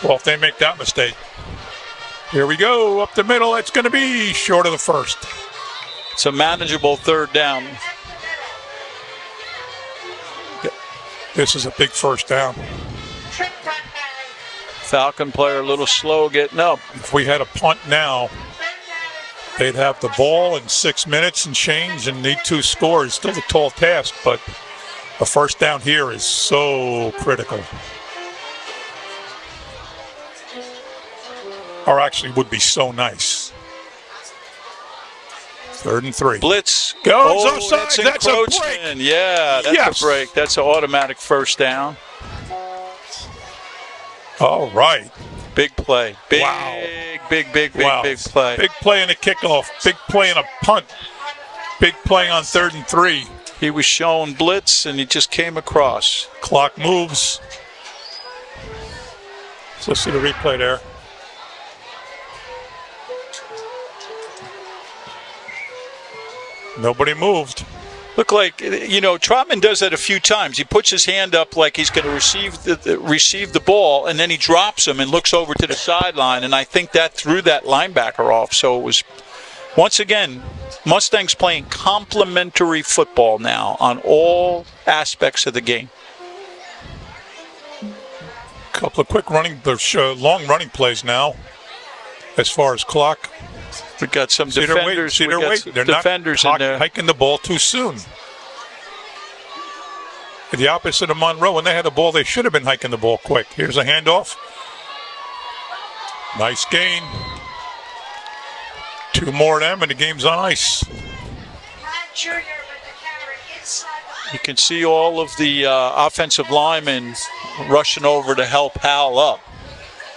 Well, if they make that mistake. Here we go. Up the middle. It's going to be short of the first. It's a manageable third down. This is a big first down. Falcon player a little slow getting up. If we had a punt now, they'd have the ball in 6 minutes and change and need 2 scores. Still a tall task, but a first down here is so critical. Or actually would be so nice. 3rd and 3. Blitz. Goes outside. That's a break. encroachment. Yeah, that's a break. That's an automatic first down. All right. Big play. Big, Wow. big play. Big play in a kickoff. Big play in a punt. Big play on 3rd and 3. He was shown blitz, and he just came across. Clock moves. So let's see the replay there. Nobody moved. Look like, Trotman does that a few times. He puts his hand up like he's going to receive the ball, and then he drops him and looks over to the sideline, and I think that threw that linebacker off. So it was, once again, Mustangs playing complementary football now on all aspects of the game. Couple of quick long running plays now as far as clock. We got some See defenders. their weight. They're defenders not in there. hiking the ball too soon. The opposite of Monroe, when they had the ball, they should have been hiking the ball quick. Here's a handoff. Nice gain. 2 more of them, and the game's on ice. You can see all of the offensive linemen rushing over to help Hal up.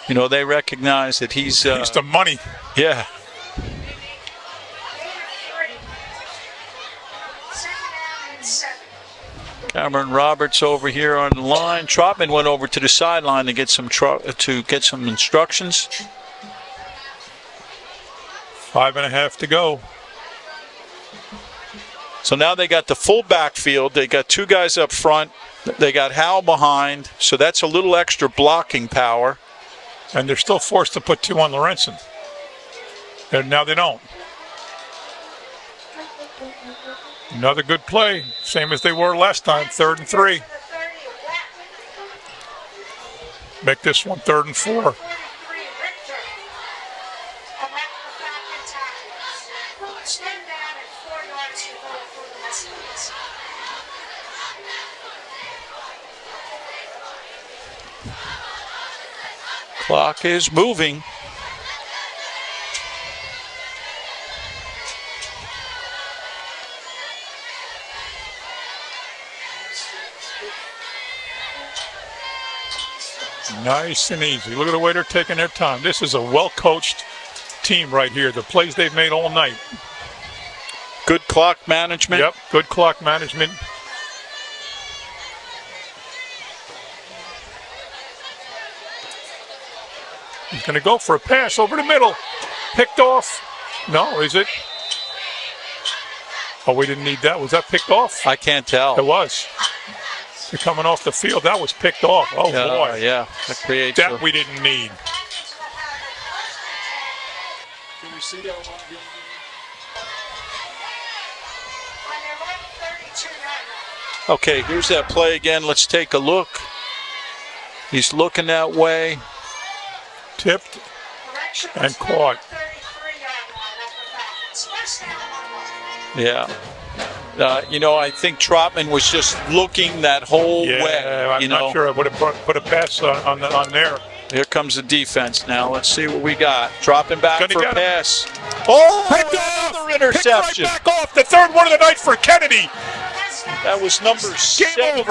They recognize that he's the money. Yeah. Cameron Roberts over here on the line. Trotman went over to the sideline to get some instructions. 5.5 to go. So now they got the full backfield. They got 2 guys up front. They got Hal behind. So that's a little extra blocking power. And they're still forced to put 2 on Lorenzen. And now they don't. Another good play, same as they were last time, 3rd and 3. Make this one 3rd and 4. Clock is moving. Nice and easy. Look at the way they're taking their time. This is a well-coached team right here. The plays they've made all night. Good clock management. Yep, good clock management. He's going to go for a pass over the middle. Picked off. No, is it? Oh, we didn't need that. Was that picked off? I can't tell. It was. They're coming off the field. That was picked off. Oh, boy. Yeah, that creates that we didn't need. Can we see that one again? Okay, here's that play again. Let's take a look. He's looking that way. Tipped and caught. Yeah. I think Trotman was just looking that whole way. I'm not sure I would have put a pass on there. Here comes the defense now. Let's see what we got. Dropping back for a pass. Picked off. Another interception. Picked right back off. The 3rd one of the night for Kennedy. That was number 79.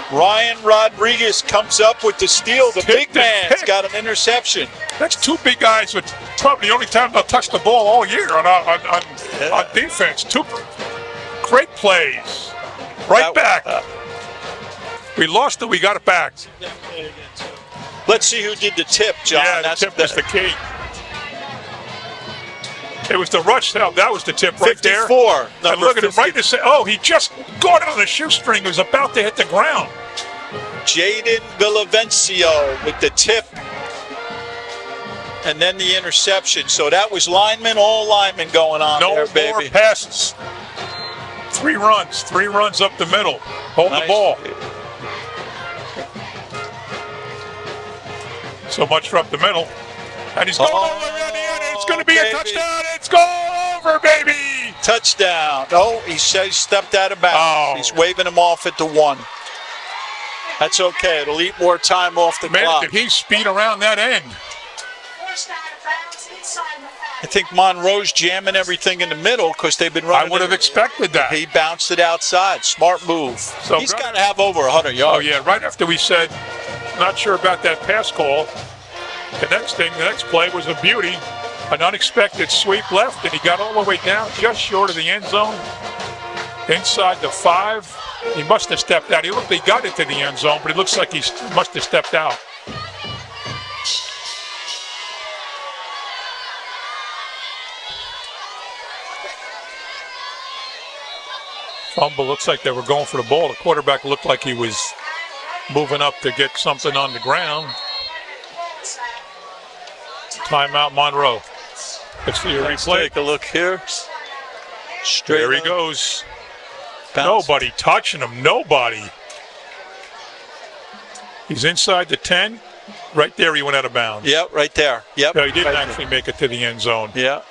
Ryan Rodriguez comes up with the steal. The big man's got an interception. That's 2 big guys, with probably the only time they'll touch the ball all year on defense. 2 great plays. Right back. We lost it. We got it back. Let's see who did the tip, John. Yeah, the tip was the key. It was the rush. That was the tip right there. 54. And Number look at him 50. right to say, oh, he just got on the shoestring. He was about to hit the ground. Jaden Villavencio with the tip. And then the interception. So that was all linemen going on No there, more baby. passes. 3 runs up the middle. Hold the Nice. ball. So much for up the middle. And he's going all the way around the end. It's going to be a baby. touchdown. It's over, baby. Touchdown. Oh, he says stepped out of bounds. Oh. He's waving him off at the 1. That's okay. It'll eat more time off the Man, clock. did he speed around that end? Forced out of bounds inside the 5. I think Monroe's jamming everything in the middle because they've been running. I would have expected that. He bounced it outside. Smart move. So He's got- got to have over 100 Oh, yards. yeah, right after we said, not sure about that pass call, the next play was a beauty. An unexpected sweep left, and he got all the way down just short of the end zone. Inside the 5. He must have stepped out. He got into the end zone, but it looks like he must have stepped out. Fumble. Looks like they were going for the ball. The quarterback looked like he was moving up to get something on the ground. Timeout, Monroe. Let's see your Let's replay. take a look here. Straight There he up. goes. Bounce. Nobody touching him. Nobody. He's inside the 10. Right there, he went out of bounds. Yep, right there. Yep. No, he didn't Right actually make it to the end zone. there. Yeah.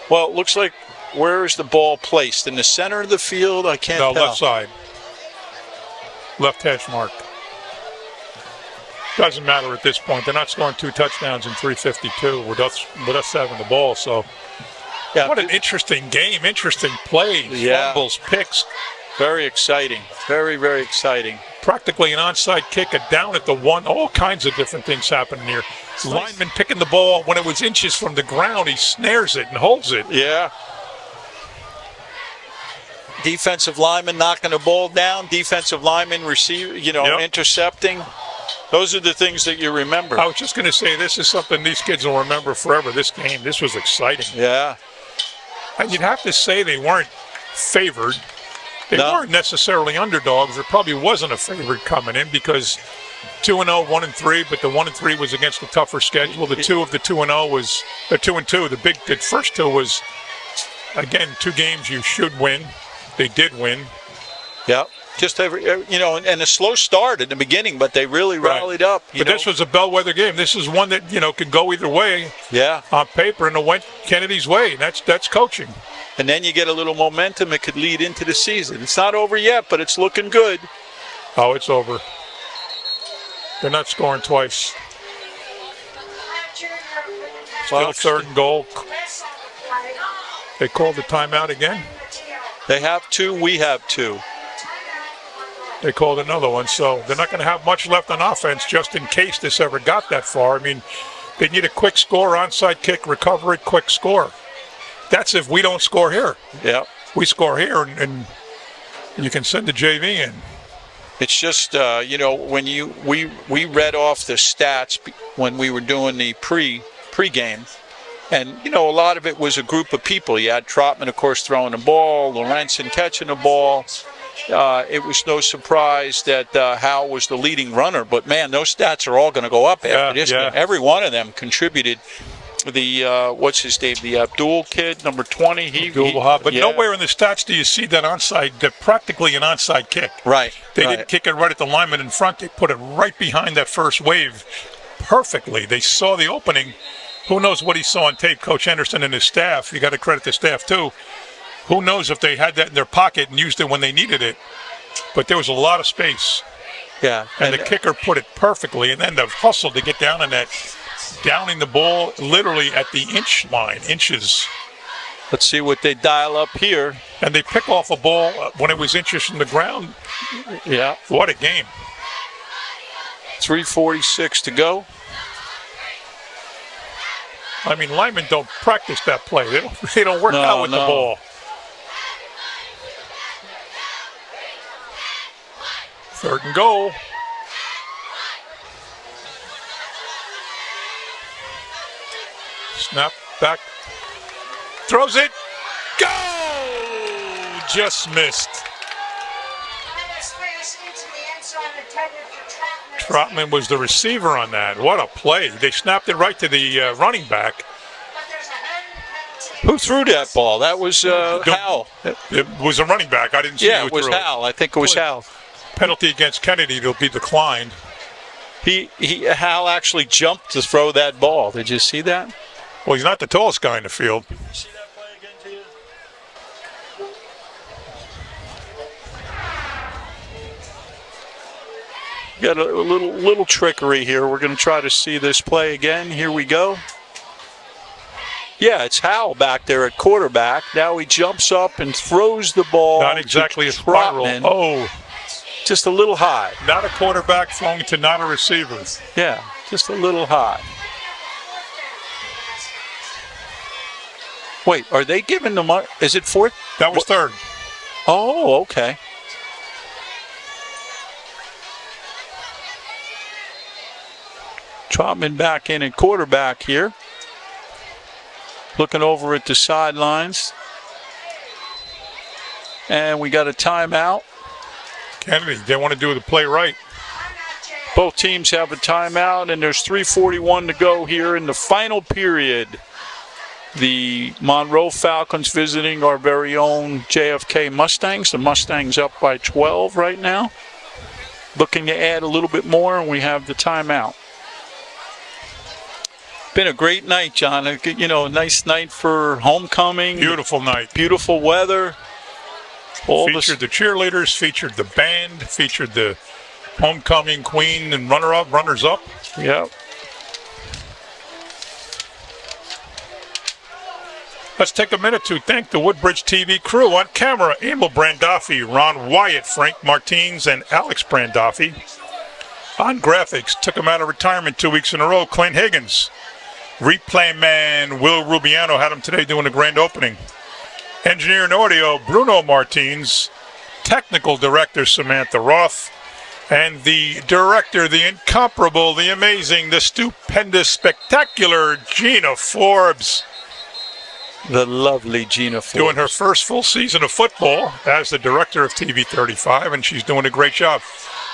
Well, it looks like where is the ball placed? In the center of the field? I can't No, tell. left side. Left hash mark. Doesn't matter at this point. They're not scoring 2 touchdowns in 3:52 with us having the ball. So, Yeah. what an interesting game, interesting plays, Yeah. fumbles, picks. Very exciting. Very, very exciting. Practically an onside kick, a down at the 1. All kinds of different things happening here. Lineman picking the ball when it was inches from the ground. He snares it and holds it. Yeah. Defensive lineman knocking the ball down. Defensive lineman Yep. intercepting. Those are the things that you remember. I was just going to say, this is something these kids will remember forever. This game, this was exciting. Yeah. And you'd have to say they weren't favored. They No. weren't necessarily underdogs. There probably wasn't a favorite coming in because 2-0, 1-3, but the 1-3 was against a tougher schedule. The 2 of the 2-0 was the 2-2. The first 2 was, again, 2 games you should win. They did win. Yeah. Just and a slow start in the beginning, but they really Right. rallied up. But this was a bellwether game. This is one that, could go either way Yeah. on paper, and it went Kennedy's way. And that's coaching. And then you get a little momentum. It could lead into the season. It's not over yet, but it's looking good. Oh, it's over. They're not scoring twice. Still 3rd and goal. They called the timeout again. They have 2. We have 2. They called another one, so they're not going to have much left on offense just in case this ever got that far. I mean, they need a quick score, onside kick, recover it, quick score. That's if we don't score here. Yeah. We score here, and you can send the JV in. It's just, when we read off the stats when we were doing the pre-game, and, a lot of it was a group of people. You had Trotman, of course, throwing the ball, Lorenzen catching the ball. It was no surprise that Hal was the leading runner, but, man, those stats are all going to go up after this game. Every one of them contributed. The, what's his name, the Abdul kid, number 20. But nowhere in the stats do you see that practically an onside kick. Right. They didn't kick it right at the lineman in front. They put it right behind that first wave perfectly. They saw the opening. Who knows what he saw on tape? Coach Anderson and his staff. You got to credit the staff, too. Who knows if they had that in their pocket and used it when they needed it. But there was a lot of space. Yeah. And the kicker put it perfectly. And then the hustle to get down on that, downing the ball literally at the inches. Let's see what they dial up here. And they pick off a ball when it was inches from the ground. Yeah. What a game. 3:46 to go. I mean, linemen don't practice that play. They don't work out with the ball. 3rd and goal. Snap back. Throws it. Go! Just missed. Trotman was the receiver on that. What a play. They snapped it right to the running back. Who threw that ball? That was Hal. It was a running back. I didn't see Yeah, who it was threw Hal. I think it was Hal. Penalty against Kennedy. It'll be declined. Hal actually jumped to throw that ball. Did you see that? Well, he's not the tallest guy in the field. See that play again, Tia? Got a little trickery here. We're going to try to see this play again. Here we go. Yeah, it's Howell back there at quarterback. Now he jumps up and throws the ball. Not exactly a spiral. Trotman. Oh. Just a little high. Not a quarterback throwing to not a receiver. Yeah, just a little high. Wait, are they giving the mark? Is it fourth? That was third. Oh, okay. Trotman back in at quarterback here. Looking over at the sidelines. And we got a timeout. Kennedy, they want to do the play right. Both teams have a timeout, and there's 3:41 to go here in the final period. The Monroe Falcons visiting our very own JFK Mustangs. The Mustangs up by 12 right now. Looking to add a little bit more, and we have the timeout. Been a great night, John. A nice night for homecoming. Beautiful night. Beautiful weather. Featured the cheerleaders, featured the band, featured the homecoming queen and runners up. Yep. Let's take a minute to thank the Woodbridge TV crew on camera: Emil Brandaffi, Ron Wyatt, Frank Martins, and Alex Brandaffi. On graphics, took him out of retirement 2 weeks in a row, Clint Higgins. Replay man Will Rubiano had him today doing a grand opening. Engineer and audio, Bruno Martins. Technical director, Samantha Roth. And the director, the incomparable, the amazing, the stupendous, spectacular Gina Forbes. The lovely Gina Forbes. Doing her first full season of football as the director of TV 35, and she's doing a great job.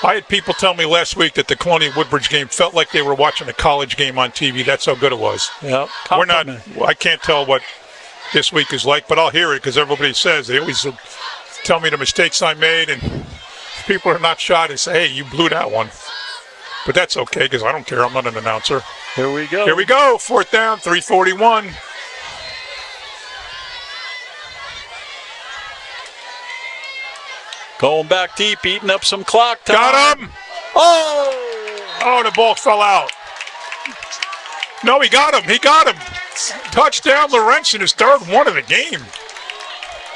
I had people tell me last week that the Colonial Woodbridge game felt like they were watching a college game on TV. That's how good it was. Yep. I can't tell what this week is like, but I'll hear it because everybody says, they always tell me the mistakes I made, and people are not shy to say, hey, you blew that one. But that's okay because I don't care. I'm not an announcer. Here we go. Here we go. Fourth down, 3:41. Going back deep, eating up some clock time. Got him. Oh, the ball fell out. No, he got him. He got him. Touchdown, Lorenzen, his third one of the game.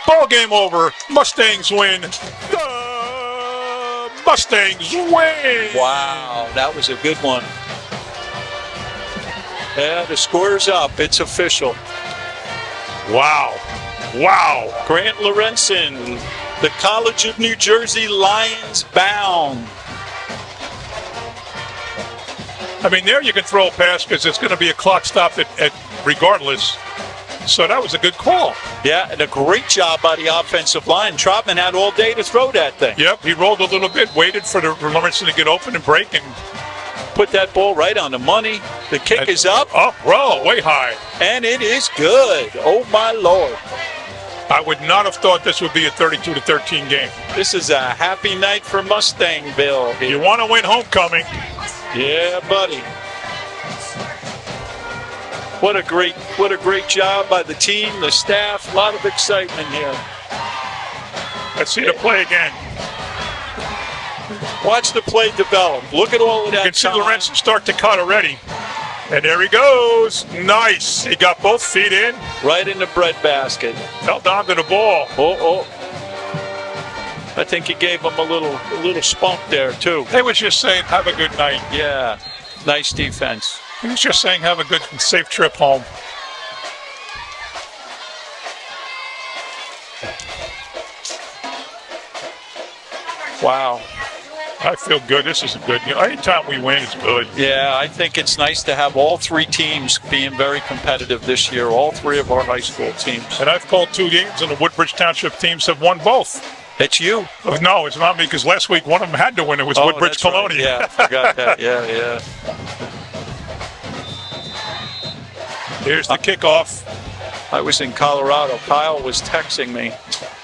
Ball game over. Mustangs win. The Mustangs win. Wow, that was a good one. Yeah, the score's up. It's official. Wow. Wow. Grant Lorenzen, the College of New Jersey Lions bound. I mean, there you can throw a pass because it's going to be a clock stop at regardless. So that was a good call. Yeah, and a great job by the offensive line. Trotman had all day to throw that thing. Yep, he rolled a little bit, waited for Lorenzen to get open and break, and put that ball right on the money. The kick is up. Roll, way high. And it is good. Oh, my Lord. I would not have thought this would be a 32-13 game. This is a happy night for Mustangville here. You want to win homecoming. Yeah, buddy. What a great job by the team, the staff. A lot of excitement here. Let's see the play again. Watch the play develop. Look at all of that. You can see Lorenzen start to cut already. And there he goes. Nice. He got both feet in. Right in the breadbasket. Held on to the ball. I think he gave him a little spunk there, too. He was just saying, have a good night. Yeah. Nice defense. He was just saying, have a good and safe trip home. Wow. I feel good. This is good. Anytime we win, it's good. Yeah, I think it's nice to have all three teams being very competitive this year, all three of our high school teams. And I've called 2 games, and the Woodbridge Township teams have won both. It's you. No, it's not me, because last week one of them had to win. It was Woodbridge that's right. Colonial. Yeah, I forgot that. Yeah. Here's the kickoff. I was in Colorado. Kyle was texting me.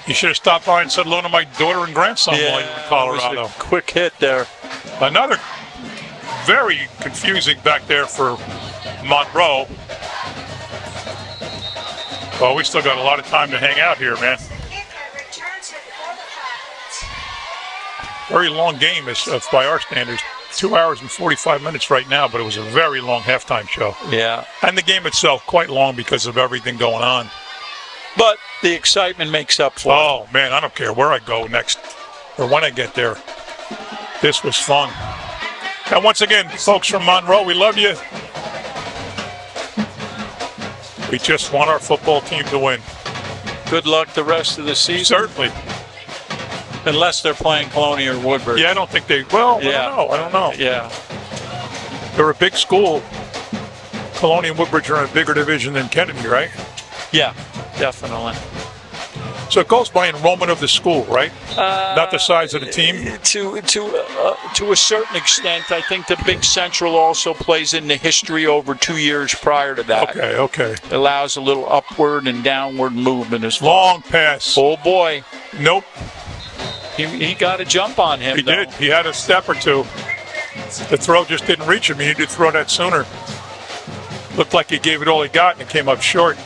You should have stopped by and said hello to my daughter and grandson while you were in Colorado. It was a quick hit there. Another very confusing back there for Monroe. Well, we still got a lot of time to hang out here, man. Very long game by our standards. 2 hours and 45 minutes right now, but it was a very long halftime show. Yeah. And the game itself quite long because of everything going on. But the excitement makes up for it. Oh, man, I don't care where I go next or when I get there. This was fun. And once again, folks from Monroe, we love you. We just want our football team to win. Good luck the rest of the season. Certainly. Unless they're playing Colonial or Woodbridge. Yeah, I don't think they, well, Yeah. I don't know. Yeah. They're a big school. Colonial and Woodbridge are in a bigger division than Kennedy, right? Yeah, definitely. So it goes by enrollment of the school, right? Not the size of the team? To a certain extent, I think the Big Central also plays in the history over 2 years prior to that. Okay. It allows a little upward and downward movement as well. Long pass. Oh, boy. Nope. He got a jump on him, He did. He had a step or two. The throw just didn't reach him. He needed to throw that sooner. Looked like he gave it all he got, and it came up short.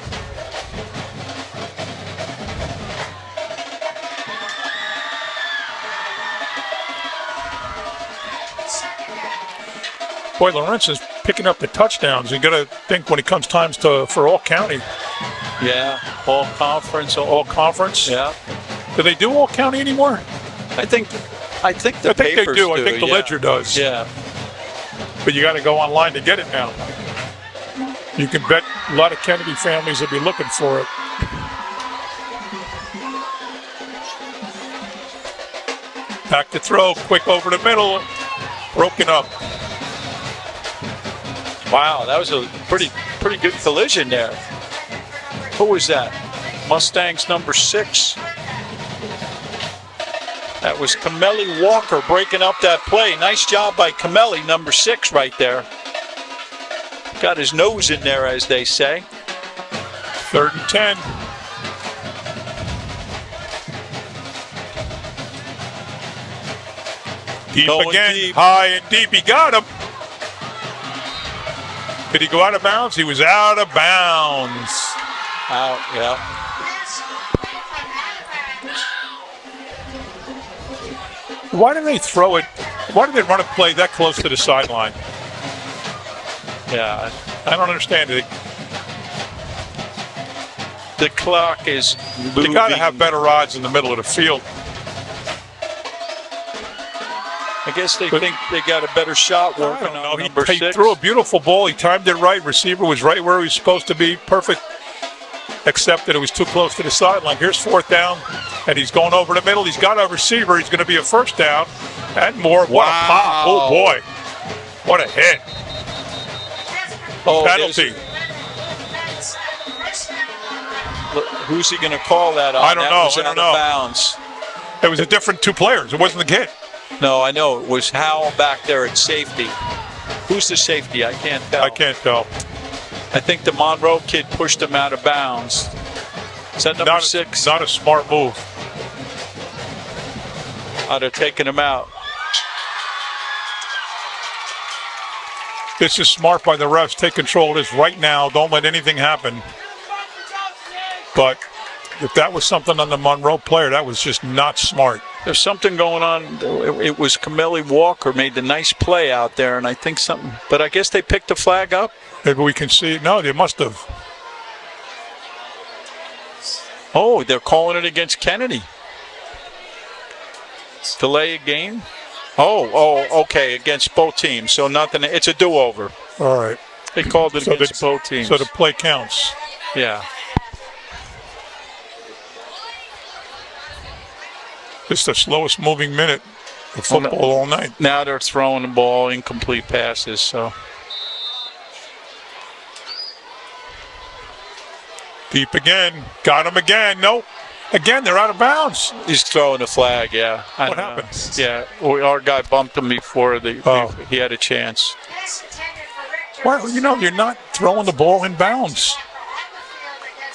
Boy, Lawrence is picking up the touchdowns. You got to think when it comes times for all county. Yeah, all conference. All conference. Yeah. Do they do all county anymore? I think the they papers do. I think the Ledger does. Yeah. But you got to go online to get it now. You can bet a lot of Kennedy families will be looking for it. Back to throw, quick over the middle, broken up. Wow, that was a pretty good collision there. Who was that? Mustangs number 6. That was Camelli Walker breaking up that play. Nice job by Camelli, number 6 right there. Got his nose in there, as they say. 3rd and 10. Deep Going again, deep. high and deep. He got him. Did he go out of bounds? He was out of bounds. Out, yeah. Why do they throw it? Why do they run a play that close to the sideline? Yeah. I don't understand it. The clock is moving. You got to have better odds in the middle of the field. I guess they think they got a better shot I working don't on know. number He 6. threw a beautiful ball. He timed it right. Receiver was right where he was supposed to be. Perfect. Except that it was too close to the sideline. Here's 4th down, and he's going over the middle. He's got a receiver. He's going to be a first down and more. What a pop. Oh, boy. What a hit. Oh, Penalty. Who's he going to call that on? I don't That know. was I out don't of know. bounds. It was a different 2 players. It wasn't the kid. No, I know. It was Howell back there at safety. Who's the safety? I can't tell. I can't tell. I think the Monroe kid pushed him out of bounds. Is that number 6? Not a smart move. I'd have taken him out. This is smart by the refs. Take control of this right now. Don't let anything happen. But if that was something on the Monroe player, that was just not smart. There's something going on. It was Camelli Walker made the nice play out there, and I think something. But I guess they picked the flag up. Maybe we can see it. No, they must have. Oh, they're calling it against Kennedy. Delay a game. Oh, okay, against both teams. So nothing. It's a do-over. All right. They called it against both teams. So the play counts. Yeah. This is the slowest moving minute The football all night. Now they're throwing the ball, incomplete passes. So Deep again. Got him again. Nope. Again, they're out of bounds. he's throwing a flag. Yeah. What happened? Yeah, our guy bumped him before he had a chance. Pass intended for Richter. Well, you know, you're not throwing the ball in bounds.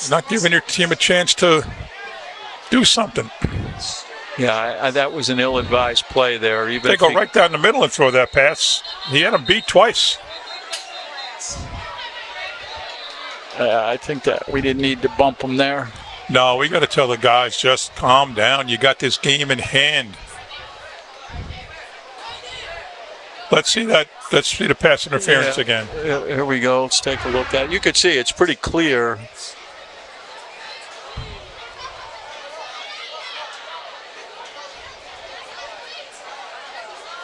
You're not giving your team a chance to do something. Yeah, that was an ill-advised play there. Even They if go he- right down the middle and throw that pass. He had him beat twice. I think that we didn't need to bump him there. No, we got to tell the guys, just calm down. You got this game in hand. Let's see that. Let's see the pass interference Yeah. again. Here we go. Let's take a look at it. You could see it's pretty clear.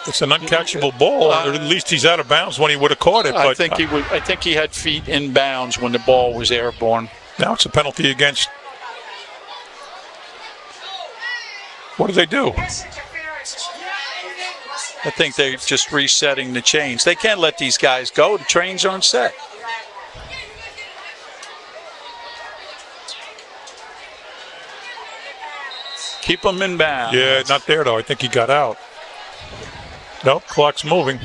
It's an uncatchable ball, or at least he's out of bounds when he would have caught it. I But think he had feet in bounds when the ball was airborne. now it's a penalty against. What do they do? Pass interference is I think they're just resetting the chains. They can't let these guys go. The trains aren't set. Keep them in bounds. Yeah, not there though. I think he got out. Nope, clock's moving.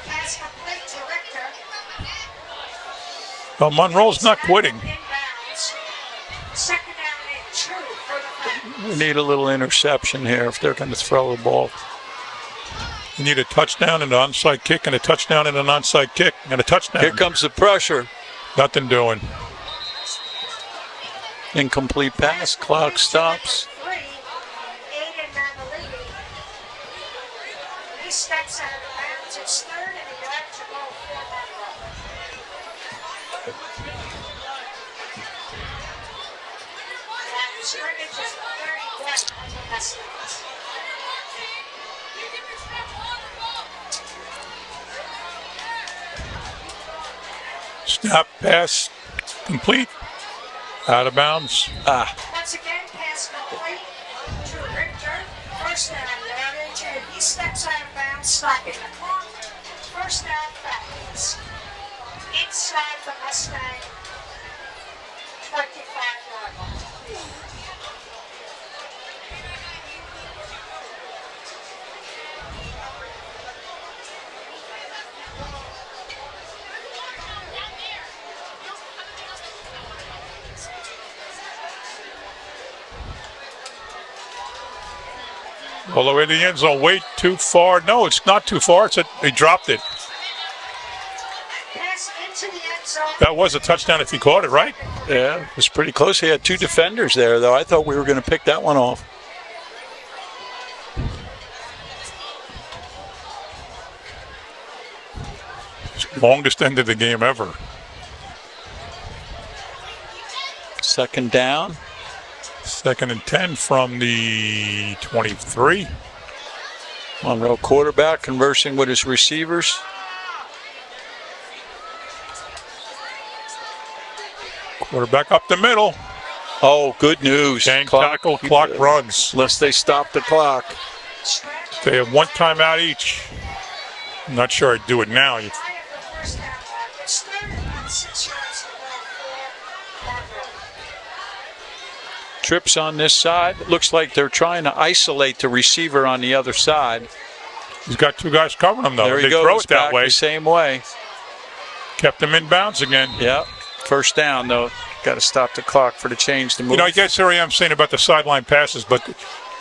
pass complete to Richter. Well, Monroe's not quitting. Inbounds. Second down and 2 for the Falcons. We need a little interception here if they're going to throw the ball. You need a touchdown and an onside kick, and a touchdown and an onside kick, and a touchdown. Here comes the pressure. Nothing doing. Incomplete pass. Clock stops. 3. Aiden Mammolini. He steps out of bounds. It's third and a yard to go for Monroe. That scrimmage is 30 left on the Mustangs. Snap, pass, complete. Out of bounds. Once again, pass complete to Richter. First down yardage, and he steps out of bounds, stopping the clock. First down, Falcons. Inside the Mustang, 25-yard line. All the way to the end zone. Wait, too far. No, it's not too far. They dropped it. Pass into the end zone. That was a touchdown if he caught it, right? Yeah, it was pretty close. He had two defenders there, though. I thought we were going to pick that one off. Longest end of the game ever. Second down. Second and 10 from the 23. Monroe quarterback conversing with his receivers. Quarterback up the middle. Oh, good news. Gang tackle, clock runs. Unless they stop the clock. They have one timeout each. I'm not sure I'd do it now. Try it for first down. It's third and about 6 yards to go for Monroe. Trips on this side. It looks like they're trying to isolate the receiver on the other side. He's got two guys covering him, though. There he They goes throw it that back way. the same way. Kept him in bounds again. Yeah. First down, though. Got to stop the clock for the change to move. You know, I guess here I am saying about the sideline passes, but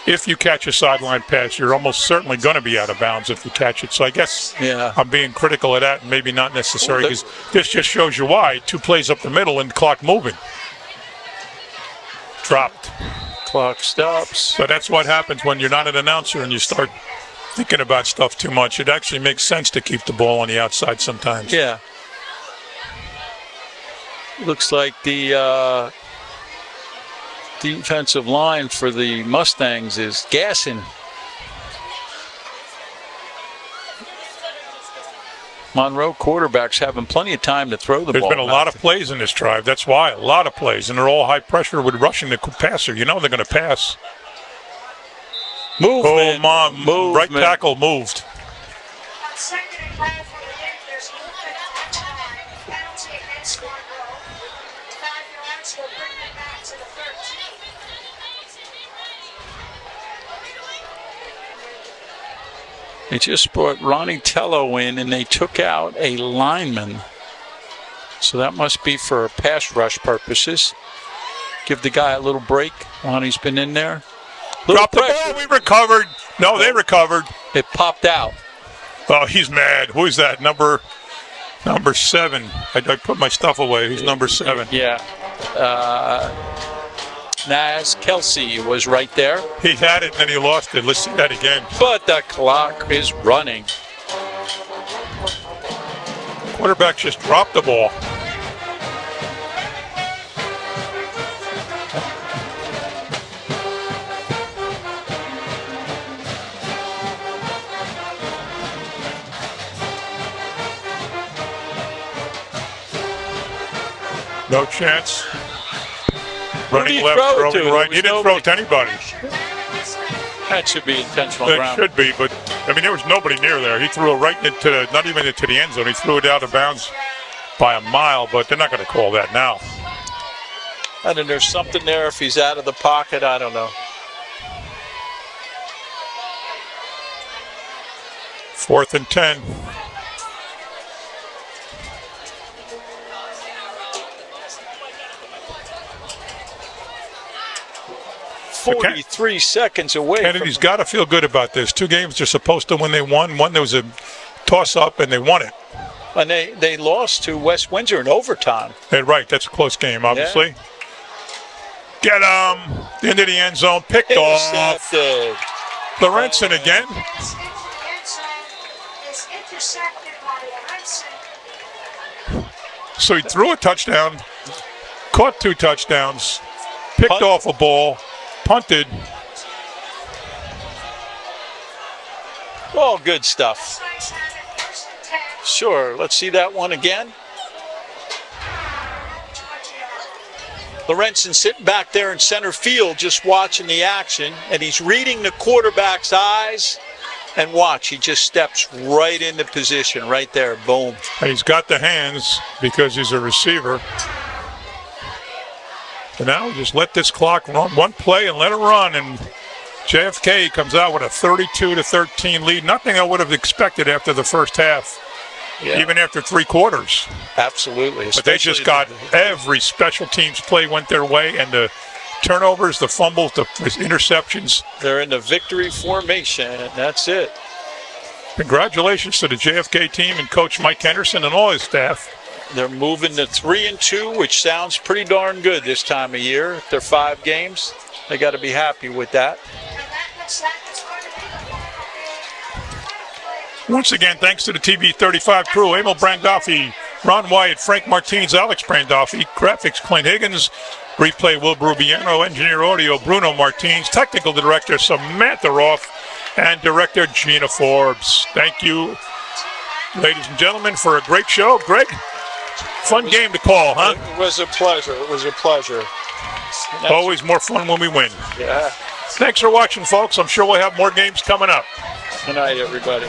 if you catch a sideline pass, you're almost certainly going to be out of bounds if you catch it. So I guess Yeah. I'm being critical of that and maybe not necessary because this just shows you why. 2 plays up the middle and clock moving. Dropped. Clock stops. So that's what happens when you're not an announcer and you start thinking about stuff too much. It actually makes sense to keep the ball on the outside sometimes. Yeah. Looks like the defensive line for the Mustangs is gassing. Monroe quarterbacks having plenty of time to throw the There's ball. been a lot of plays in this drive. That's why. A lot of plays. And they're all high pressure with rushing the passer. You know they're going to pass. Movement. Right tackle moved. On second and goal for the Yankees, movement on time, penalty against Monroe. 5 yards will bring them back to the 13. They just brought Ronnie Tello in, and they took out a lineman. So that must be for pass rush purposes. Give the guy a little break. Ronnie's been in there. Drop the ball. We recovered. No, they recovered. It popped out. Oh, he's mad. Who is that? Number 7. I put my stuff away. He's number 7. Yeah. Nas Kelsey was right there. He had it and then he lost it. Let's see that again. But the clock is running. Quarterback just dropped the ball. No chance. Running left, throwing right. He didn't throw to anybody. That should be intentional That ground. should be, but I mean, there was nobody near there. He threw it right into not even into the end zone. He threw it out of bounds by a mile, but they're not going to call that now. I don't know, there's something there if he's out of the pocket. I don't know. 4th and 10. But 43 seconds away. Kennedy's got to feel good about this. 2 games they're supposed to win. They won. One there was a toss-up, and they won it. And they lost to West Windsor in overtime. Right, that's a close game, obviously. Yeah. Get him into the end zone, picked off. Lorenzen again. Is intercepted by Lorenzen. So he threw a touchdown, caught 2 touchdowns, picked off a ball, punted. All good stuff. Sure, let's see that one again. Lorenzen sitting back there in center field just watching the action, and he's reading the quarterback's eyes. And watch, he just steps right into position right there. Boom. And he's got the hands because he's a receiver. And now just let this clock run. One play and let it run. And JFK comes out with a 32-13 lead. Nothing I would have expected after the first half, even after 3 quarters. Absolutely. But they just got every special teams play went their way, and the turnovers, the fumbles, the interceptions. They're in the victory formation, and that's it. Congratulations to the JFK team and Coach Mike Henderson and all his staff. They're moving to 3-2, which sounds pretty darn good this time of year. After 5 games, they got to be happy with that. Once again, thanks to the TV35 crew, Emil Brandolfi, Ron Wyatt, Frank Martins, Alex Brandolfi, graphics Clint Higgins, replay Will Brubiano, engineer audio Bruno Martins, technical director Samantha Roth, and director Gina Forbes. Thank you, ladies and gentlemen, for a great show. Greg, fun game to call, huh? It was a pleasure. It was a pleasure. Always more fun when we win. Yeah. Thanks for watching, folks. I'm sure we'll have more games coming up. Good night, everybody.